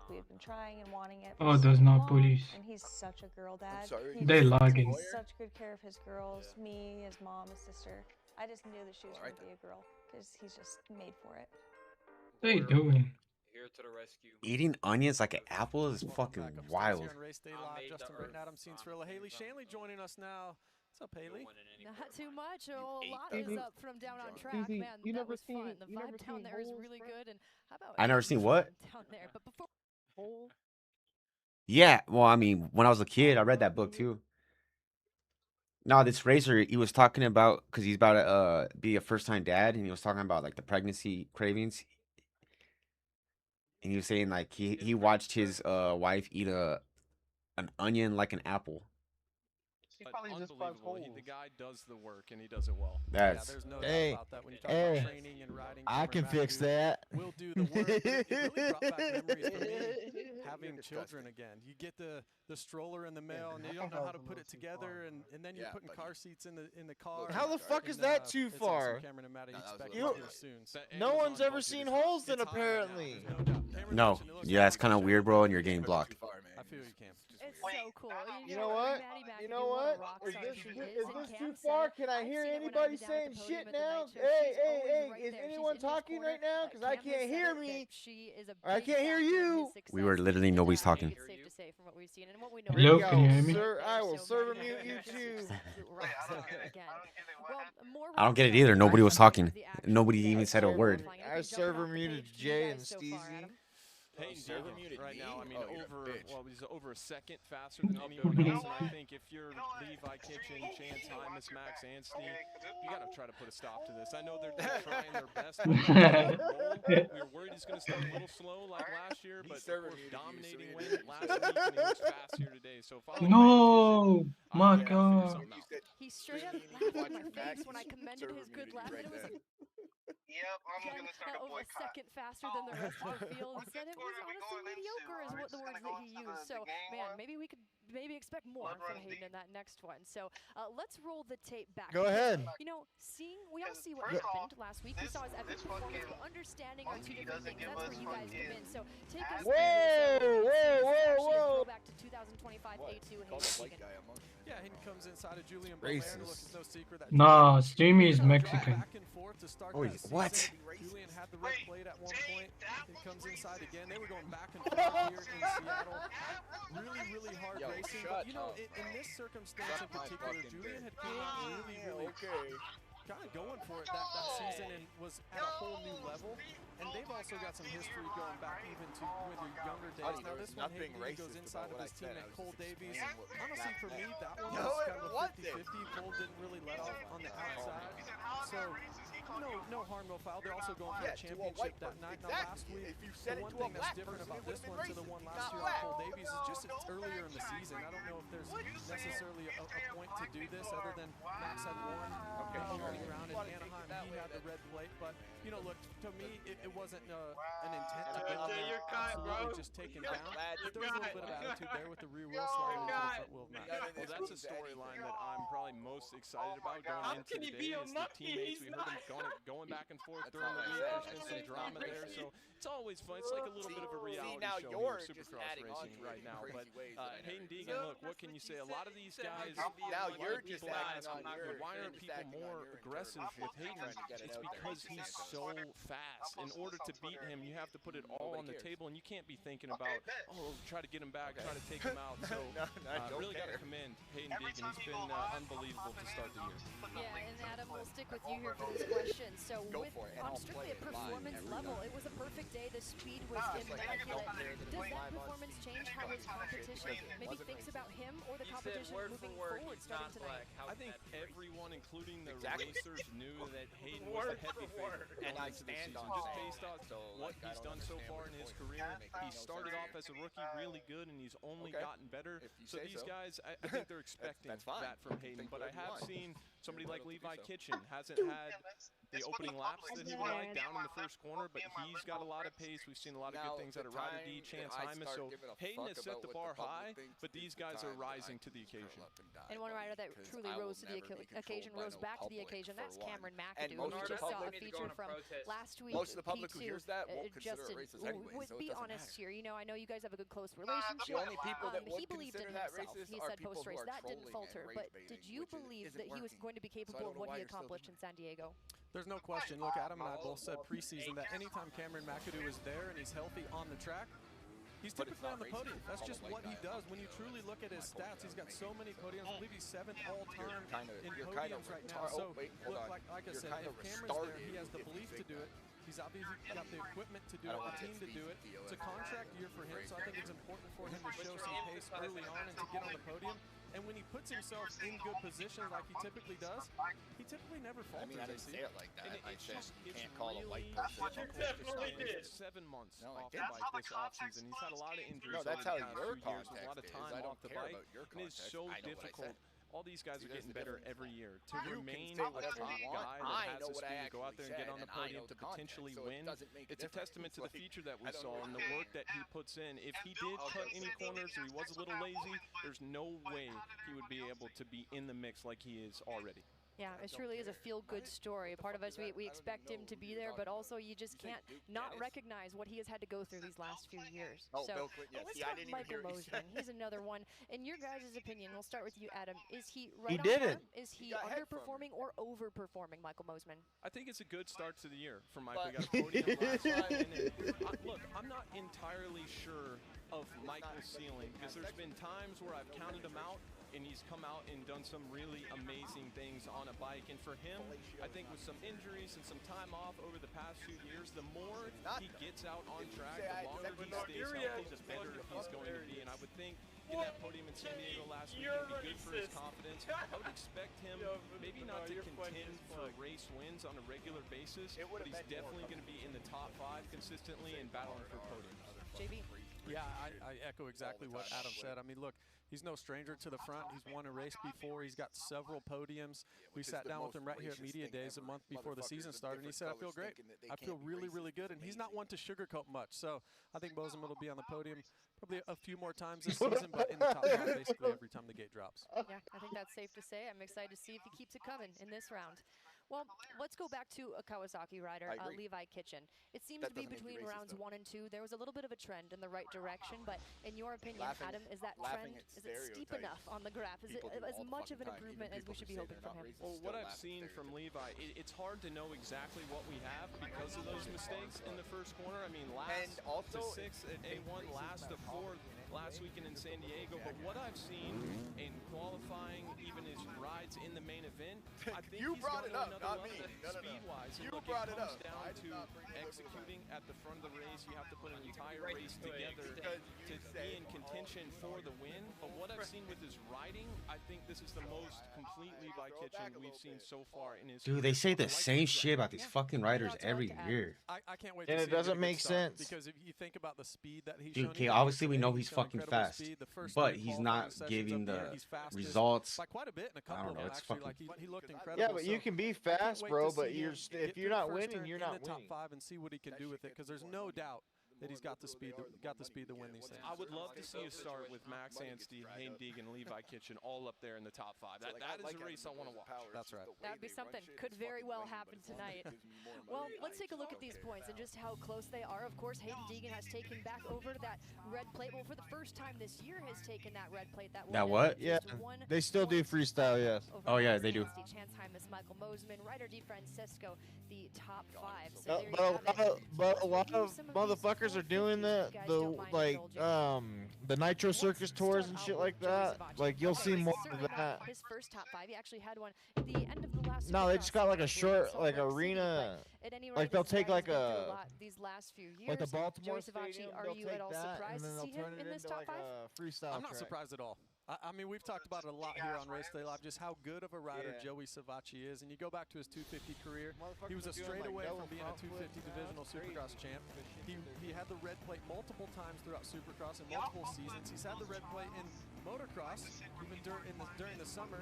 We had been trying and wanting it. Oh, for does so not long, police. And he's such a girl dad. sorry? He They just lagging. takes such good care of his girls. Me, his mom, his sister. I just knew that she was Alright going to be a girl because he's just made for it. What are you doing? Here to the rescue. Eating onions like an apple is fucking Back upstairs wild. here on Race Day Live. Justin Britton, Adam Cianciarulla, Haley Shanley joining us now. What's up, Haley? Not too much. A lot that is up. up from down on Easy. track. Easy. Man, You that never was seen- fun. The you never vibe down seen there is holes, really good. And how about I never seen what? down there? But before Yeah, well, I mean, when I was a kid, I read that book too. No, this racer, he was talking about because he's about to be a first-time dad, and he was talking about like the pregnancy cravings, and he was saying like he watched his wife eat an onion like an apple. He probably just Unbelievable. plugs The holes. guy does the work and he does it well. That's- yeah, there's no Hey, doubt about that. When you talk hey, about training and riding, I can Cameron fix McAdoo that. will do the work. But it really brought back memories for me having children again. You get the stroller in the mail and you don't know how to put it together, and then you're putting car seats in the car. How the fuck is And, that too it's far? awesome. Cameron and Maddie expect You- it here soon. So No Amazon one's ever budget seen is holes then it's high right now. apparently. There's no doubt. Cameron No, mentioned it looks yeah, like it's kind of weird, bro, and you're getting blocked. I feel you, Cam. it's so cool. You know what? You know what? Is this too far? Can I hear anybody saying shit now? Hey, is anyone talking right now? Because I can't hear me. I can't hear you. We were literally nobody's talking. It's safe to say from what we've seen and what we know. Hello, can you hear me? Sir, I will serve mute you too. I don't get it either. Nobody was talking. Nobody even said a word. I server muted Jay and Steezy. Peyton server Deegan muted right me? now, I mean, Oh, you're a bitch. he's over a second faster than anybody else. And I think if you're Levi Kitchen, Chance Hymas, Max Anstey, you got to try to put a stop to this. I know they're trying their best. We were worried he's going to start a little slow like last year, but of course, dominating win last week, and he looks fast here today. So following No, my God. He straight up laughed in my face when I commended his good lap. And it was Yep, I'm gonna start a over a boycott. second faster than the rest of the field. He said it was honestly mediocre is what the words that he used. So, man, maybe we could expect more from Hayden in that next one. So, let's roll the tape back. Go because, ahead. You know, we all see what happened last week. We saw his epic performance, but understanding are two different things. That's where you guys come in. So, take us Whoa. back to 2025 A2 and Hayden Deegan. Yeah, Hayden comes inside of Julian Racist. Belair. Look, it's no secret that Nah, Steamy is Mexican. back and forth to start Oh, that what? season. Julian had the red plate at one point. He comes inside again. They were going back and forth here in Seattle. Really hard Yo, racing. shut But you know, up. in this circumstance in particular, Julian had come out really kind of going for it that season and was at a whole new level. And they've also got some history going back even to with their younger days. Now this one, Hayden goes inside of his teammate Cole Davies. Honestly, for me, that one was kind of a 50-50. Cole didn't really let off on the outside. So no harm, no foul. They're also going for the championship that night. Now last week, the one thing that's different about this one to the one last year on Cole Davies is just it's earlier in the season. I don't know if there's necessarily a point to do this other than Max had won the round in Anaheim. He had the red plate, but you know, look, to me, it wasn't an intent to go in there absolutely just take him down. But there was a little bit of attitude there with the rear wheel sliding into the front wheel of Max. Well, that's a storyline that I'm probably most excited about going into today. Is the teammates. We heard them going back and forth during the week. There's been some drama there, so it's always fun. It's like a little bit of a reality show here, Supercross racing right now. But Hayden Deegan, look, what can you say? A lot of these guys. Now you're just people acting ask, on your. why aren't people more aggressive with Hayden? It's because he's so fast. In order to beat him, you have to put it all on the table, and you can't be thinking about, oh, try to get him back, try to take him out. So really got to commend Hayden Deegan. He's been unbelievable to start the year. Yeah, and Adam, we'll stick with you here for this question. question. So Go with, for it, and on I'll strictly play a it live performance every level, time. it was a perfect day. The speed was immaculate. Does that performance change how his competition maybe thinks about him or the competition moving forward starting tonight? I think everyone, including the racers, knew that Hayden was the heavy favorite. And I into the stand season, on just that. based on what he's done so far in his career. He started off as a rookie really good, and he's only gotten better. So say these so. guys, I think they're expecting that from Hayden. But I have seen somebody like Levi Kitchen hasn't had the opening laps that he would like down in the first corner, but he's got a lot of pace. We've seen a lot of good things out of Ryder D, Chance Hymas. So Hayden has set the bar high, but these guys are rising to the occasion. And one rider that truly rose to the occasion, rose back to the occasion, that's Cameron McAdoo. We just saw a feature from last week. Most of the public who P2. hears that won't consider Justin, it racist anyway, so it be doesn't honest matter. here. You know, I know you guys have a good close relationship. The only people that would he believed in consider that himself. racist He are said people post race who are that didn't trolling falter. and But race did baiting, you which believe isn't that he was working. going to be So I capable don't of know what why he you're still accomplished in San Diego? There's no question. Look, Adam and I both said preseason that anytime Cameron McAdoo is there and he's healthy on the track, he's typically on the podium. That's just what he does. When you truly look at his stats, he's got so many podiums. I believe he's 7th all-time in podiums right now. So, look, like I said, if Cameron's there, he has the belief to do it. He's obviously got the equipment to do it, the team to do it. It's a contract year for him, so I think it's important for him to show some pace early on and to get on the podium. And when he puts himself in good positions like he typically does, he typically never falters. I mean, I didn't say it like that. I said you it's can't call a white really person. 7 months No, I off the didn't. bike this offseason. He's had a lot of injuries. No, that's over how the past your few years, a lot of context time is. I don't off the care bike, about your and it's context. so I know what I difficult. said. All these guys See, are that's getting the better difference. every year. To You can remain say a whatever top you guy want. that I has know the what I speed to go out actually there and get said, on the and I podium know to the context, potentially so it win, doesn't make a it's a difference. testament to the Like, feature that we I don't saw know and what the it work is. that he puts in. If he did cut any corners or he was a little lazy, there's no way he would be able to be in the mix like he is already. Yeah, it truly is a feel-good story. Part of us, we expect him to be there, but also you just can't not recognize what he has had to go through these last few years. Oh, so Bill Clinton, yes. let's See, I talk didn't even Michael hear what you Mosman. He's another one. In your guys' opinion, we'll start with you, Adam. Is he right He on didn't. par? Is he got head from underperforming or overperforming, Michael Mosman? I think it's a good start to the year for Michael. But- He got a podium last time. Look, I'm not entirely sure of Michael's ceiling because there's been times where I've counted him out and he's come out and done some really amazing things on a bike. And for him, I think with some injuries and some time off over the past few years, the more he gets out on track, the longer he stays healthy, the better he's going to be. And I would think in that podium in San Diego last week would be good for his confidence. I would expect him maybe not to contend for race wins on a regular basis, but he's definitely going to be in the top 5 consistently and battling for podiums. JB? Yeah, I echo exactly what Adam said. I mean, look, he's no stranger to the front. He's won a race before. He's got several podiums. We sat down with him right here at Media Days a month before the season started, and he said, I feel great. I feel really, really good. And he's not one to sugarcoat much. So I think Mosman will be on the podium probably a few more times this season, but in the top 5 basically every time the gate drops. Yeah, I think that's safe to say. I'm excited to see if he keeps it coming in this round. Well, let's go back to a Kawasaki rider, Levi Kitchen. It seems to be between rounds 1 and 2. There was a little bit of a trend in the right direction, but in your opinion, Adam, is that trend, is it steep enough on the graph? Is it as much of an improvement as we should be hoping from him? Well, what I've seen from Levi, it's hard to know exactly what we have because of those mistakes in the first corner. I mean, last to 6th at A1, last to 4th last weekend in San Diego. But what I've seen in qualifying, even his rides in the main event, I think You he's brought gone it to up, another not level me. No, no, no. speed-wise. You And look, brought it it comes up. down I did to not bring it up. executing at the front of the race. You have to put an entire race together to be in contention for the win. But what I've seen with his riding, I think this is the most complete Levi Kitchen we've seen so far in his Dude, they say the same shit about these fucking riders every year. I can't wait And to it see him doesn't get a good make start, sense. because if you think about the speed that he's Dude, shown, okay, even obviously we today, know he's shown fucking incredible fast, speed. The first but 3 he's qualifying not sessions giving up there, the he's fastest results. by quite a bit in a I couple don't know, of them, it's actually. fucking. Like he looked incredible. Yeah, but you So can be I can't fast, wait bro, to but see you're him if get you're through not the first winning, turn you're in not the top winning. 5 and see what he can do with it, because there's no doubt that he's got the speed to win these things. I would love to see you start with Max Anstey, Hayden Deegan, Levi Kitchen all up there in the top 5. That is a race I want to watch. That's right. That'd be something. Could very well happen tonight. Well, let's take a look at these points and just how close they are. Of course, Hayden Deegan has taken back over that red plate. Well, for the first time this year, has taken that red plate. That what? Yeah, they still do freestyle, yes. Oh yeah, they do. Chance Hymas, Michael Mosman, Ryder DeFrancisco, the top 5. So there you have it. But a lot of motherfuckers are doing the Nitro Circus tours and shit like that. Like you'll see more of that. His first top 5, he actually had one at the end of the last No, they just got like a short, so like we're arena. At any rate, Like they'll this take guy has like been through a lot these last few years. like the Baltimore Joey Savacci, Stadium. are They'll you take at all that, surprised and then to see they'll turn him it in this into top like 5? a freestyle I'm not track. surprised at all. I mean, we've talked about it a lot here on Race Day Live, just how good of a rider Yeah. Joey Savacci is. And you go back to his 250 career, Motherfuckers he was a are doing, straight like, away double from being a front 250 flips now. divisional It's crazy. Supercross champ. He had the red plate multiple times throughout Supercross in multiple seasons. He's had the red plate in motocross, even during the summer.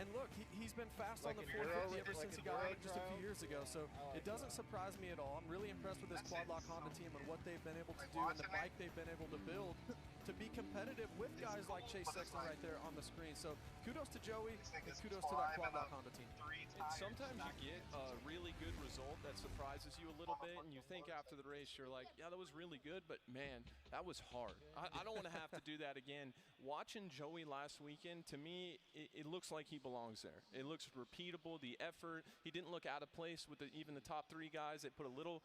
And look, he's been fast on the 450 ever since he got on it just a few years ago. So it doesn't surprise me at all. I'm really impressed with this Quad Lock Honda team and what they've been able to do and the bike they've been able to build to be competitive with guys like Chase Sexton right there on the screen. So kudos to Joey and kudos to that Quad Lock Honda team. And sometimes you get a really good result that surprises you a little bit, and you think after the race, you're like, yeah, that was really good, but man, that was hard. I don't want to have to do that again. Watching Joey last weekend, to me, it looks like he belongs there. It looks repeatable, the effort. He didn't look out of place with even the top 3 guys. They put a little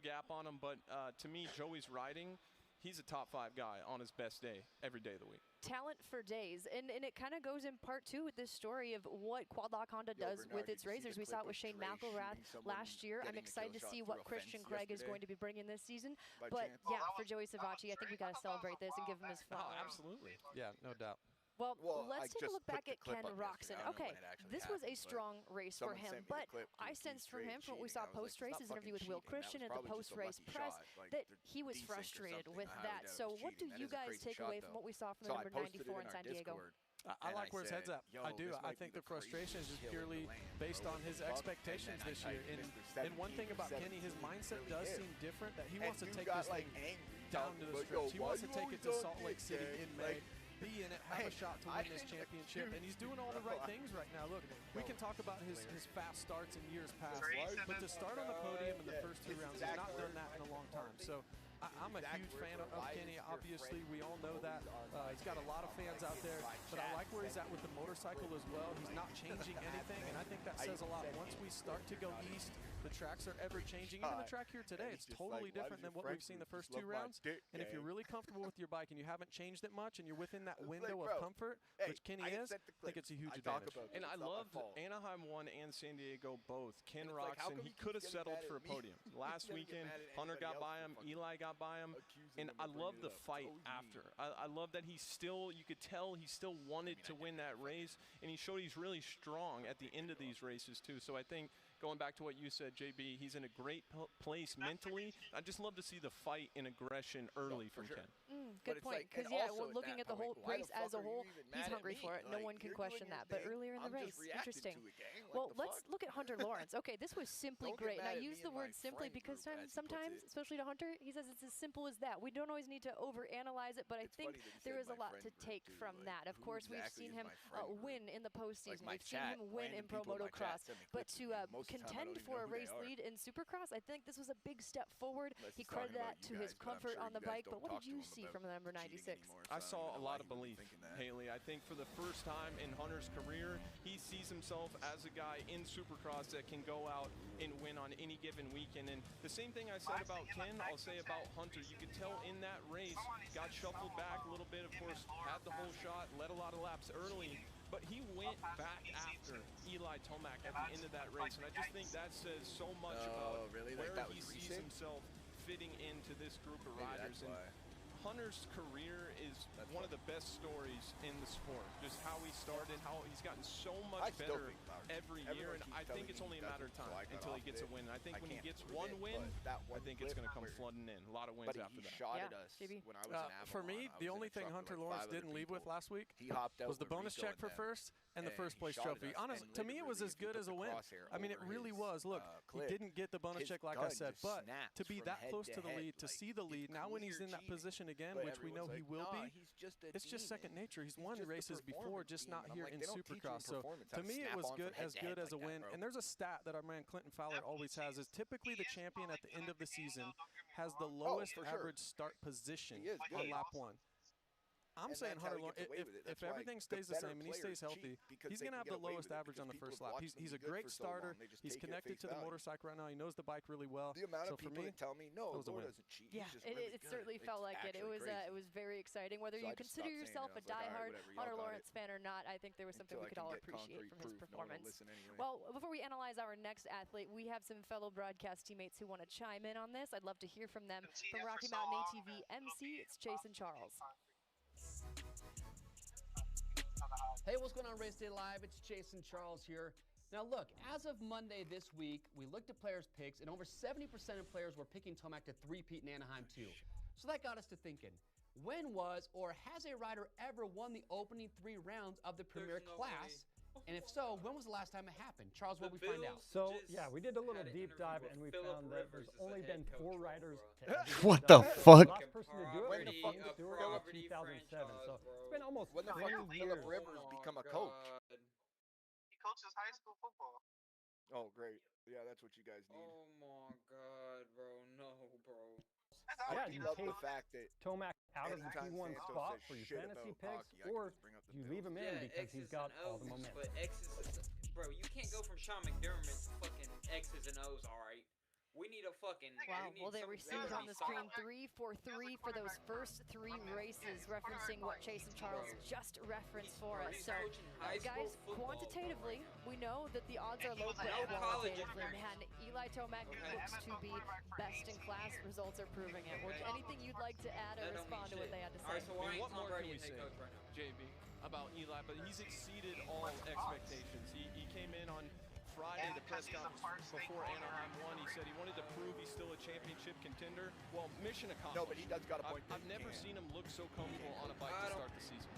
gap on him, but to me, Joey's riding, he's a top 5 guy on his best day every day of the week. Talent for days, and it kind of goes in part 2 with this story of what Quad Lock Honda does Bernard, with its did you see racers. the We saw clip it with with Shane Trey McElrath shooting someone last year. I'm getting a excited to kill see shot what through a Christian fence Craig is yesterday? going to be bringing this season. By But chance? yeah, for Joey Savacci, I think we got to celebrate this and give him his flowers. Oh, absolutely. Yeah, no doubt. Well, Well, I let's take a just look put back the at clip Ken up yesterday. Roxon. I don't know Okay, when it actually this was a happened, but strong race for someone him, sent me the but clip I through sensed from Keith him, from what we cheating. saw I was like, post-race, it's his not interview with fucking Will cheating. That Christian was at the probably just a post-race lucky press, shot. Like, that they're he was desync or frustrated something. with I that. doubt it So was what do cheating. That you is a guys crazy take shot, away from though. what we saw from the So I number posted 94 it in in San our Diego? Discord. I And like where his head's said, at. "Yo, I do. this I might think be the frustration is just craziest kill in purely the land, based bro. on his Fuck. And expectations then I this year. typed And one thing about 17 Kenny, his for mindset 17 does for seem him. different. That he And wants to dude take got, this like, thing angry, down to the like, stretch. He "Yo, wants to why take you it to always Salt on Lake dick, City man?" in May. Like, Be in it, have a shot to win this championship, and he's doing all the right things right now. Look, we can talk about his fast starts in years past, but to start on the podium in the first 2 rounds, he's not done that in a long time. So I'm a huge fan of Kenny. Obviously, we all know that. He's got a lot of fans out there, but I like where he's at with the motorcycle as well. He's not changing anything, and I think that says a lot. Once we start to go east, the tracks are ever changing. Even the track here today, it's totally different than what we've seen the first 2 rounds. And if you're really comfortable with your bike and you haven't changed it much and you're within that window of comfort, which Kenny is, I think it's a huge advantage. And I loved Anaheim 1 and San Diego both. Ken Roxon, he could have settled for a podium. Last weekend, Hunter got by him, Eli got by him, and I love the fight after. I love that he still, you could tell he still wanted to win that race, and he showed he's really strong at the end of these races too. So I think, going back to what you said, JB, he's in a great place mentally. I just love to see the fight and aggression early from Ken. Good point, because looking at the whole race as a whole, he's hungry for it. No one can question that. But earlier in the race, interesting. Well, let's look at Hunter Lawrence. Okay, this was simply great. And I use the word simply because sometimes, especially to Hunter, he says it's as simple as that. We don't always need to overanalyze it, but I think there is a lot to take from that. Of course, we've seen him win in the postseason. We've seen him win in Pro Motocross. But to contend for a race lead in Supercross, I think this was a big step forward. He credited that to his comfort on the bike. But what did you see from the number 96? I saw a lot of belief, Haley. I think for the first time in Hunter's career, he sees himself as a guy in Supercross that can go out and win on any given weekend. And the same thing I said about Ken, I'll say about Hunter. You could tell in that race, got shuffled back a little bit, of course, had the whole shot, led a lot of laps early, but he went back after Eli Tomac at the end of that race. And I just think that says so much about where he sees himself fitting into this group of riders. And Hunter's career is one of the best stories in the sport. Just how he started, how he's gotten so much better every year, and I think it's only a matter of time until he gets a win. And I think when he gets one win, I think it's going to come flooding in. A lot of wins after that. When I was in Avalon, for me, the only thing Hunter Lawrence didn't leave with last week was the bonus check for first and the first place trophy. Honestly, to me, it was as good as a win. I mean, it really was. Look, he didn't get the bonus check, like I said, but to be that close to the lead, to see the lead, now when he's in that position again, which we know he will be, it's just second nature. He's won races before, just not here in Supercross. So to me, it was good as a win. And there's a stat that our man Clinton Fowler always has, is typically the champion at the end of the season has the lowest average start position on lap 1. I'm saying Hunter Lawrence, if everything stays the same and he stays healthy, he's going to have the lowest average on the first lap. He's a great starter. He's connected to the motorcycle right now. He knows the bike really well. The amount of for people me, that tell me, no, Lord doesn't cheat. Yeah, it certainly felt like it. It was very exciting. Whether you consider yourself a diehard Hunter Lawrence fan or not, I think there was something we could all appreciate from his performance. Well, before we analyze our next athlete, we have some fellow broadcast teammates who want to chime in on this. I'd love to hear from them. From Rocky Mountain ATV MC, it's Jason Charles. Hey, what's going on, Race Day Live? It's Jason Charles here. Now look, as of Monday this week, we looked at players' picks, and over 70% of players were picking Tomac to three-peat in Anaheim 2. So that got us to thinking, when was or has a rider ever won the opening 3 rounds of the Premier Class? And if so, when was the last time it happened? Charles, what we find out? So, yeah, we did a little deep dive, and we found that there's only been 4 riders. What the fuck? The last person to do it was Philip Stewart in 2007. So it's been almost 20 years. Philip Rivers become a coach? He coaches high school football. Oh, great. Yeah, that's what you guys need. Oh my God, bro. No, bro. Yeah, you you love take the fact that Tomac out of the anytime P1 Santos spot says for your shit fantasy about picks, hockey, I can or just bring up the you Bills. leave him in because he's got all the momentum. But X's, bro, you can't go from Sean McDermott to fucking X's and O's, all right? We need a fucking. Wow, well, they received on the screen 3-for-3 for those first 3 races, referencing what Chase and Charles just referenced for us. So, guys, quantitatively, we know that the odds are low, but qualitatively, man, Eli Tomac looks to be best in class. Results are proving it. Anything you'd like to add or respond to what they had to say? All right, so why what more can we say, JB, about Eli? But he's exceeded all expectations. He came in on Friday, the press conference before Anaheim won. He said he wanted to prove he's still a championship contender. Well, mission accomplished. No, but he does got a point. I've never seen him look so comfortable on a bike to start the season.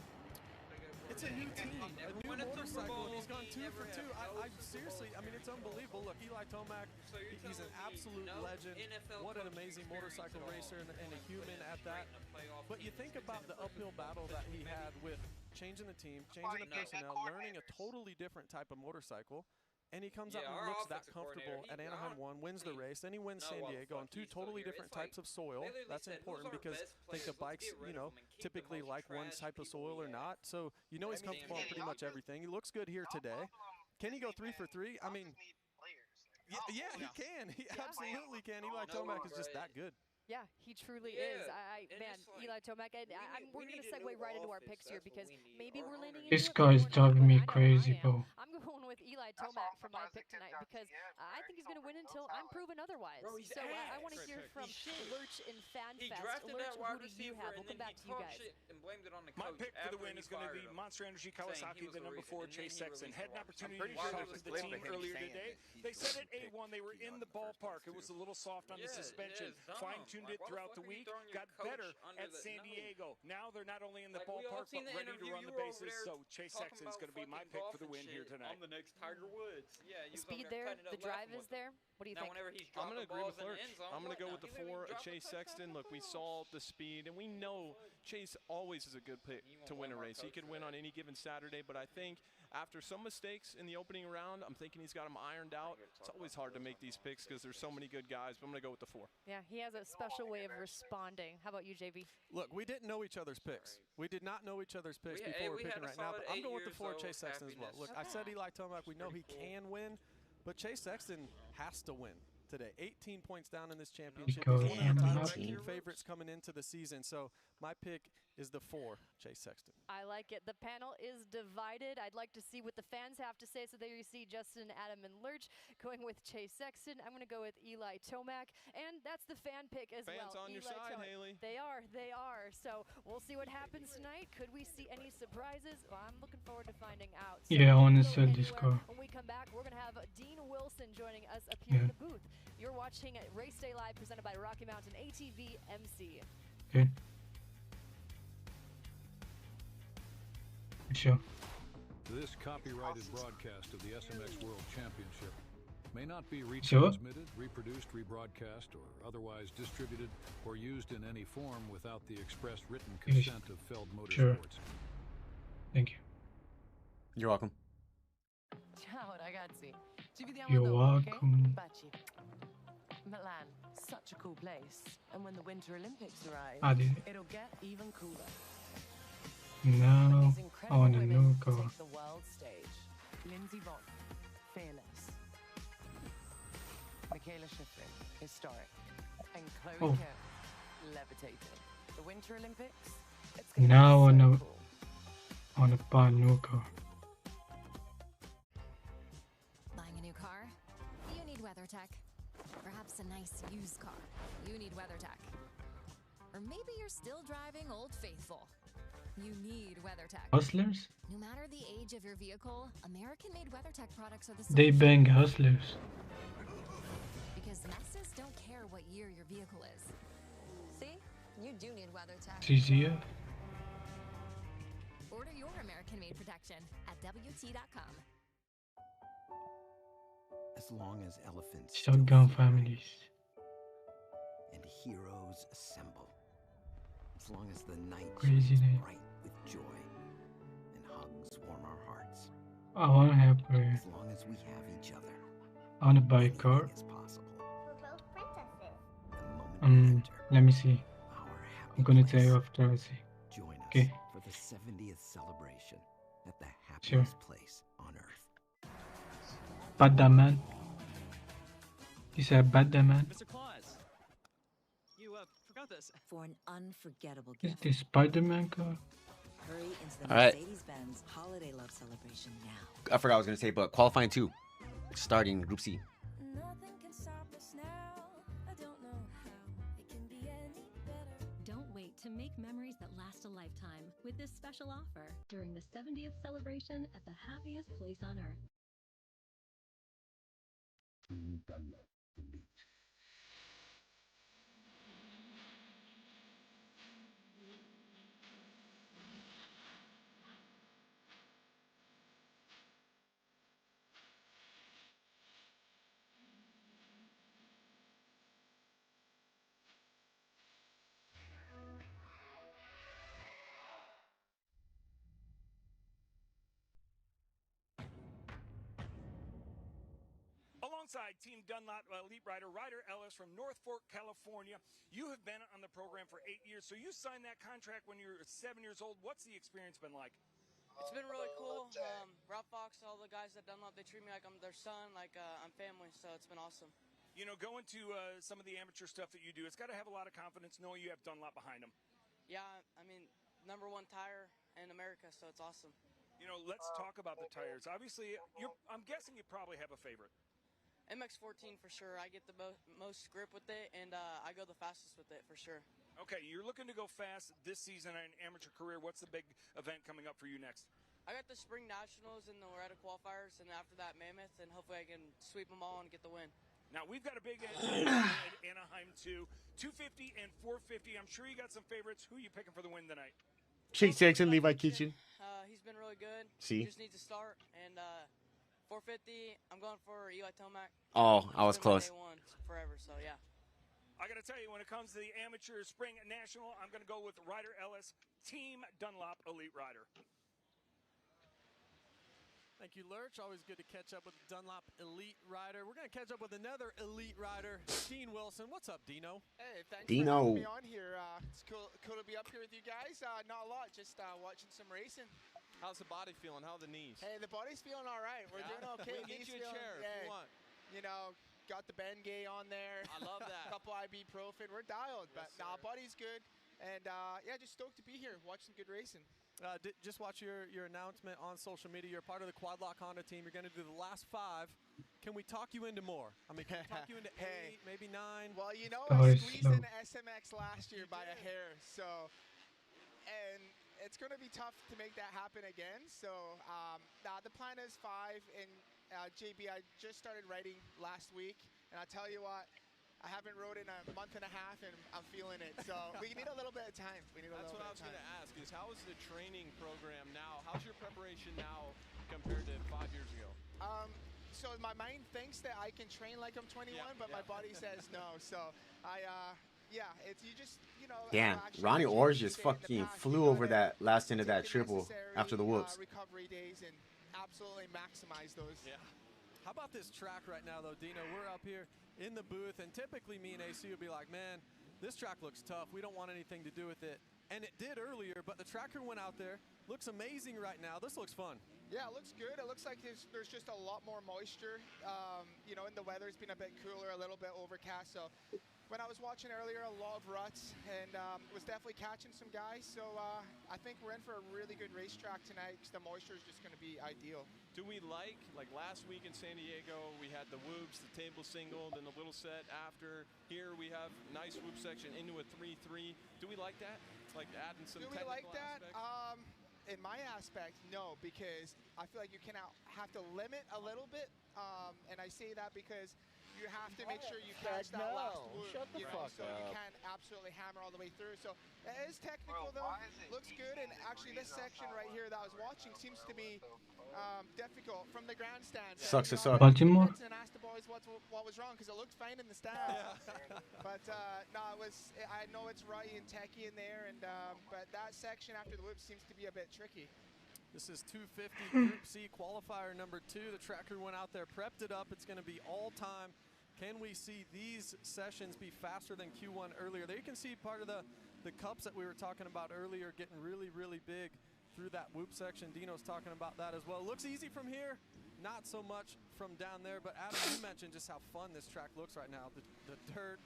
It's a new team, a new motorcycle, and he's gone 2 for 2. I seriously, I mean, it's unbelievable. Look, Eli Tomac, he's an absolute legend. What an amazing motorcycle racer and a human at that. But you think about the uphill battle that he had with changing the team, changing the personnel, learning a totally different type of motorcycle. And he comes out and looks that comfortable at Anaheim 1, wins the race, then he wins San Diego on 2 totally different types of soil. That's important because I think the bikes, you know, typically like one type of soil or not. So, you know, he's comfortable on pretty much everything. He looks good here today. Can he go 3 for 3? I mean, yeah, he can. He absolutely can. Eli Tomac is just that good. Yeah, he truly is. Man, Eli Tomac, we're going to segue right into our picks here because maybe we're leaning into This guy's driving me crazy, bro. I'm going with Eli Tomac for my pick tonight because I think he's going to win until I'm proven otherwise. So I want to hear from Lurch and FanFest. Lurch, who do you have? We'll come back to you guys. My pick for the win is going to be Monster Energy Kawasaki, the number 4 Chase Sexton. Had an opportunity to talk to the team earlier today. They said at A1 they were in the ballpark. It was a little soft on the suspension. Fine-tuned it throughout the week. Got better at San Diego. Now they're not only in the ballpark but ready to run the bases. So Chase Sexton is going to be my pick for the win here tonight. I'm the next Tiger Woods. Yeah, the speed there, the drive is there. What do you think? I'm going to agree with Lurch. I'm going to go with the 4, Chase Sexton. Look, we saw the speed, and we know Chase always is a good pick to win a race. He could win on any given Saturday, but I think after some mistakes in the opening round, I'm thinking he's got them ironed out. It's always hard to make these picks because there's so many good guys, but I'm going to go with the 4. Yeah, he has a special way of responding. How about you, JB? Look, we didn't know each other's picks. We did not know each other's picks before we're picking right now, but I'm going with the 4, Chase Sexton as well. Look, I said Eli Tomac, we know he can win, but Chase Sexton has to win today. 18 points down in this championship. He's one of the top favorites coming into the season, so my pick is the 4, Chase Sexton. I like it. The panel is divided. I'd like to see what the fans have to say. So there you see Justin, Adam, and Lurch going with Chase Sexton. I'm going to go with Eli Tomac, and that's the fan pick as well. Fans on your side, Haley. They are. So we'll see what happens tonight. Could we see any surprises? Well, I'm looking forward to finding out. So Yeah, I want to set this car. When we come back, we're going to have Dean Wilson joining us up here in the booth. You're watching Race Day Live presented by Rocky Mountain ATV MC. Okay. Sure. This copyrighted broadcast of the SMX World Championship may not be Sure. retransmitted, reproduced, rebroadcast, or otherwise distributed or used in any form without the express written consent of Feld Motorsports. Sure. Thank you. You're welcome. Ciao ragazzi. Ci vediamo You're dopo, welcome. okay? Baci. Milan, such a cool place. And when the Winter Olympics arrive, I did. it'll get even cooler. Now I want a new car. Take the world stage. Lindsey Vonn, fearless. Michaela Schifrin, historic. And Chloe Oh. Kim, levitating. The Winter Olympics, it's Now gonna be I so wanna cool. buy a new car. Buying a new car? You need WeatherTech. Perhaps a nice used car. You need WeatherTech. Or maybe you're still driving Old Faithful. You need WeatherTech. Hustlers? No matter the age of your vehicle, American-made WeatherTech products are the They solution. bang hustlers. Because masses don't care what year your vehicle is. See? You do need WeatherTech. CCF. Order your American-made protection at WT.com. As long as elephants Shotgun families. and heroes assemble. As long as the night Crazy shines name. bright with joy and hugs warm our hearts. I wanna have As long as we have each other. I wanna buy a car. It's possible. Let me see. I'm gonna tell you after I see. Join us Okay. for the 70th celebration at the Sure. happiest place on earth. Batman. You said Batman. Mr. Claus, you forgot this. For an unforgettable Is gift. this Spider-Man car? Hurry into the All right. Mercedes-Benz Holiday Love Celebration now. I forgot what I was gonna say, but qualifying 2, starting Group C. Don't wait to make memories that last a lifetime with this special offer during the 70th celebration at the happiest place on earth. Alongside Team Dunlop Elite Rider, Ryder Ellis from North Fork, California. You have been on the program for 8 years, so you signed that contract when you were 7 years old. What's the experience been like? It's been really cool. Rob Fox, all the guys at Dunlop, they treat me like I'm their son, like I'm family, so it's been awesome. You know, going to some of the amateur stuff that you do, it's got to have a lot of confidence knowing you have Dunlop behind them. Yeah, I mean, #1 tire in America, so it's awesome. You know, let's talk about the tires. Obviously, I'm guessing you probably have a favorite. MX-14 for sure. I get the most grip with it, and I go the fastest with it for sure. Okay, you're looking to go fast this season in an amateur career. What's the big event coming up for you next? I got the Spring Nationals and the Loretta qualifiers, and after that Mammoth, and hopefully I can sweep them all and get the win. Now, we've got a big at Anaheim, too. 250 and 450. I'm sure you got some favorites. Who are you picking for the win tonight? Chase Jackson, Levi Kitchen. He's been really good. See? Just needs to start, and 450, I'm going for Eli Tomac. Oh, I was He's been my close. day one forever, so yeah. I got to tell you, when it comes to the Amateur Spring National, I'm going to go with Ryder Ellis, Team Dunlop Elite Rider. Thank you, Lurch. Always good to catch up with Dunlop Elite Rider. We're going to catch up with another Elite Rider, Dean Wilson. What's up, Dino? Hey, thanks Dino. for having me on here. It's cool to be up here with you guys. Not a lot, just watching some racing. How's the body feeling? How are the knees? Hey, the body's feeling all right. We're doing okay. We'll get Knees you a feeling- chair if you want. You know, got the Bengay on there. I love that. A couple ibuprofen. We're dialed, but Yes, nah, sir. body's good. And yeah, just stoked to be here. Watch some good racing. Just watch your announcement on social media. You're part of the Quad Lock Honda team. You're going to do the last 5. Can we talk you into more? I mean, can we talk you into 8, maybe 9? Well, you know, Oh, I it's squeezed slow. in SMX last year by a hair, so and it's going to be tough to make that happen again. So the plan is 5, and JB, I just started writing last week, and I tell you what, I haven't wrote in a month and a half, and I'm feeling it. So we need a little bit of time. That's what I was going to ask, is how is the training program now? How's your preparation now compared to 5 years ago? So my mind thinks that I can train like I'm 21, but my body says no. So it's you just, you know. Damn, actually Ronnie like Orr you just said in the fucking past, flew you over gotta that last end of that take the triple necessary, after the whoops. recovery days and absolutely maximize those. Yeah. How about this track right now, though, Dino? We're up here in the booth, and typically me and AC would be like, man, this track looks tough. We don't want anything to do with it. and it did earlier, but the tracker went out there. Looks amazing right now. This looks fun. Yeah, it looks good. It looks like there's just a lot more moisture. You know, in the weather, it's been a bit cooler, a little bit overcast. So when I was watching earlier, a lot of ruts, and was definitely catching some guys. So I think we're in for a really good racetrack tonight because the moisture is just going to be ideal. Do we like last week in San Diego, we had the whoops, the table single, then the little set after. Here we have nice whoop section into a 3-3. Do we like that? Like adding some technical aspects? Do we like that? In my aspect, no, because I feel like you can have to limit a little bit, and I say that because you have to make sure you catch that last whoop. Shut the fuck so you can't absolutely hammer all the way through. So it is technical, though. Looks good, and actually this section right here that I was watching seems to be difficult from the grandstand. Sucks to suck. Baltimore. And asked the boys what was wrong because it looked fine in the stands. But no, it was. I know it's rutty and techy in there, and but that section after the whoop seems to be a bit tricky. This is 250 Group C qualifier number 2. The tracker went out there, prepped it up. It's going to be all time. Can we see these sessions be faster than Q1 earlier? There you can see part of the cups that we were talking about earlier getting really, really big through that whoop section. Dino's talking about that as well. Looks easy from here, not so much from down there. But Adam, you mentioned just how fun this track looks right now. The dirt,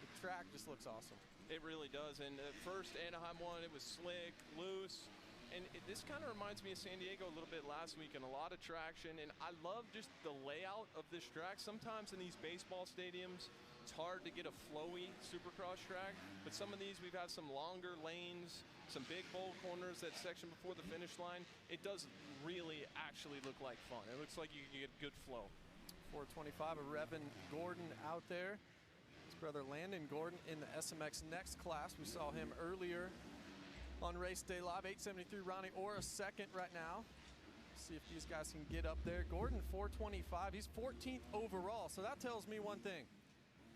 the track just looks awesome. It really does. And first Anaheim one, it was slick, loose. And this kind of reminds me of San Diego a little bit last week, and a lot of traction. And I love just the layout of this track. Sometimes in these baseball stadiums, it's hard to get a flowy supercross track. But some of these, we've had some longer lanes, some big bowl corners, that section before the finish line. It does really actually look like fun. It looks like you get good flow. 425 of Revin Gordon out there. His brother Landon Gordon in the SMX Next class. We saw him earlier on Race Day Live. 873 Ronnie Ora second right now. See if these guys can get up there. Gordon 425. He's 14th overall. So that tells me one thing.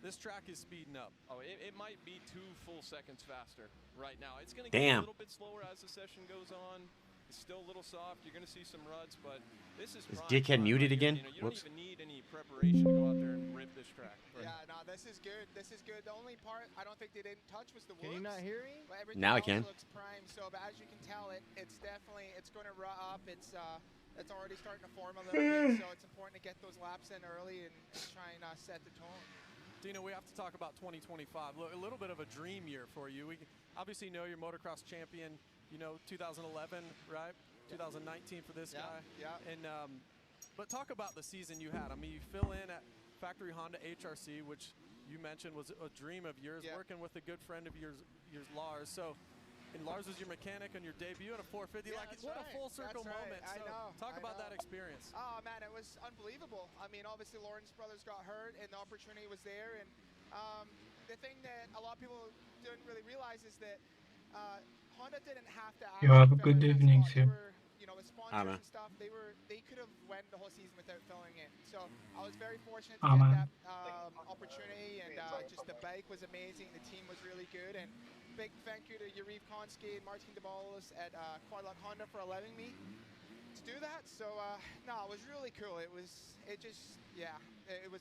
This track is speeding up. Oh, it might be 2 full seconds faster right now. It's going to get a little bit slower as the session goes on. It's still a little soft. You're going to see some ruts, but this is prime Dickhead muted again? You don't even need any preparation to go out there and rip this track. Yeah, no, this is good. This is good. The only part I don't think they didn't touch was the whoops. Can you not hear me? Now I can. Looks prime. So, but as you can tell, it's definitely going to rut up. It's already starting to form a little bit. So it's important to get those laps in early and try and set the tone. Dino, we have to talk about 2025. Look, a little bit of a dream year for you. We obviously know you're motocross champion. You know, 2011, right? 2019 for this guy. Yeah. And but talk about the season you had. I mean, you fill in at Factory Honda HRC, which you mentioned was a dream of yours, working with a good friend of yours, Lars. So, and Lars was your mechanic on your debut in a 450. Yeah, like, what a full circle moment. I So know. talk about that experience. Oh man, it was unbelievable. I mean, obviously Lawrence brothers got hurt, and the opportunity was there. And the thing that a lot of people didn't really realize is that Honda didn't have to. You have a good evening, sir. You know, with sponsors and stuff, they could have went the whole season without filling it. So I was very fortunate to get that opportunity, and just the bike was amazing. The team was really good, and big thank you to Yariv Konski and Martin DeBalos at Quadlock Honda for allowing me to do that. So no, it was really cool. It was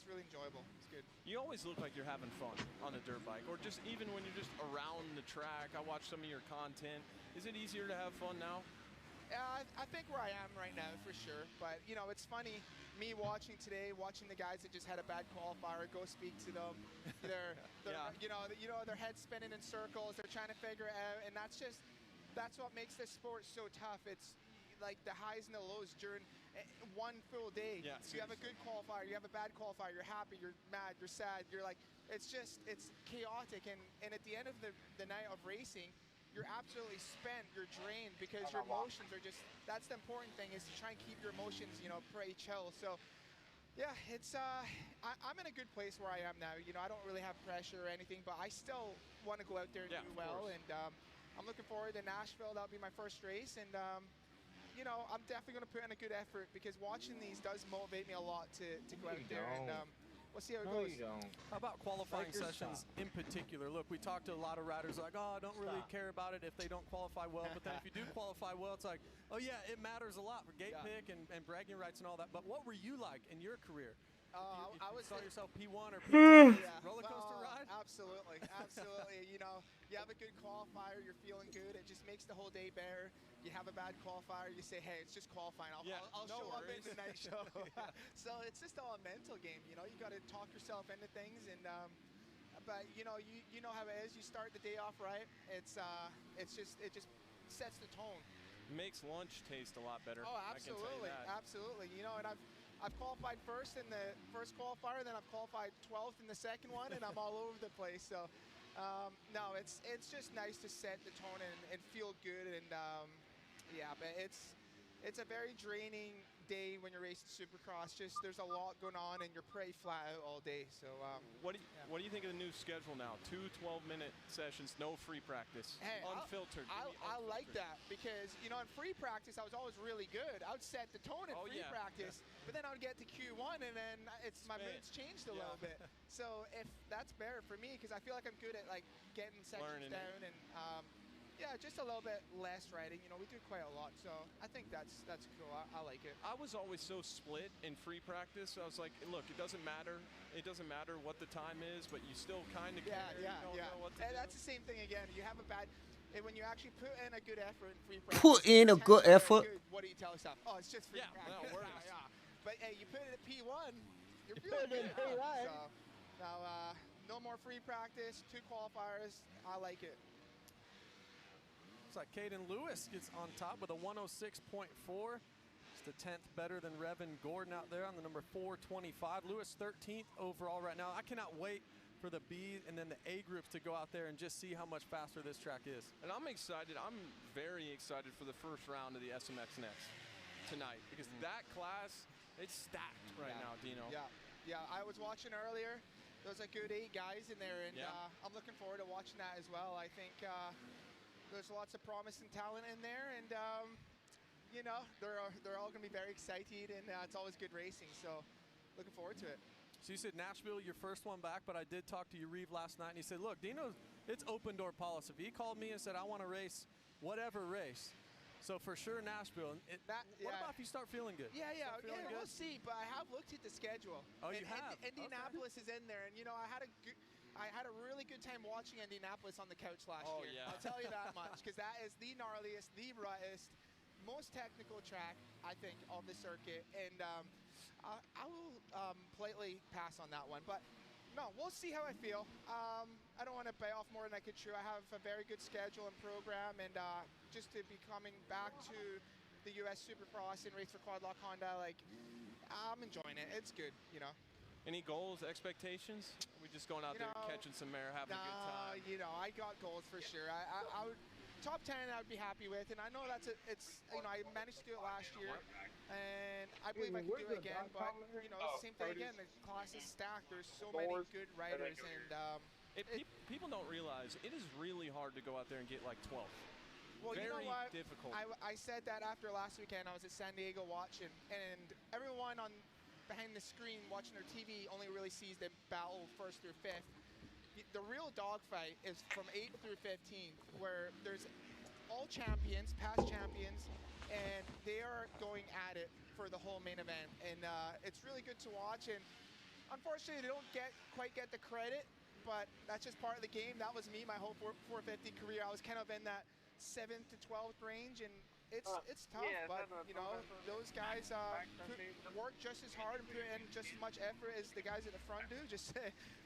really enjoyable. It's good. You always look like you're having fun on a dirt bike, or just even when you're just around the track. I watch some of your content. Is it easier to have fun now? I think where I am right now, for sure. But, you know, it's funny, me watching today, watching the guys that just had a bad qualifier, go speak to them. They're you know, their heads spinning in circles. They're trying to figure it out. And that's what makes this sport so tough. It's like the highs and the lows during one full day. Yeah, so you have a good qualifier, you have a bad qualifier, you're happy, you're mad, you're sad. You're like, it's chaotic. And at the end of the night of racing, you're absolutely spent, you're drained, because your emotions are just, that's the important thing, is to try and keep your emotions, you know, pretty chill. So yeah, it's I'm in a good place where I am now. You know, I don't really have pressure or anything, but I still want to go out there and do well. And I'm looking forward to Nashville. That'll be my first race, and you know, I'm definitely going to put in a good effort, because watching these does motivate me a lot to go out there, and we'll see how it goes. How about qualifying sessions in particular? Look, we talked to a lot of riders like, oh, I don't really care about it if they don't qualify well. But then if you do qualify well, it's like, oh yeah, it matters a lot for gate pick and bragging rights and all that. But what were you like in your career? I saw yourself P1 or P2 roller coaster ride? Absolutely. You know, know, you have a good qualifier, you're feeling good, it just makes the whole day better. You have a bad qualifier, you say, hey, it's just qualifying. I'll show up in the night show. So it's just all a mental game. You know, you got to talk yourself into things, and but you know how it is. You start the day off right. It just sets the tone. Makes lunch taste a lot better. Oh, absolutely, absolutely. You know, and I've qualified first in the first qualifier, then I've qualified 12th in the second one, and I'm all over the place. So, no, it's just nice to set the tone and feel good, and yeah, but it's a very draining day when you're racing Supercross. Just there's a lot going on, and you're pretty flat out all day. So, what do you think of the new schedule now? 2 12-minute sessions, no free practice, hey, unfiltered. I like that because you know in free practice I was always really good. I would set the tone in free practice, but then I would get to Q1 and then my mood's changed a little bit. So if that's better for me because I feel like I'm good at like getting sections down and. Yeah, just a little bit less riding. You know, we do quite a lot, so I think that's cool. I like it. I was always so split in free practice. I was like, look, it doesn't matter. It doesn't matter what the time is, but you still kind of care. Yeah. Know what to do. That's the same thing again. You have a bad. And when you actually put in a good effort in free practice. Put in a good effort. What do you tell yourself? Oh, it's just free practice. No worries. But hey, you put it at P1, you're feeling good. So now, no more free practice. 2 qualifiers. I like it. Like Caden Lewis gets on top with a 106.4. It's the 10th better than Revin Gordon out there on the number 425. Lewis 13th overall right now. I cannot wait for the B and then the A groups to go out there and just see how much faster this track is. And I'm excited. I'm very excited for the first round of the SMX Next tonight because that class, it's stacked right now, Dino. Yeah, I was watching earlier. There's a good 8 guys in there, and I'm looking forward to watching that as well. I think there's lots of promising talent in there, and you know they're all going to be very excited, and it's always good racing. So looking forward to it. So you said Nashville, your first one back, but I did talk to Yariv last night, and he said, "Look, Dino, it's open door policy. If he called me and said I want to race whatever race, so for sure Nashville. What about if you start feeling good? Yeah, we'll see. But I have looked at the schedule. Oh, you have? Indianapolis is in there, and you know I had a really good time watching Indianapolis on the couch last year. Yeah. I'll tell you that much, because that is the gnarliest, the ruttest, most technical track, I think, of the circuit. And I will politely pass on that one. But, no, we'll see how I feel. I don't want to bite off more than I could chew. I have a very good schedule and program, and just to be coming back to the U.S. Supercross and race for Quad Lock Honda, like, I'm enjoying it. It's good, you know. Any goals, expectations? Are we just going out there catching some air, having a good time? You know, I got goals for sure. I would top 10 I would be happy with, and I know it's you know I managed to do it last year, and I believe I can do it again. But you know, same thing again. The class is stacked. There's so many good riders, and people don't realize it is really hard to go out there and get like 12th. Well, very you know what? difficult. I said that after last weekend. I was at San Diego watching, and everyone behind the screen watching their TV only really sees the battle 1st through 5th. The real dogfight is from 8th through 15th, where there's all champions, past champions, and they are going at it for the whole main event. And it's really good to watch. And unfortunately, they don't quite get the credit, but that's just part of the game. That was me my whole 450 career. I was kind of in that 7th to 12th range, and it's tough, but you know those guys work just as hard and put in just as much effort as the guys at the front do. Just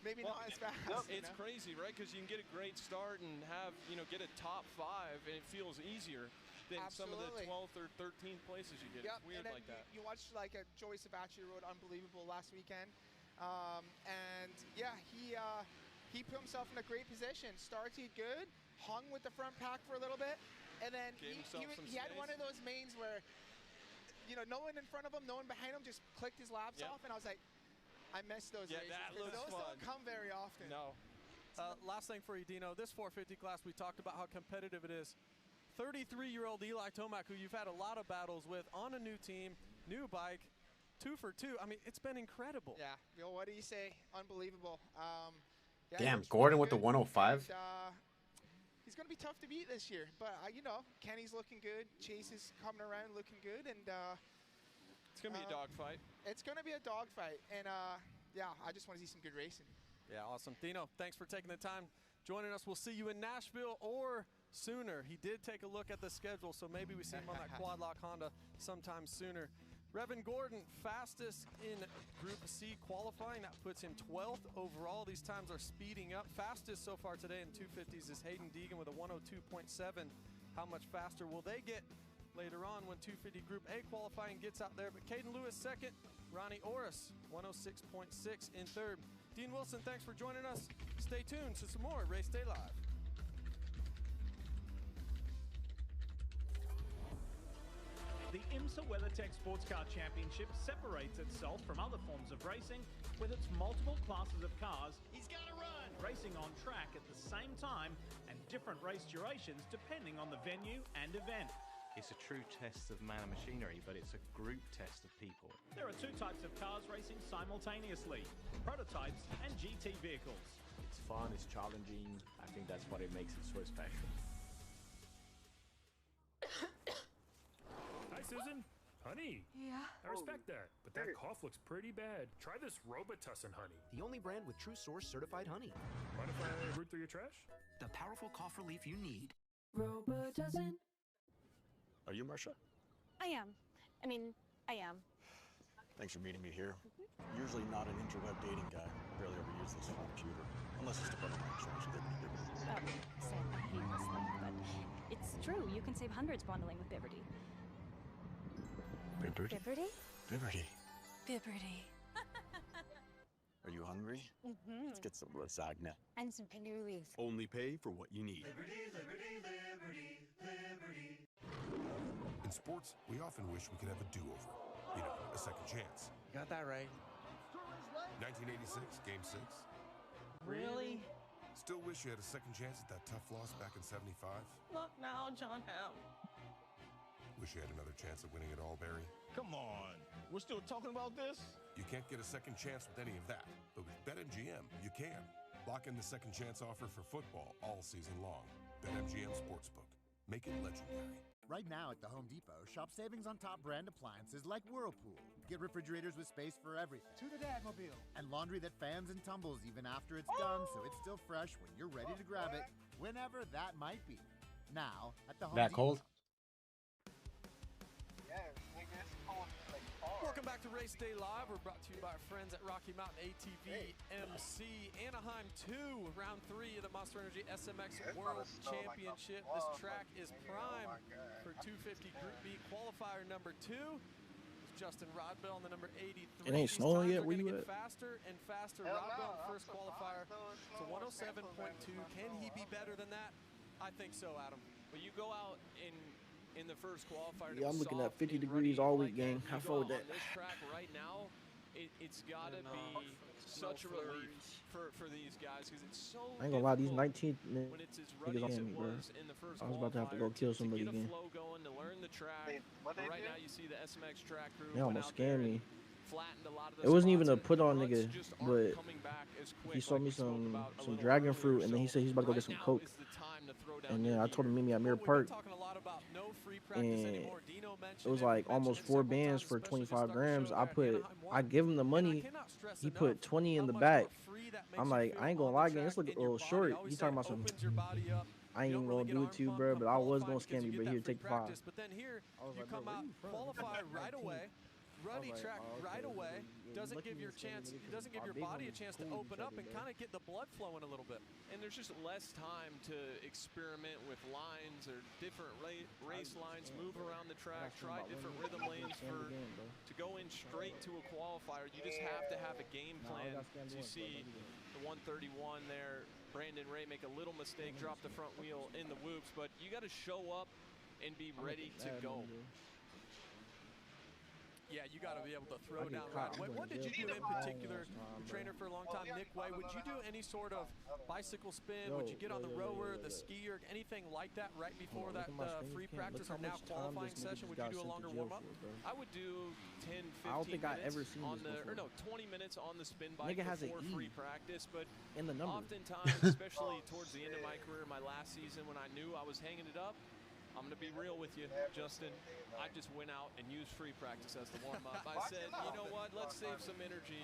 maybe not as fast. It's crazy, right? Because you can get a great start and have get a top 5, and it feels easier than some of the 12th or 13th places you get. It's weird like that. You watched like Joey Savacci rode unbelievable last weekend, and yeah, he put himself in a great position. Started good, hung with the front pack for a little bit. And then he had one of those mains where, no one in front of him, no one behind him, just clicked his laps off, and I was like, I miss those races. Those don't come very often. No. Last thing for you, Dino. This 450 class, we talked about how competitive it is. 33-year-old Eli Tomac, who you've had a lot of battles with, on a new team, new bike, 2 for 2. I mean, it's been incredible. Yeah. What do you say? Unbelievable. Damn, Gordon with the 105. He's going to be tough to beat this year, but Kenny's looking good. Chase is coming around looking good, and it's going to be a dogfight. It's going to be a dogfight, and I just want to see some good racing. Yeah, awesome. Dino, thanks for taking the time joining us. We'll see you in Nashville or sooner. He did take a look at the schedule, so maybe we see him on that quad lock Honda sometime sooner. Revan Gordon, fastest in Group C qualifying. That puts him 12th overall. These times are speeding up. Fastest so far today in 250s is Hayden Deegan with a 102.7. How much faster will they get later on when 250 Group A qualifying gets out there? But Caden Lewis second, Ronnie Orris 106.6 in third. Dean Wilson, thanks for joining us. Stay tuned to some more Race Day Live. The IMSA WeatherTech Sports Car Championship separates itself from other forms of racing with its multiple classes of cars. He's got to run! Racing on track at the same time and different race durations depending on the venue and event. It's a true test of man and machinery, but it's a group test of people. There are two types of cars racing simultaneously, prototypes and GT vehicles. It's fun, it's challenging. I think that's what it makes it so special. Hi, Susan. Honey. Yeah? I respect that, but that cough looks pretty bad. Try this Robitussin honey. The only brand with True Source certified honey. Mind if I root through your trash? The powerful cough relief you need. Robitussin. Are you Marsha? I am. I Thanks for meeting me here. Usually not an interweb dating guy. Barely ever use this computer. Unless it's to put on my insurance with Liberty. Sam, I hate this thing, but it's true. You can save hundreds bundling with Biberty. Biberty? Biberty? Biberty. Biberty. Are you hungry? Mm-hmm. Let's get some lasagna. And some pinaroof. Only pay for what you need. In sports, we often wish we could have a do-over. You know, a second chance. You got that right. 1986, Game 6. Really? Still wish you had a second chance at that tough loss back in 75? Not now, John M. Wish you had another chance at winning it all, Barry? Come on. We're still talking about this? You can't get a second chance with any of that. But with BetMGM, you can. Lock in the second chance offer for football all season long. BetMGM Sportsbook. Make it legendary. Right now at the Home Depot, shop savings on top brand appliances like Whirlpool. Get refrigerators with space for everything. To the Dadmobile. And laundry that fans and tumbles even after it's done, so it's still fresh when you're ready to grab it, whenever that might be. Now at the Home That Depot. cold? Welcome back to Race Day Live. We're brought to you by our friends at Rocky Mountain ATV MC. Anaheim 2, round 3 of the Monster Energy SMX World Championship. This track is prime for 250 Group B qualifier number 2. Justin Rodbell on the number 83. It ain't snowing yet. Where you at? Faster and faster. Rodbell in the first qualifier to 107.2. Can he be better than that? I think so, Adam. Well, you go out in the first qualifier. Yeah, I'm looking at 50 degrees all week, gang. How far with that? On this track right now, it's got to be such a relief for these guys because it's so. I ain't gonna lie, these 19 when it's as ruddy niggas as on it me, bro. was in the first I was about to have to go kill somebody to get a again. flow going, to learn the track. Right now, you see the SMX track crew. They almost scared me. Flattened a lot of It wasn't even a put on nigga, but he sold me some dragon fruit, and then he said he's about to go get some coke. And then I told him meet me at Mirror Park, and it was like almost 4 bands for 25 grams. I give him the money. He put 20 in the back. I'm like, I ain't gonna lie, gang, it's looking a little short. He talking about some. I ain't gonna do it to you, bro, but I was gonna scam you, but here, take the 5. But then here, you come out, qualify right away. Ruddy track right away doesn't give your body a chance to open up and kind of get the blood flowing a little bit. And there's just less time to experiment with lines or different race lines, move around the track, try different rhythm lanes to go in straight to a qualifier. You just have to have a game plan. As you see the 131 there, Brandon Ray make a little mistake, drop the front wheel in the whoops, but you got to show up and be ready to go. Yeah, you got to be able to throw down right away. What did you do in particular? Trainer for a long time, Nick Way. Would you do any sort of bicycle spin? Would you get on the rower, the skier, anything like that right before that free practice or now qualifying session? Would you do a longer warm-up? I would do 10, 15 I don't think minutes I ever seen on this the, before. or no, 20 minutes on the spin bike Nigga has before an E free practice. But in the number. oftentimes, especially towards the end of my career, my last season when I knew I was hanging it up, I'm going to be real with you, Justin. I just went out and used free practice as the warm-up. I said, you know what, let's save some energy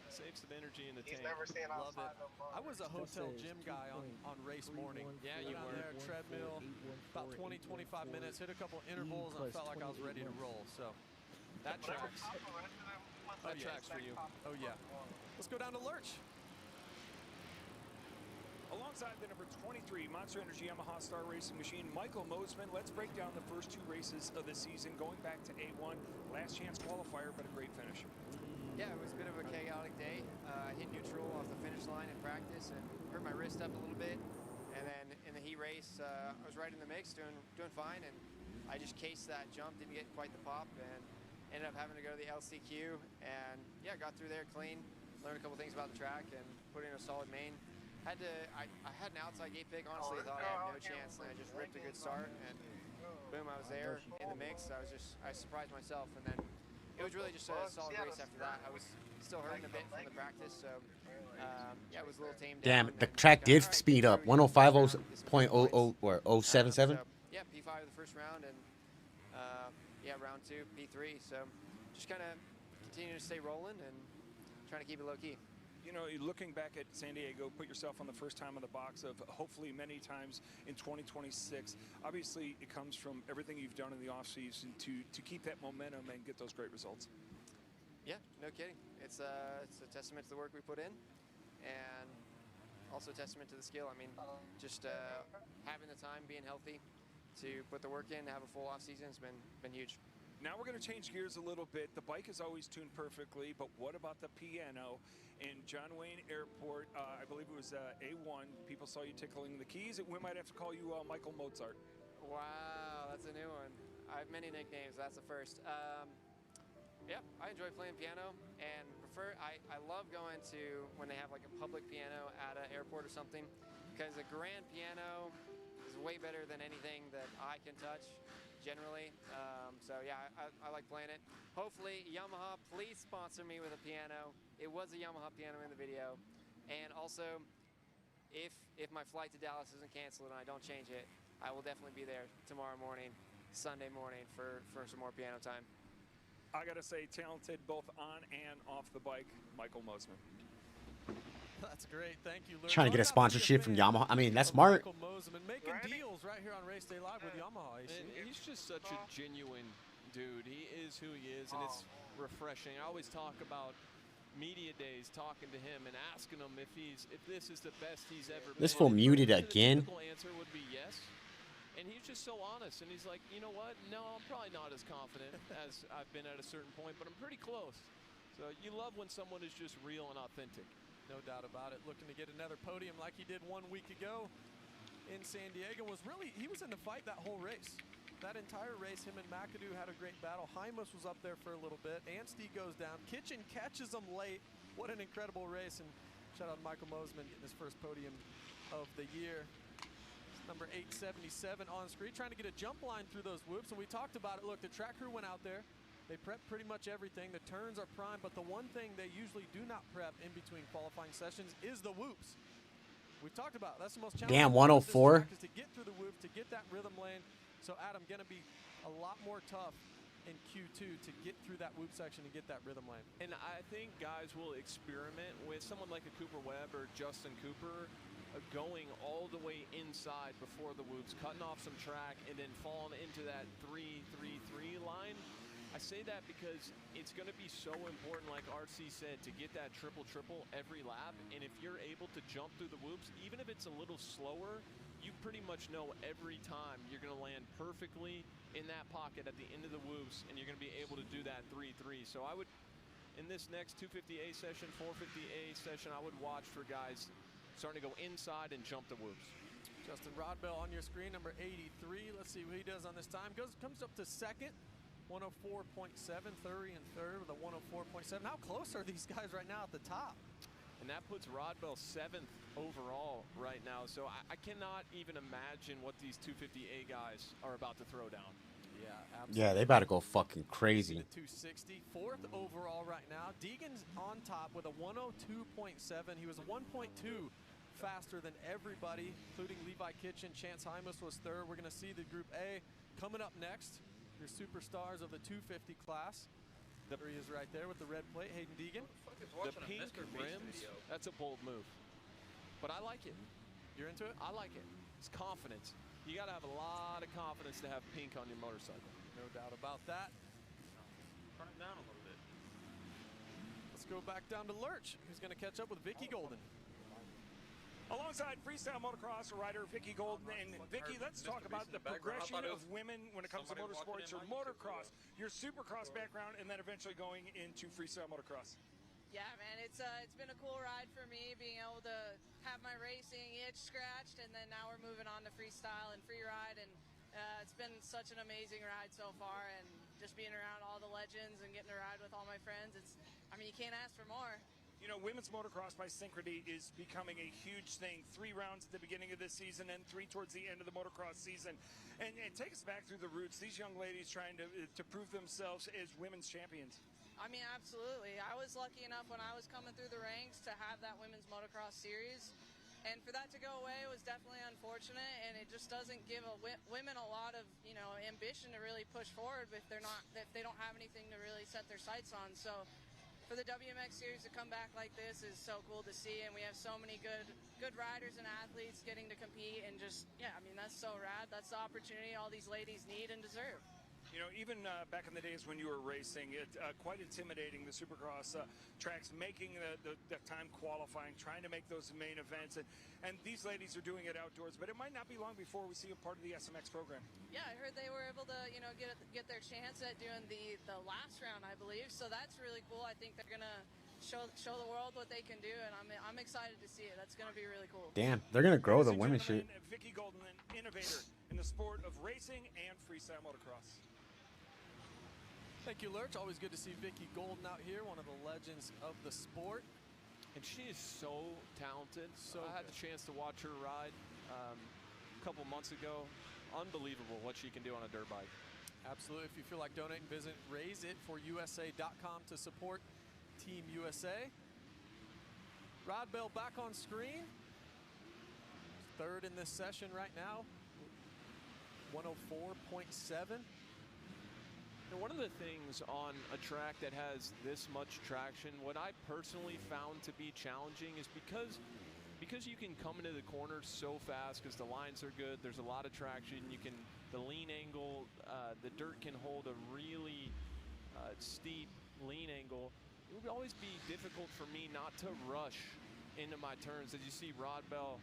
Save some energy in the He's tank. never staying Love outside it. no more. I was a hotel gym guy on race morning. Yeah, Went you out were. there, treadmill, about 20, 25 minutes, hit a couple intervals, and I felt like I was ready to roll. So that tracks. That tracks for you. Oh yeah. Let's go down to Lurch. Alongside the number 23 Monster Energy Yamaha Star Racing Machine, Michael Mosman. Let's break down the first 2 races of the season, going back to A1. Last chance qualifier, but a great finish. Yeah, it was a bit of a chaotic day. I hit neutral off the finish line in practice and hurt my wrist up a little bit. And then in the heat race, I was right in the mix, doing fine, and I just cased that jump, didn't get quite the pop, and ended up having to go to the LCQ. And yeah, got through there clean, learned a couple things about the track, and put in a solid main. I had an outside gate pick. Honestly, I thought I had no chance, and I just ripped a good start, and boom, I was there in the mix. I surprised myself, and then it was really just a solid race after that. I was still hurting a bit from the practice, so yeah, it was a little tamed down. Damn, the track did speed up. 105.00 or 077. Yeah, P5 the first round, and yeah, round 2 P3. So just kind of continue to stay rolling and trying to keep it low key. You know, looking back at San Diego, put yourself on the first time on the box of hopefully many times in 2026. Obviously, it comes from everything you've done in the offseason to keep that momentum and get those great results. Yeah, no kidding. It's a testament to the work we put in, and also a testament to the skill. I mean, just having the time, being healthy, to put the work in, to have a full offseason has been huge. Now we're going to change gears a little bit. The bike is always tuned perfectly, but what about the piano? In John Wayne Airport, I believe it was A1, people saw you tickling the keys. We might have to call you Michael Mozart. Wow, that's a new one. I have many nicknames, that's the first. Yeah, I enjoy playing piano, and I love going to when they have like a public piano at an airport or something, because a grand piano is way better than anything that I can touch generally. So yeah, I like playing it. Hopefully Yamaha, please sponsor me with a piano. It was a Yamaha piano in the video. And also, if my flight to Dallas isn't canceled and I don't change it, I will definitely be there tomorrow morning, Sunday morning, for some more piano time. I gotta say, talented both on and off the bike, Michael Mosman. That's great. Thank you, Lurch. Trying to get a sponsorship from Yamaha. I mean, that's smart. Michael Mosman making deals right here on Race Day Live with Yamaha. And he's just such a genuine dude. He is who he is, and it's refreshing. I always talk about media days, talking to him and asking him if this is the best he's ever been. This fool muted again. The typical answer would be yes. And he's just so honest, and he's like, you know what? No, I'm probably not as confident as I've been at a certain point, but I'm pretty close. So you love when someone is just real and authentic. No doubt about it. Looking to get another podium like he did 1 week ago in San Diego. He was in the fight that whole race. That entire race, him and McAdoo had a great battle. Hymus was up there for a little bit. Anstey goes down. Kitchen catches him late. What an incredible race. And shout out to Michael Mosman getting his first podium of the year. It's number 877 on screen, trying to get a jump line through those whoops. And we talked about it. Look, the track crew went out there. They prep pretty much everything. The turns are prime, but the one thing they usually do not prep in between qualifying sessions is the whoops. We've talked about it. That's the most challenging. Damn, 104. Is to get through the whoop, to get that rhythm lane. So Adam, gonna be a lot more tough in Q2 to get through that whoop section and get that rhythm lane. And I think guys will experiment with someone like a Cooper Webb or Justin Cooper going all the way inside before the whoops, cutting off some track, and then falling into that 3-3-3 line. I say that because it's going to be so important, like RC said, to get that triple-triple every lap. And if you're able to jump through the whoops, even if it's a little slower, you pretty much know every time you're going to land perfectly in that pocket at the end of the whoops, and you're going to be able to do that 3-3. So I would, in this next 250A session, 450A session, I would watch for guys starting to go inside and jump the whoops. Justin Rodbell on your screen, number 83. Let's see what he does on this time. Comes up to second. 104.7, Thury in third with a 104.7. How close are these guys right now at the top? And that puts Rodbell 7th overall right now. So I cannot even imagine what these 250A guys are about to throw down. Yeah, absolutely. Yeah, they about to go fucking crazy. 260, 4th overall right now. Deegan's on top with a 102.7. He was a 1.2 faster than everybody, including Levi Kitchen. Chance Hymus was third. We're going to see the Group A coming up next. Your superstars of the 250 class. There he is right there with the red plate, Hayden Deegan. The pink rims, that's a bold move. But I like it. You're into it? I like it. It's confidence. You got to have a lot of confidence to have pink on your motorcycle. No doubt about that. Turn it down a little bit. Let's go back down to Lurch, who's going to catch up with Vicky Golden. Alongside freestyle motocross rider Vicky Golden. And Vicky, let's talk about the progression of women when it comes to motorsports or motocross, your supercross background, and then eventually going into freestyle motocross. Yeah, man, it's been a cool ride for me, being able to have my racing itch scratched, and then now we're moving on to freestyle and free ride, and it's been such an amazing ride so far, and just being around all the legends and getting to ride with all my friends, you can't ask for more. You know, women's motocross by Synchrony is becoming a huge thing. 3 rounds at the beginning of this season and 3 towards the end of the motocross season. And take us back through the roots. These young ladies trying to prove themselves as women's champions. Absolutely. I was lucky enough when I was coming through the ranks to have that women's motocross series. And for that to go away was definitely unfortunate, and it just doesn't give women a lot of, ambition to really push forward if they don't have anything to really set their sights on. So for the WMX series to come back like this is so cool to see, and we have so many good riders and athletes getting to compete, and just, that's so rad. That's the opportunity all these ladies need and deserve. You know, even back in the days when you were racing, it quite intimidating, the Supercross tracks, making the time qualifying, trying to make those main events, and these ladies are doing it outdoors, but it might not be long before we see a part of the SMX program. Yeah, I heard they were able to, get their chance at doing the last round, I believe, so that's really cool. I think they're going to show the world what they can do, and I'm excited to see it. That's going to be really cool. Damn, they're going to grow the women's shit. Vicky Golden, an innovator in the sport of racing and freestyle motocross. Thank you, Lurch. Always good to see Vicky Golden out here, one of the legends of the sport. And she is so talented. I had the chance to watch her ride a couple months ago. Unbelievable what she can do on a dirt bike. Absolutely. If you feel like donating, visit raiseitforusa.com to support Team USA. Rod Bell back on screen. 3rd in this session right now. 104.7. And one of the things on a track that has this much traction, what I personally found to be challenging is because you can come into the corner so fast because the lines are good, there's a lot of traction, the lean angle, the dirt can hold a really steep lean angle. It would always be difficult for me not to rush into my turns. As you see Rod Bell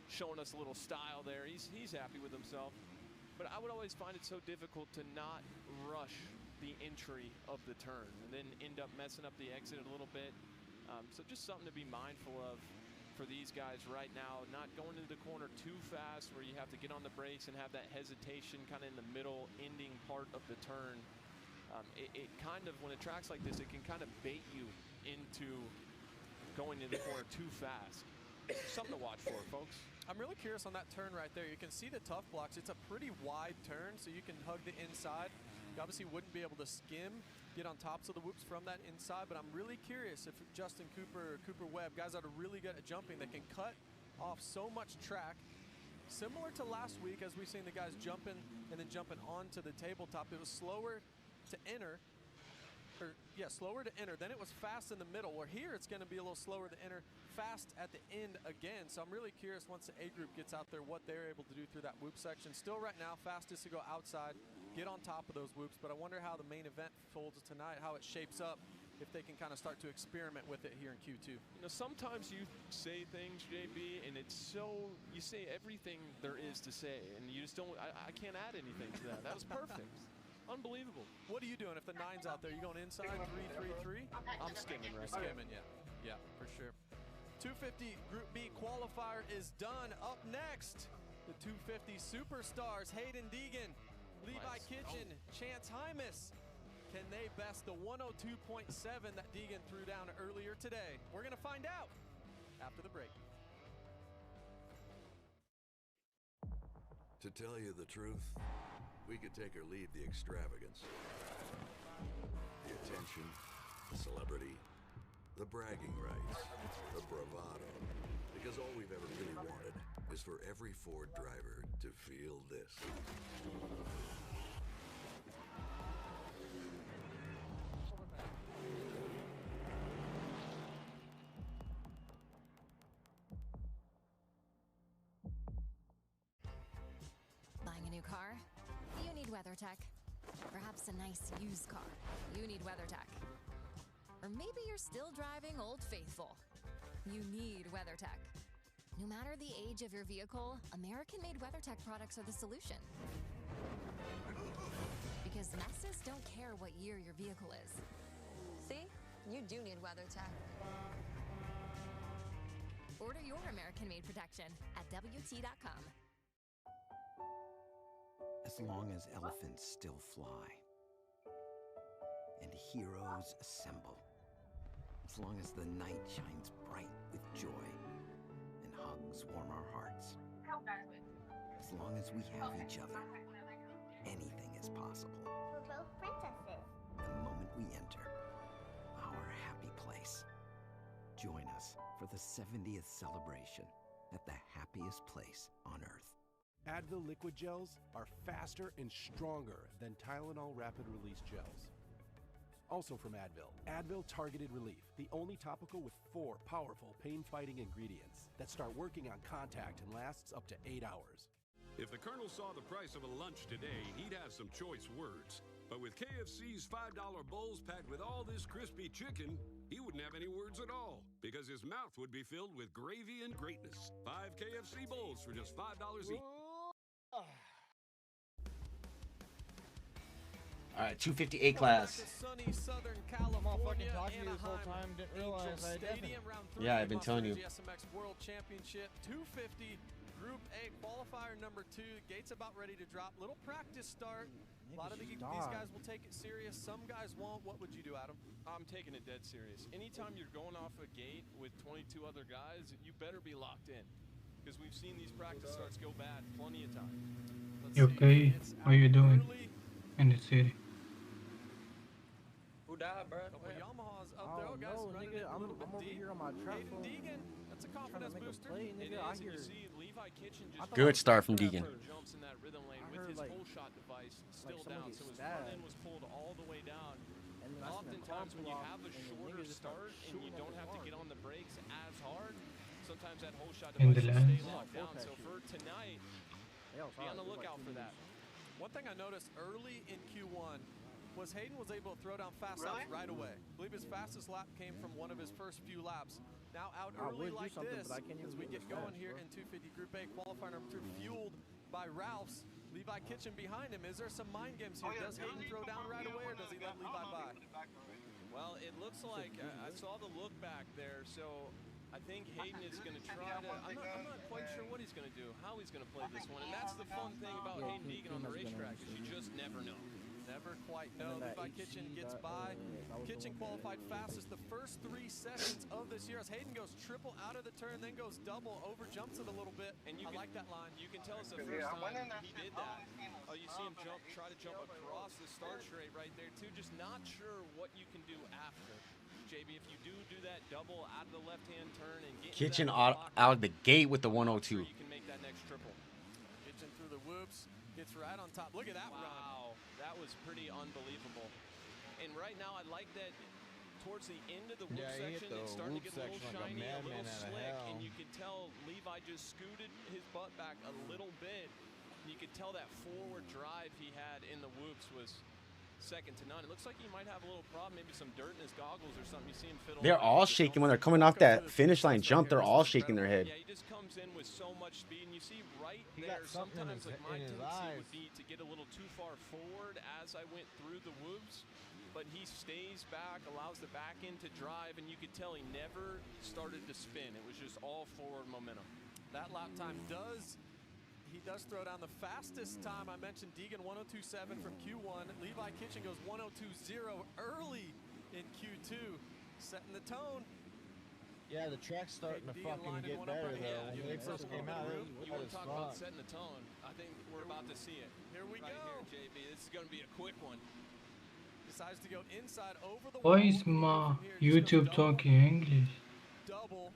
showing us a little style there, he's happy with himself. But I would always find it so difficult to not rush the entry of the turn and then end up messing up the exit a little bit. So just something to be mindful of for these guys right now, not going into the corner too fast where you have to get on the brakes and have that hesitation kind of in the middle ending part of the turn. It kind of, when it tracks like this, it can kind of bait you into going into the corner too fast. Something to watch for, folks. I'm really curious on that turn right there. You can see the tough blocks. It's a pretty wide turn, so you can hug the inside. You obviously wouldn't be able to skim, get on tops of the whoops from that inside, but I'm really curious if Justin Cooper or Cooper Webb, guys that are really good at jumping, that can cut off so much track. Similar to last week, as we've seen the guys jumping and then jumping onto the tabletop. It was slower to enter. Slower to enter. Then it was fast in the middle, where here it's going to be a little slower to enter, fast at the end again. So I'm really curious once the A group gets out there what they're able to do through that whoop section. Still right now, fastest to go outside, get on top of those whoops, but I wonder how the main event folds tonight, how it shapes up, if they can kind of start to experiment with it here in Q2. Sometimes you say things, JB, and it's so, you say everything there is to say, and you just don't, I can't add anything to that. That was perfect. Unbelievable. What are you doing if the 9's out there? You going inside 3-3-3? I'm skimming right now. Skimming, yeah, for sure. 250 Group B qualifier is done. Up next, the 250 superstars Hayden Deegan, Levi Kitchen, Chance Hymas. Can they best the 102.7 that Deegan threw down earlier today? We're going to find out after the break. To tell you the truth, we could take or leave the extravagance, the attention, the celebrity, the bragging rights, the bravado, because all we've ever really wanted is for every Ford driver to feel this. new car? You need WeatherTech. Perhaps a nice used car. You need WeatherTech. Or maybe you're still driving Old Faithful. You need WeatherTech. No matter the age of your vehicle, American-made WeatherTech products are the solution. Because messes don't care what year your vehicle is. See? You do need WeatherTech. Order your American-made protection at WT.com. As long as elephants still fly and heroes assemble, as long as the night shines bright with joy and hugs warm our hearts, as long as we have each other, anything is possible. We're both princesses. The moment we enter our happy place, join us for the 70th celebration at the happiest place on Earth. Advil liquid gels are faster and stronger than Tylenol rapid release gels. Also from Advil, Advil Targeted Relief, the only topical with 4 powerful pain-fighting ingredients that start working on contact and lasts up to 8 hours. If the Colonel saw the price of a lunch today, he'd have some choice words. But with KFC's $5 bowls packed with all this crispy chicken, he wouldn't have any words at all, because his mouth would be filled with gravy and greatness. 5 KFC bowls for just $5 each. All right, 250 A class. Sunny Southern California, Anaheim, Stadium, round 3 Yeah, I've been telling you. SMX World Championship 250 Group A qualifier number 2. Gates about ready to drop. Little practice start. A lot of these guys will take it serious. Some guys won't. What would you do, Adam? I'm taking it dead serious. Anytime you're going off a gate with 22 other guys, you better be locked in, because we've seen these practice starts go bad plenty of times. You okay? How you doing in the city? Who died, bro? Couple Yamahas up there. Oh, guys, running it a little bit deep. Here on my trap Hayden Deegan, that's a confidence booster. Play, nigga. I hear. Good start from Deegan. Jumps in that rhythm lane with his whole shot device still down, so his front end was pulled all the way down. And oftentimes when you have a shorter start and you don't have to get on the brakes as hard, sometimes that whole shot device will stay locked down. So for tonight, be on the lookout for that. One thing I noticed early in Q1 was Hayden was able to throw down fast laps right away. I believe his fastest lap came from one of his first few laps. Now out early like this, as we get going here in 250 Group A qualifier number 2, fueled by Ralph's. Levi Kitchen behind him. Is there some mind games here? Does Hayden throw down right away, or does he let Levi by? Well, it looks like I saw the look back there, so I think Hayden is going to try to. I'm not quite sure what he's going to do, how he's going to play this one, and that's the fun thing about Hayden Deegan on the racetrack, is you just never know. Never quite know. Levi Kitchen gets by. Kitchen qualified fastest the first 3 sessions of this year as Hayden goes triple out of the turn, then goes double, over jumps it a little bit. And I like that line. You can tell it's the first time he did that. Oh, you see him try to jump across the start straight right there too. Just not sure what you can do after. JB, if you do that double out of the left-hand turn and get Kitchen out of the gate with the 102. You can make that next triple. Kitchen through the whoops, gets right on top. Look at that run. Wow, that was pretty unbelievable. And right now, I like that towards the end of the whoop section, it's starting to get a little shiny, a little slick, and you can tell Levi just scooted his butt back a little bit. You could tell that forward drive he had in the whoops was second to none. It looks like he might have a little problem, maybe some dirt in his goggles or something. You see him fiddle. They're all shaking when they're coming off that finish line jump. They're all shaking their head. Yeah, he just comes in with so much speed, and you see right there, sometimes like my tendency would be to get a little too far forward as I went through the whoops, but he stays back, allows the back end to drive, and you could tell he never started to spin. It was just all forward momentum. That lap time he does throw down the fastest time. I mentioned Deegan 102.7 from Q1. Levi Kitchen goes 102.0 early in Q2, setting the tone. Yeah, the track's starting to fucking get better though. When they first came out, you want to talk about setting the tone? I think we're about to see it. Here we go. Here, JB. This is going to be a quick one. Decides to go inside over the wall. Why is my YouTube talking English? Double.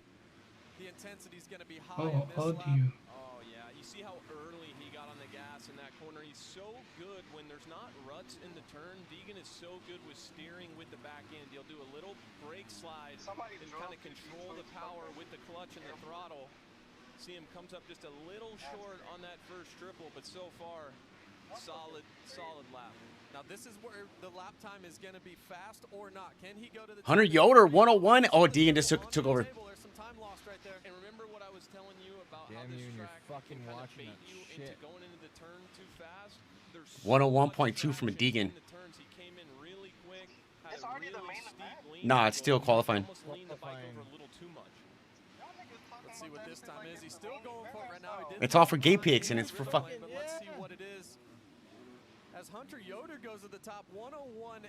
The intensity is going to be high. Oh, how do you? Oh yeah, you see how early he got on the gas in that corner. He's so good when there's not ruts in the turn. Deegan is so good with steering with the back end. He'll do a little brake slide and kind of control the power with the clutch and the throttle. See him comes up just a little short on that first triple, but so far, solid lap. Now this is where the lap time is going to be fast or not. Can he go to the Hunter Yoder 101. Oh, Deegan just took over. There's some time lost right there. And remember what I was telling you about how Damn this you and you're track fucking can kind of watching bait that you shit. into going into the turn too fast. There's 101.2 from a Deegan. in the turns. He came in really quick. Had a really steep lean. Nah, it's still qualifying. Almost leaned the bike over a little too much. Let's see what this time is. He's still going for it right now. He did It's all for gay pics, and it's for fun. but let's see what it is. As Hunter Yoder goes to the top, 101.8.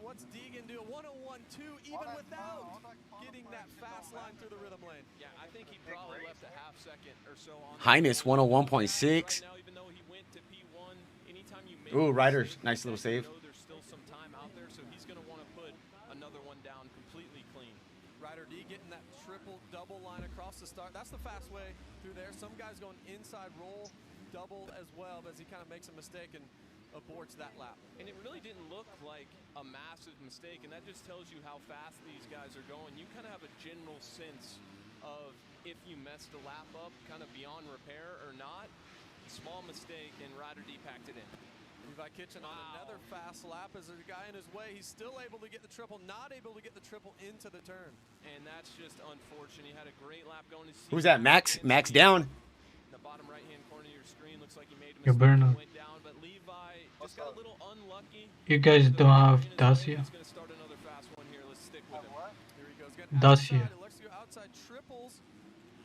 What's Deegan do? 101.2, even without getting that fast line through the rhythm lane. Yeah, I think he probably left a half second or so on. Highness 101.6. Right now, even though he went to P1, anytime you make Ooh, a Ryder's mistake, nice little save. you know there's still some time out there, so he's going to want to put another one down completely clean. Ryder D getting that triple double line across the start. That's the fast way through there. Some guys going inside roll, double as well, but as he kind of makes a mistake and aborts that lap. And it really didn't look like a massive mistake, and that just tells you how fast these guys are going. You kind of have a general sense of if you messed the lap up kind of beyond repair or not. Small mistake, and Ryder D packed it in. Levi Kitchen on another fast lap as there's a guy in his way. He's still able to get the triple, not able to get the triple into the turn. And that's just unfortunate. He had a great lap going. Who's that? Max? Max down. The bottom right-hand corner of your screen looks like he made a Your mistake. burnout. Went down, but Levi just got a little unlucky. You guys don't have Dacia. He's going to start another fast one here. Let's stick with him. Here he goes. Dacia. Let's go outside triples,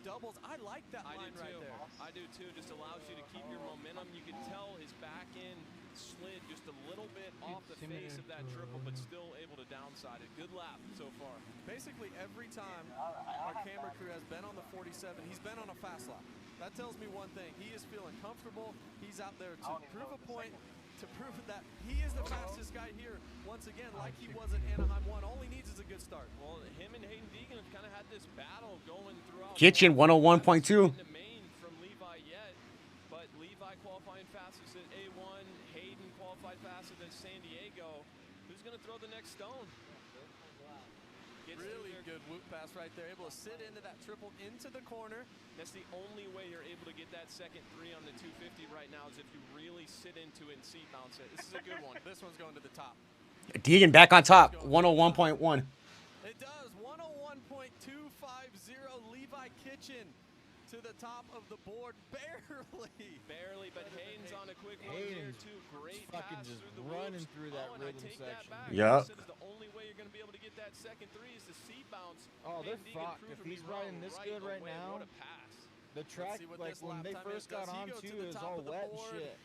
doubles. I like that line right there. I do too. Just allows you to keep your momentum. You can tell his back end slid just a little bit off the face of that triple, but still able to downside it. Good lap so far. Basically every time our camera crew has been on the 47, he's been on a fast lap. That tells me one thing. He is feeling comfortable. He's out there to prove a point, to prove that he is the fastest guy here. Once again, like he was at Anaheim 1. All he needs is a good start. Well, him and Hayden Deegan have kind of had this battle going throughout. Kitchen 101.2. The main from Levi yet, but Levi qualifying fastest at A1. Hayden qualified faster than San Diego. Who's going to throw the next stone? Really good whoop pass right there. Able to sit into that triple into the corner. That's the only way you're able to get that second three on the 250 right now is if you really sit into it and seat bounce it. This is a good one. This one's going to the top. Deegan back on top. 101.1. It does. 101.250. Levi Kitchen to the top of the board. Barely, but Hayden's on a quick one here too. Great fucking pass just through the running whoops. through that and I rhythm take section. That back. Yup. This is the only way you're going to be able to get that second three is the seat bounce. Oh, they're Hayden Deegan fucked. proved If to be he's riding wrong this right good right away. now, What a pass. the track, see what like this when lap they time first is. got Does he on go to too, the it was top all of the wet and board? shit.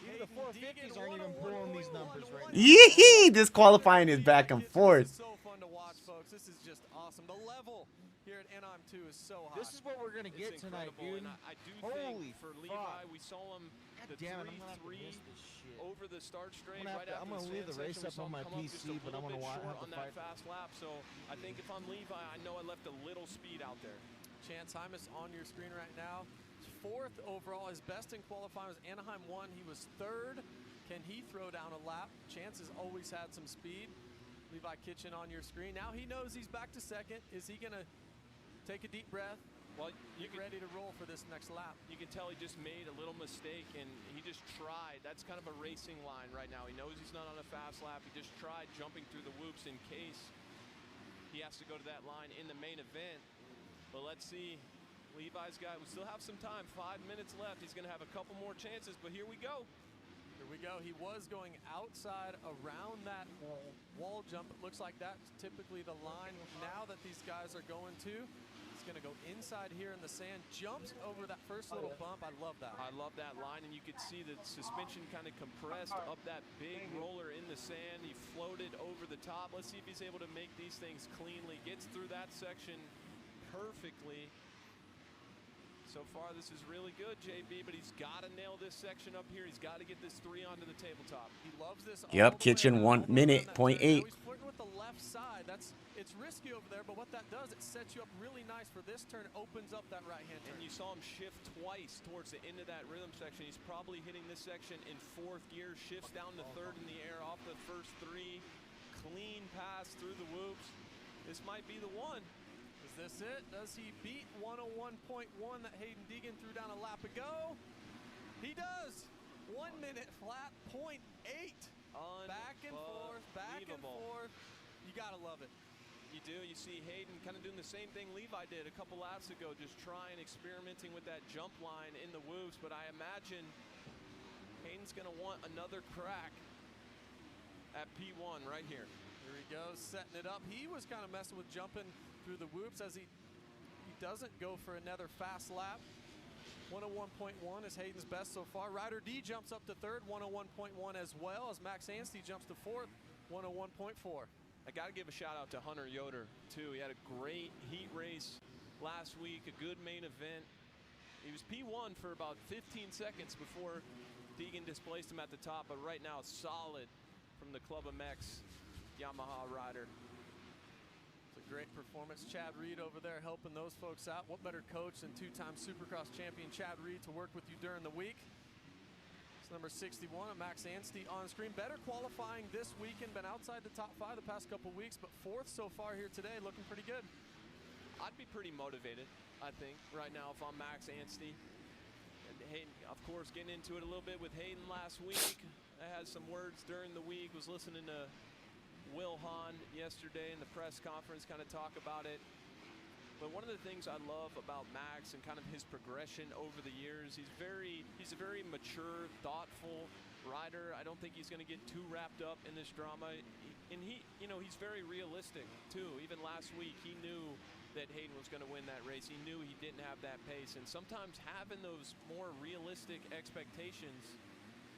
Even the Hayden 450s Deegan, aren't even pulling these numbers right now. Yee! This qualifying is back and forth. This is so fun to watch, folks. This is just awesome. The level here at Anaheim 2 is so high. This is what we're gonna get tonight, dude. And I do Holy think for fuck. Levi, we saw him God the damn it, I'm gonna have to 3-3 miss this shit. over the start straight. I'm gonna, Right I'm after gonna the leave the sand race section, up on we my saw him come up just PC, a but I'm little gonna bit have short to on that fight. fast lap. So I think if I'm Levi, I know I left a little speed out there. Chance Hymas on your screen right now. Fourth overall. His best in qualifying was Anaheim 1. He was third. Can he throw down a lap? Chance has always had some speed. Levi Kitchen on your screen. Now he knows he's back to second. Is he going to take a deep breath? Well, Get ready to roll for this next lap. You can tell he just made a little mistake, and he just tried. That's kind of a racing line right now. He knows he's not on a fast lap. He just tried jumping through the whoops in case he has to go to that line in the main event. But let's see. Levi's got, we still have some time, 5 minutes left. He's going to have a couple more chances, but here we go. Here we go. He was going outside around that wall jump. It looks like that's typically the line now that these guys are going to. He's going to go inside here in the sand, jumps over that first little bump. I love that. I love that line, and you could see the suspension kind of compressed up that big roller in the sand. He floated over the top. Let's see if he's able to make these things cleanly. Gets through that section perfectly. So far, this is really good, JB, but he's got to nail this section up here. He's got to get this three onto the tabletop. He loves this. Yep, Kitchen 1 minute, .8. He's flirting with the left side. It's risky over there, but what that does, it sets you up really nice for this turn. Opens up that right-hand turn. And you saw him shift twice towards the end of that rhythm section. He's probably hitting this section in fourth gear, shifts down to third in the air off the first three. Clean pass through the whoops. This might be the one. Is this it? Does he beat 101.1 that Hayden Deegan threw down a lap ago? He does. 1 minute flat, 0.8. Back and forth. You gotta love it. You do. You see Hayden kind of doing the same thing Levi did a couple laps ago, just trying, experimenting with that jump line in the whoops. But I imagine Hayden's going to want another crack at P1 right here. Here he goes, setting it up. He was kind of messing with jumping through the whoops as he doesn't go for another fast lap. 101.1 is Hayden's best so far. Ryder D jumps up to third, 101.1 as well, as Max Anstey jumps to fourth, 101.4. I got to give a shout out to Hunter Yoder, too. He had a great heat race last week, a good main event. He was P1 for about 15 seconds before Deegan displaced him at the top, but right now solid from the Club MX Yamaha rider. It's a great performance. Chad Reed over there helping those folks out. What better coach than two-time Supercross champion Chad Reed to work with you during the week? It's number 61, Max Anstey on screen. Better qualifying this weekend, been outside the top 5 the past couple weeks, but fourth so far here today, looking pretty good. I'd be pretty motivated, I think, right now if I'm Max Anstey. And Hayden, of course, getting into it a little bit with Hayden last week. I had some words during the week, was listening to Will Hahn yesterday in the press conference kind of talk about it. But one of the things I love about Max and kind of his progression over the years, he's a very mature, thoughtful rider. I don't think he's going to get too wrapped up in this drama. And he's very realistic too. Even last week, he knew that Hayden was going to win that race. He knew he didn't have that pace. And sometimes having those more realistic expectations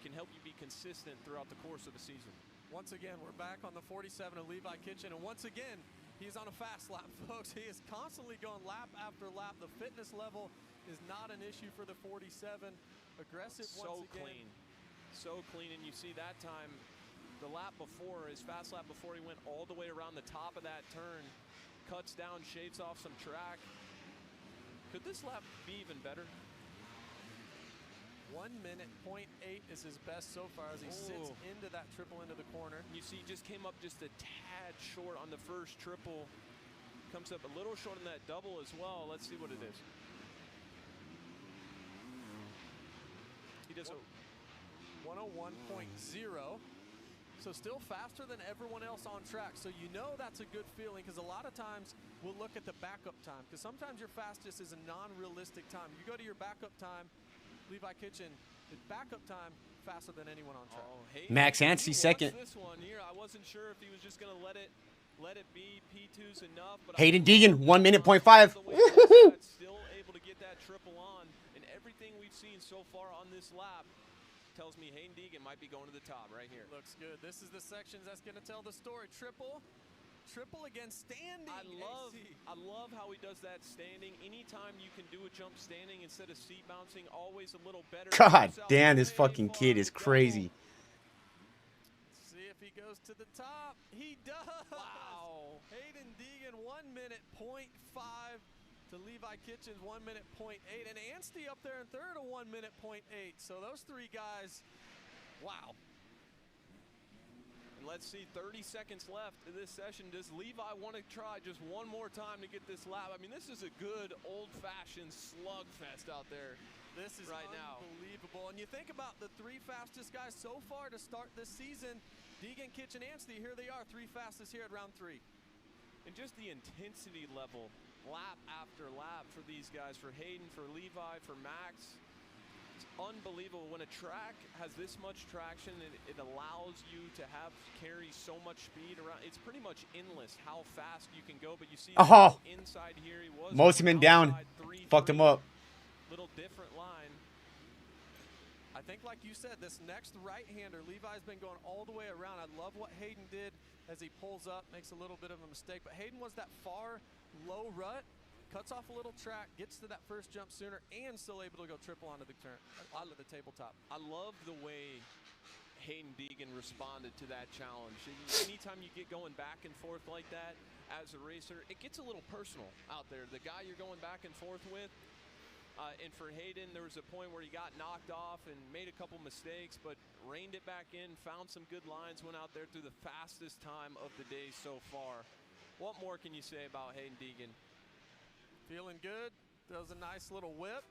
can help you be consistent throughout the course of the season. Once again, we're back on the 47 of Levi Kitchen, and once again, he's on a fast lap, folks. He is constantly going lap after lap. The fitness level is not an issue for the 47. Aggressive once again. So clean, and you see that time, the lap before, his fast lap before, he went all the way around the top of that turn, cuts down, shaves off some track. Could this lap be even better? 1 minute, 0.8 is his best so far as he sits into that triple into the corner. You see, just came up just a tad short on the first triple. Comes up a little short on that double as well. Let's see what it is. He does a 101.0. So still faster than everyone else on track. So you know that's a good feeling, because a lot of times we'll look at the backup time, because sometimes your fastest is a non-realistic time. You go to your backup time, Levi Kitchen, the backup time faster than anyone on track. Max Anstey second. This one here, I wasn't sure if he was just going to let it be. P2's enough. But Hayden Deegan, 1 minute, 0.5. Still able to get that triple on, and everything we've seen so far on this lap tells me Hayden Deegan might be going to the top right here. Looks good. This is the sections that's going to tell the story. Triple against standing. I love how he does that standing. Anytime you can do a jump standing instead of seat bouncing, always a little better. God damn, this fucking kid is crazy. Let's see if he goes to the top. He does. Wow. Hayden Deegan, 1 minute, 0.5 to Levi Kitchens, 1 minute, 0.8. And Anstey up there in third, a 1 minute, 0.8. So those three guys, wow. Let's see, 30 seconds left in this session. Does Levi want to try just one more time to get this lap? I mean, this is a good old-fashioned slugfest out there. This is right now unbelievable. And you think about the 3 fastest guys so far to start this season. Deegan, Kitchen, Anstey, here they are, 3 fastest here at round 3. And just the intensity level, lap after lap for these guys, for Hayden, for Levi, for Max. It's unbelievable. When a track has this much traction, it allows you to carry so much speed around. It's pretty much endless how fast you can go. But you see inside here, he was Mosiman down, fucked him up. Little different line. I think, like you said, this next right-hander, Levi's been going all the way around. I love what Hayden did as he pulls up, makes a little bit of a mistake. But Hayden was that far low rut. Cuts off a little track, gets to that first jump sooner, and still able to go triple onto the tabletop. I love the way Hayden Deegan responded to that challenge. Anytime you get going back and forth like that as a racer, it gets a little personal out there. The guy you're going back and forth with, and for Hayden, there was a point where he got knocked off and made a couple mistakes, but reined it back in, found some good lines, went out there through the fastest time of the day so far. What more can you say about Hayden Deegan? Feeling good. Does a nice little whip.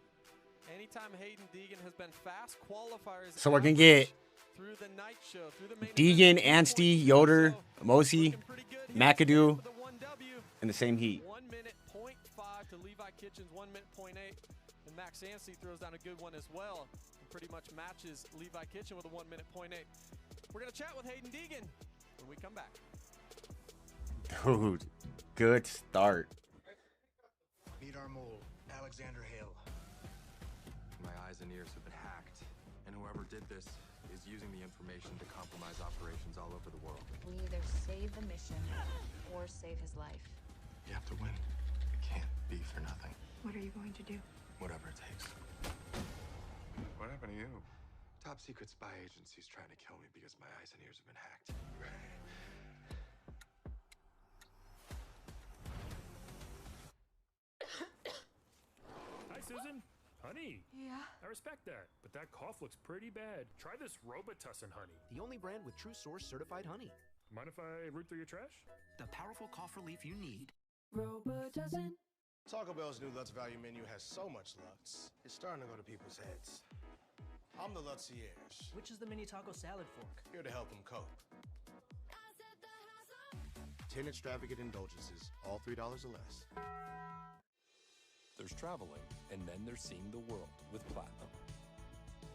Anytime Hayden Deegan has been fast, qualifiers. So we're going to get through the night show, through the main Deegan, Anstey, Yoder, Mosi, McAdoo in the same heat. 1 minute 0.5 to Levi Kitchens, 1 minute 0.8. And Max Anstey throws down a good one as well. And pretty much matches Levi Kitchen with a 1 minute 0.8. We're going to chat with Hayden Deegan when we come back. Dude, good start. Meet our mole, Alexander Hale. My eyes and ears have been hacked, and whoever did this is using the information to compromise operations all over the world. We either save the mission or save his life. You have to win. It can't be for nothing. What are you going to do? Whatever it takes. What happened to you? Top secret spy agency's trying to kill me because my eyes and ears have been hacked. Hi, Susan. Honey. Yeah? I respect that, but that cough looks pretty bad. Try this Robitussin honey. The only brand with True Source certified honey. Mind if I root through your trash? The powerful cough relief you need. Robitussin. Taco Bell's new Lutz value menu has so much Lutz, it's starting to go to people's heads. I'm the Lutzierge. Which is the mini taco salad fork? Here to help them cope. 10 extravagant indulgences, all $3 or less. There's traveling, and then there's seeing the world with Platinum.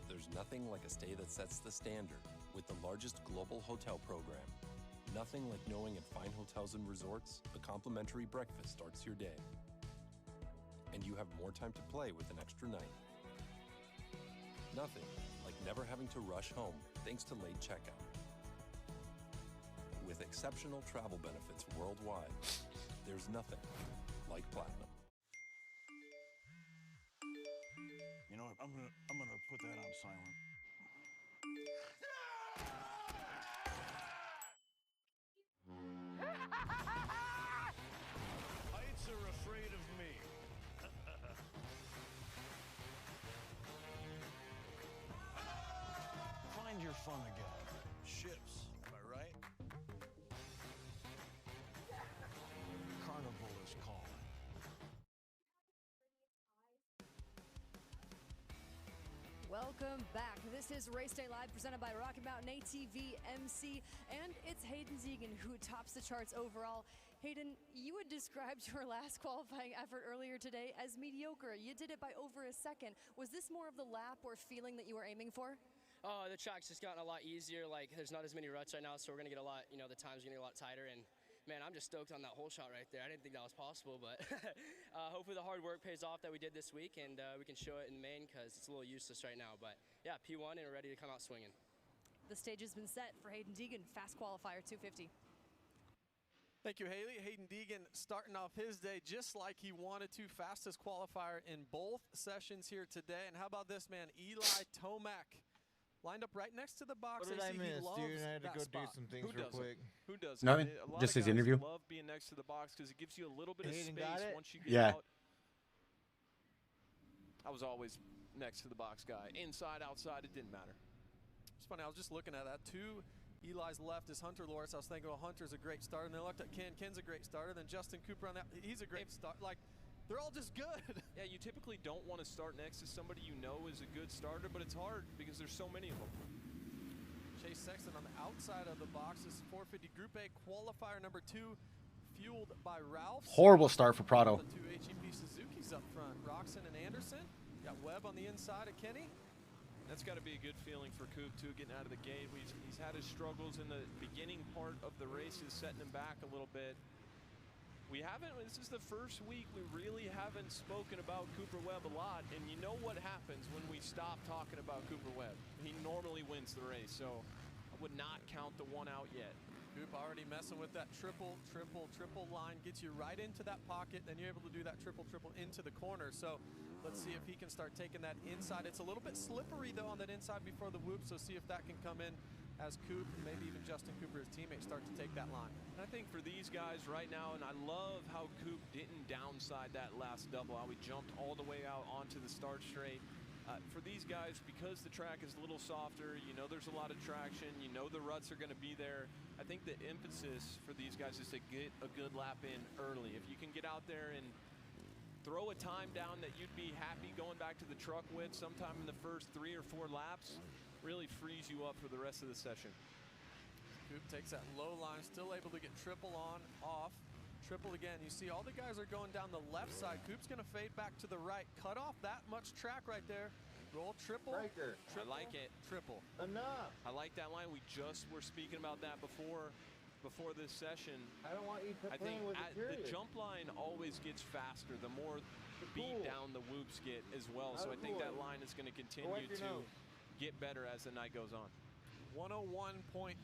There's nothing like a stay that sets the standard with the largest global hotel program. Nothing like knowing at fine hotels and resorts, a complimentary breakfast starts your day. And you have more time to play with an extra night. Nothing like never having to rush home thanks to late checkout. With exceptional travel benefits worldwide, there's nothing like Platinum. You know what? I'm gonna put that on silent. Heights are afraid of me. Find your fun again. Ships, am I right? Carnival is calling. Welcome back. This is Race Day Live presented by Rocky Mountain ATV MC, and it's Hayden Deegan who tops the charts overall. Hayden, you had described your last qualifying effort earlier today as mediocre. You did it by over a second. Was this more of the lap or feeling that you were aiming for? Oh, the track's just gotten a lot easier. Like, there's not as many ruts right now, so we're going to get a lot, the time's going to get a lot tighter. And, man, I'm just stoked on that whole shot right there. I didn't think that was possible, but hopefully the hard work pays off that we did this week, and we can show it in the main because it's a little useless right now. But, yeah, P1, and we're ready to come out swinging. The stage has been set for Hayden Deegan, fast qualifier 250. Thank you, Haley. Hayden Deegan starting off his day just like he wanted to. Fastest qualifier in both sessions here today. And how about this, man? Eli Tomac lined up right next to the box. What did I miss, dude? I had to go do some things real quick. Who doesn't? Nothing. A lot Just of his guys interview. love being next to the box because it gives you a little bit of Hayden space got it? once you get Yeah. out. I was always next to the box guy. Inside, outside, it didn't matter. It's funny, I was just looking at that. To Eli's left is Hunter Lawrence. I was thinking, well, Hunter's a great starter. And then I looked at Ken. Ken's a great starter. Then Justin Cooper on that. He's a great starter. Like, they're all just good. Yeah, you typically don't want to start next to somebody you know is a good starter, but it's hard because there's so many of them. Chase Sexton on the outside of the box. This is 450 Group A qualifier number 2, fueled by Ralph. Horrible start for Prado. The two HEP Suzuki's up front, Roxon and Anderson. Got Webb on the inside of Kenny. That's got to be a good feeling for Coop, too, getting out of the gate. He's had his struggles in the beginning part of the races, setting him back a little bit. This is the first week we really haven't spoken about Cooper Webb a lot, and you know what happens when we stop talking about Cooper Webb. He normally wins the race, so I would not count the one out yet. Coop already messing with that triple line. Gets you right into that pocket, then you're able to do that triple into the corner. So let's see if he can start taking that inside. It's a little bit slippery, though, on that inside before the whoop, so see if that can come in as Coop, maybe even Justin Cooper, his teammates, start to take that line. I think for these guys right now, and I love how Coop didn't downside that last double, how he jumped all the way out onto the start straight. For these guys, because the track is a little softer, you know there's a lot of traction, you know the ruts are going to be there. I think the emphasis for these guys is to get a good lap in early. If you can get out there and throw a time down that you'd be happy going back to the truck with sometime in the first 3 or 4 laps, really frees you up for the rest of the session. Coop takes that low line, still able to get triple on, off. Triple again. You see all the guys are going down the left side. Coop's going to fade back to the right. Cut off that much track right there. Roll triple. Triple, I like it. Triple. Enough. I like that line. We just were speaking about that before this session. I don't want you I think the jump line always gets faster the more beat down the whoops get as well. So I think that line is going to continue to get better as the night goes on. 101.1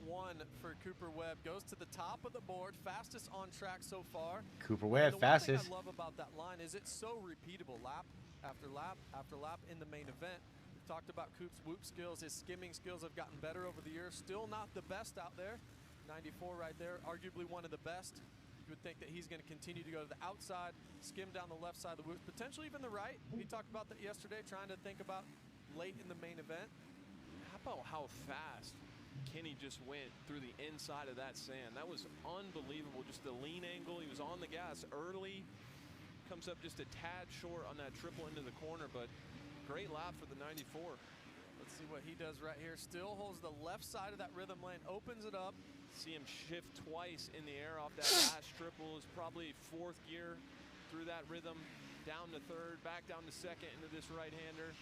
for Cooper Webb. Goes to the top of the board. Fastest on track so far. Cooper Webb, fastest. The one thing I love about that line is it's so repeatable. Lap after lap after lap in the main event. We've talked about Coop's whoop skills. His skimming skills have gotten better over the years. Still not the best out there. 94 right there. Arguably one of the best. You would think that he's going to continue to go to the outside, skim down the left side of the whoops, potentially even the right. We talked about that yesterday, trying to think about late in the main event. How about how fast Kenny just went through the inside of that sand? That was unbelievable. Just the lean angle. He was on the gas early. Comes up just a tad short on that triple into the corner, but great lap for the 94. Let's see what he does right here. Still holds the left side of that rhythm lane, opens it up. See him shift twice in the air off that last triple. Is probably 4th gear through that rhythm. Down to 3rd, back down to 2nd into this right-hander.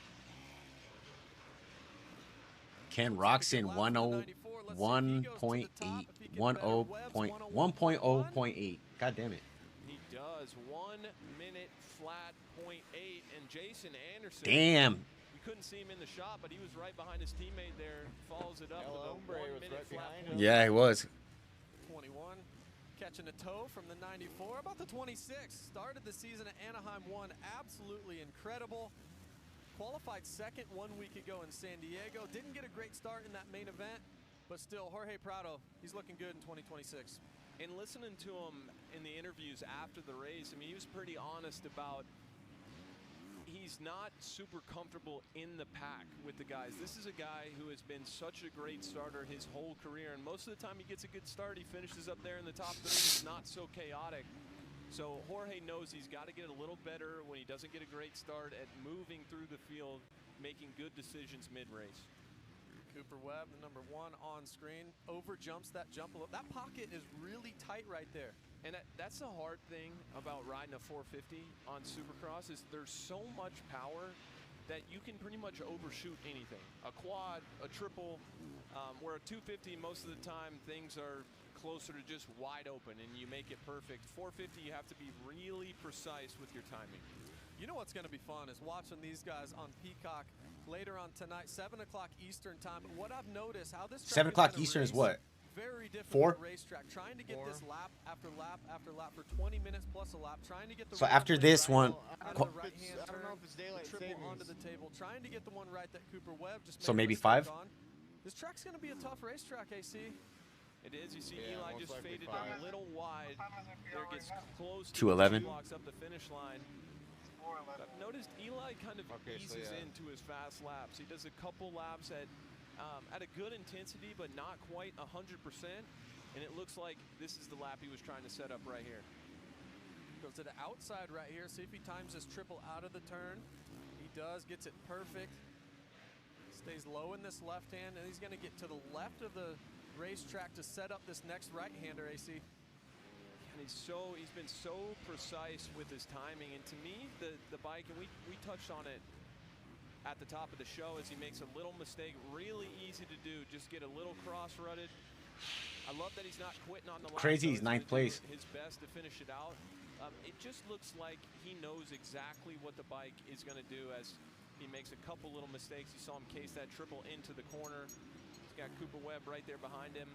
Ken Roczen 101.8 1.0.8. God damn it. He does 1 minute flat 0.8, and Jason Anderson. Damn. You couldn't see him in the shot, but he was right behind his teammate there. Follows it up with a 1 minute flat. Yeah, he was. 21. Catching a toe from the 94. About the 26. Started the season at Anaheim 1. Absolutely incredible. Qualified 2nd 1 week ago in San Diego. Didn't get a great start in that main event, but still, Jorge Prado, he's looking good in 2026. And listening to him in the interviews after the race, I mean, he was pretty honest about he's not super comfortable in the pack with the guys. This is a guy who has been such a great starter his whole career, and most of the time he gets a good start, he finishes up there in the top 3. He's not so chaotic. So Jorge knows he's got to get a little better when he doesn't get a great start at moving through the field, making good decisions mid-race. Cooper Webb, the number 1 on screen, over jumps that jump a little. That pocket is really tight right there. And that's the hard thing about riding a 450 on Supercross is there's so much power that you can pretty much overshoot anything. A quad, a triple, where a 250 most of the time things are closer to just wide open and you make it perfect. 450 you have to be really precise with your timing. You know what's going to be fun is watching these guys on Peacock later on tonight, 7 o'clock Eastern time. But what I've noticed, how this 7 o'clock Eastern is what? Very different 4? racetrack. Trying to get this lap after lap after lap for 20 minutes plus a lap. Trying to get the so after this one, I don't know if it's daylight savings. Onto the table. Trying to get the one right that Cooper Webb just. So maybe 5. This track's going to be a tough racetrack, AC. It is. You see Eli just faded a little wide. There gets close to 211. Blocks up the finish line. I've noticed Eli kind of eases into his fast laps. He does a couple laps at a good intensity, but not quite 100%. And it looks like this is the lap he was trying to set up right here. Goes to the outside right here. See if he times his triple out of the turn. He does. Gets it perfect. Stays low in this left hand, and he's going to get to the left of the racetrack to set up this next right-hander, AC. And he's been so precise with his timing, and to me the bike, and we touched on it at the top of the show, as he makes a little mistake, really easy to do, just get a little cross-rutted. I love that he's not quitting on the line. Crazy, he's 9th place. His best to finish it out. It just looks like he knows exactly what the bike is going to do as he makes a couple little mistakes. You saw him case that triple into the corner. He's got Cooper Webb right there behind him.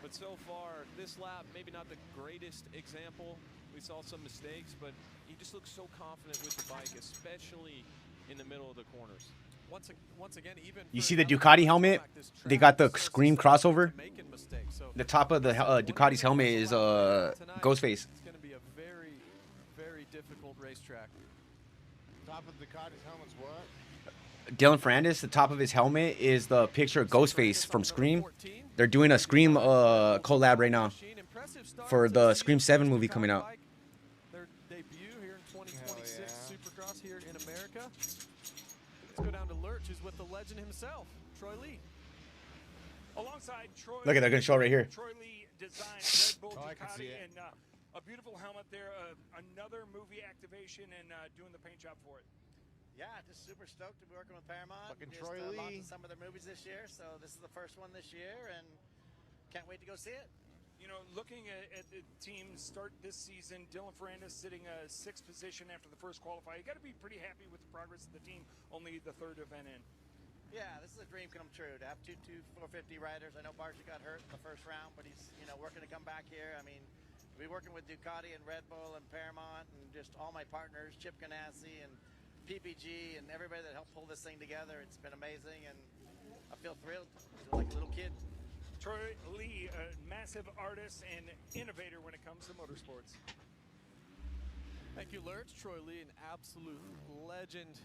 But so far, this lap, maybe not the greatest example. We saw some mistakes, but he just looks so confident with the bike, especially in the middle of the corners. Once again, even you see the Ducati helmet? They got the Scream crossover. The top of the Ducati's helmet is Ghostface. It's going to be a very, very difficult racetrack. Top of Ducati's helmet's what? Dylan Ferrandis, the top of his helmet is the picture of Ghostface from Scream. They're doing a Scream collab right now for the Scream 7 movie coming out. Their debut here in the legend himself, Troy Lee. Alongside Troy. Look at that, gonna show right here. Troy Lee designed Red Bull I can see Ducati it. and a beautiful helmet there. Another movie activation and doing the paint job for it. Yeah, just super stoked to be working with Paramount. Fucking Just Troy Lee. launching some of their movies this year, so this is the first one this year, and can't wait to go see it. You know, looking at the team's start this season, Dylan Ferrandis sitting 6th position after the first qualifier. You got to be pretty happy with the progress of the team. Only the 3rd event in. Yeah, this is a dream come true to have two 450 riders. I know Barcia got hurt in the first round, but he's working to come back here. I mean, we're working with Ducati and Red Bull and Paramount and just all my partners, Chip Ganassi and PPG and everybody that helped pull this thing together. It's been amazing, and I feel thrilled. I feel like a little kid. Troy Lee, a massive artist and innovator when it comes to motorsports. Thank you, Lurch. Troy Lee, an absolute legend.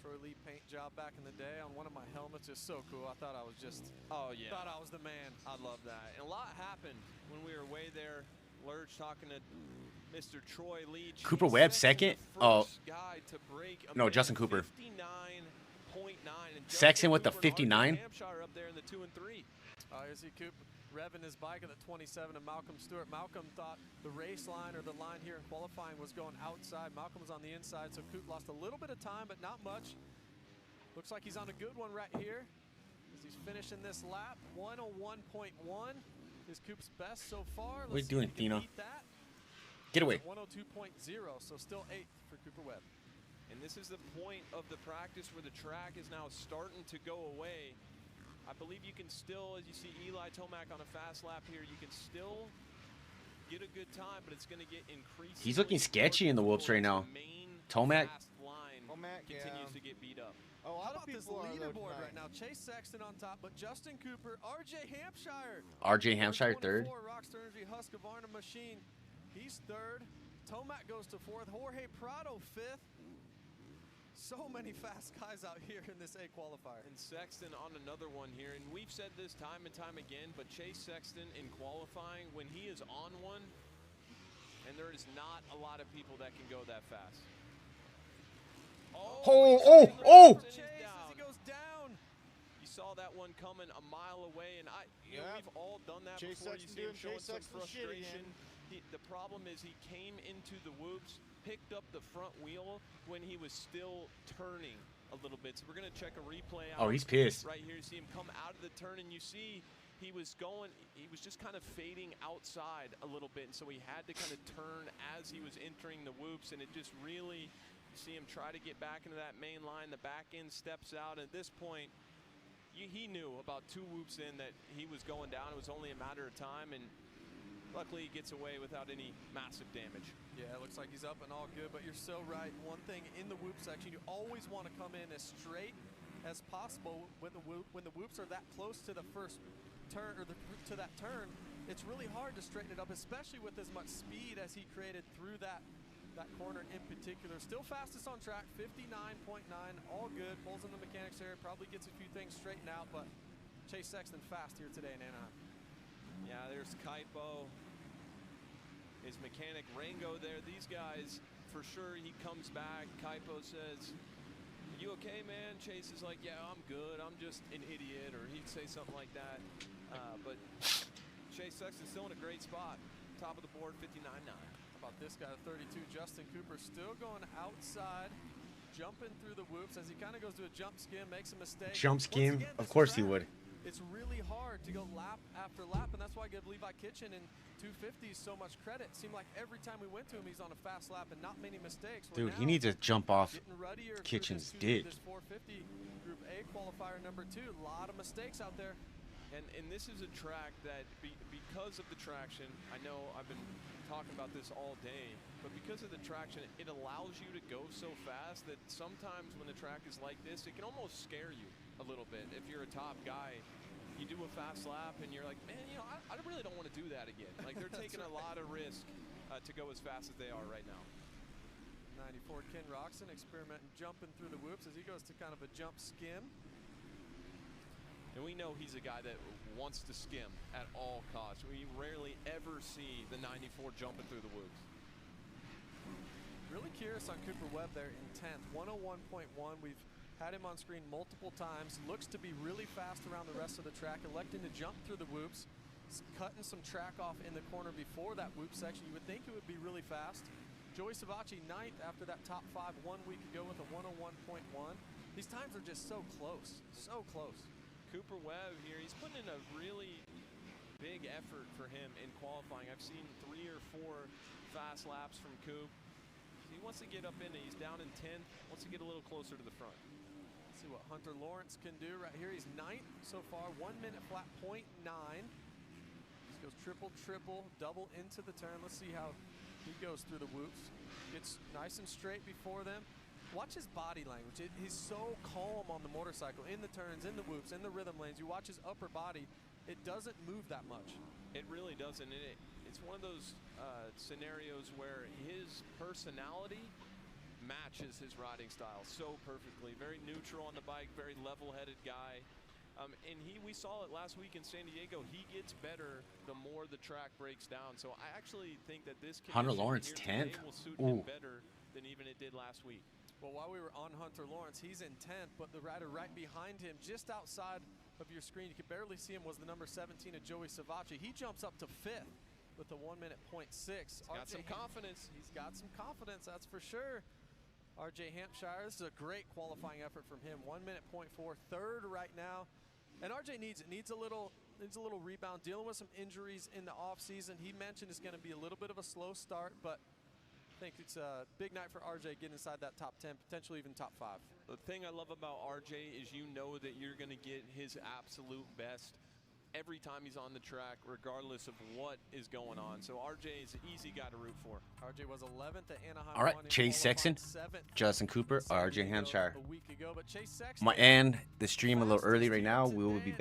Troy Lee paint job back in the day on one of my helmets is so cool. I thought I was just, thought I was the man. I love that. And a lot happened when we were way there. Lurch talking to Mr. Troy Lee. Cooper Webb second. Oh, guy to break no, Justin Cooper. 59.9. Sexton with the 59. Hampshire up there in the 2 and 3. Here's Cooper revving his bike at the 27 of Malcolm Stewart. Malcolm thought the race line or the line here in qualifying was going outside. Malcolm was on the inside, so Coop lost a little bit of time, but not much. Looks like he's on a good one right here as he's finishing this lap. 101.1 is Coop's best so far. What are you doing, Thina? Get away. 102.0, so still 8th for Cooper Webb. And this is the point of the practice where the track is now starting to go away. I believe you can still, as you see Eli Tomac on a fast lap here, you can still get a good time, but it's going to get increasing. He's looking sketchy in the whoops right now. Tomac. Continues to get beat up. A lot of this leaderboard right now. Chase Sexton on top, but Justin Cooper, RJ Hampshire. RJ Hampshire 3rd. Rockstar Energy Husqvarna machine. He's 3rd. Tomac goes to 4th. Jorge Prado 5th. So many fast guys out here in this A qualifier. And Sexton on another one here. And we've said this time and time again, but Chase Sexton in qualifying, when he is on one, and there is not a lot of people that can go that fast. Oh! Chase as he goes down. You saw that one coming a mile away, and you know, we've all done that before. You see him showing some frustration. The problem is he came into the whoops, picked up the front wheel when he was still turning a little bit. So we're going to check a replay out. Oh, he's pissed. Right here, you see him come out of the turn, and you see he was just kind of fading outside a little bit, and so he had to kind of turn as he was entering the whoops, and it just really, you see him try to get back into that main line. The back end steps out. At this point, he knew about 2 whoops in that he was going down. It was only a matter of time, and luckily he gets away without any massive damage. Yeah, it looks like he's up and all good, but you're so right. One thing in the whoop section, you always want to come in as straight as possible when the whoops are that close to the first turn or to that turn. It's really hard to straighten it up, especially with as much speed as he created through that corner in particular. Still fastest on track, 59.9, all good. Pulls in the mechanics area, probably gets a few things straightened out, but Chase Sexton fast here today in Anaheim. Yeah, there's Kaipo, his mechanic Rango there. These guys, for sure, he comes back. Kaipo says, "Are you okay, man?" Chase is like, "Yeah, I'm good. I'm just an idiot," or he'd say something like that. But Chase Sexton's still in a great spot. Top of the board, 59.9. How about this guy, 32, Justin Cooper, still going outside, jumping through the whoops as he kind of goes to a jump skim, makes a mistake. Jump skim? Of course he would. It's really hard to go lap after lap, and that's why I give Levi Kitchen and 250s so much credit. It seemed like every time we went to him, he's on a fast lap and not many mistakes. Dude, he needs to jump off Kitchen's dick. This 450 Group A qualifier number 2, a lot of mistakes out there. And this is a track that, because of the traction, I know I've been talking about this all day, but because of the traction, it allows you to go so fast that sometimes when the track is like this, it can almost scare you a little bit. If you're a top guy, you do a fast lap and you're like, man, you know, I really don't want to do that again. Like, they're taking a lot of risk to go as fast as they are right now. 94 Ken Roxon experimenting jumping through the whoops as he goes to kind of a jump skim. And we know he's a guy that wants to skim at all costs. We rarely ever see the 94 jumping through the whoops. Really curious on Cooper Webb there in 10th. 101.1. We've had him on screen multiple times. Looks to be really fast around the rest of the track, electing to jump through the whoops. He's cutting some track off in the corner before that whoop section. You would think it would be really fast. Joey Savacci 9th after that top 5 1 week ago with a 101.1. These times are just so close, so close. Cooper Webb here, he's putting in a really big effort for him in qualifying. I've seen 3 or 4 fast laps from Coop. He wants to get up in it. He's down in 10th, wants to get a little closer to the front. Let's see what Hunter Lawrence can do right here. He's 9th so far, 1 minute flat, 0.9. Just goes triple, triple, double into the turn. Let's see how he goes through the whoops. Gets nice and straight before them. Watch his body language. He's so calm on the motorcycle, in the turns, in the whoops, in the rhythm lanes. You watch his upper body, it doesn't move that much. It really doesn't. And it's one of those scenarios where his personality matches his riding style so perfectly. Very neutral on the bike, very level-headed guy. And we saw it last week in San Diego. He gets better the more the track breaks down. So I actually think that this Hunter Lawrence 10th. will suit him better than even it did last week. Well, while we were on Hunter Lawrence, he's in 10th, but the rider right behind him, just outside of your screen, you could barely see him, was the number 17 of Joey Savacci. He jumps up to 5th with a 1 minute 0.6. He's got some confidence. He's got some confidence, that's for sure. RJ Hampshire, this is a great qualifying effort from him. 1 minute 0.4, third right now. And RJ needs a little rebound, dealing with some injuries in the offseason. He mentioned it's going to be a little bit of a slow start, but I think it's a big night for RJ getting inside that top 10, potentially even top 5. The thing I love about RJ is you know that you're going to get his absolute best every time he's on the track, regardless of what is going on. So RJ is an easy guy to root for. RJ was 11th at Anaheim. All right, Chase Sexton, Justin Cooper, RJ Hampshire. A week ago, but Chase Sexton, Might end the stream a little early right now. We will be back.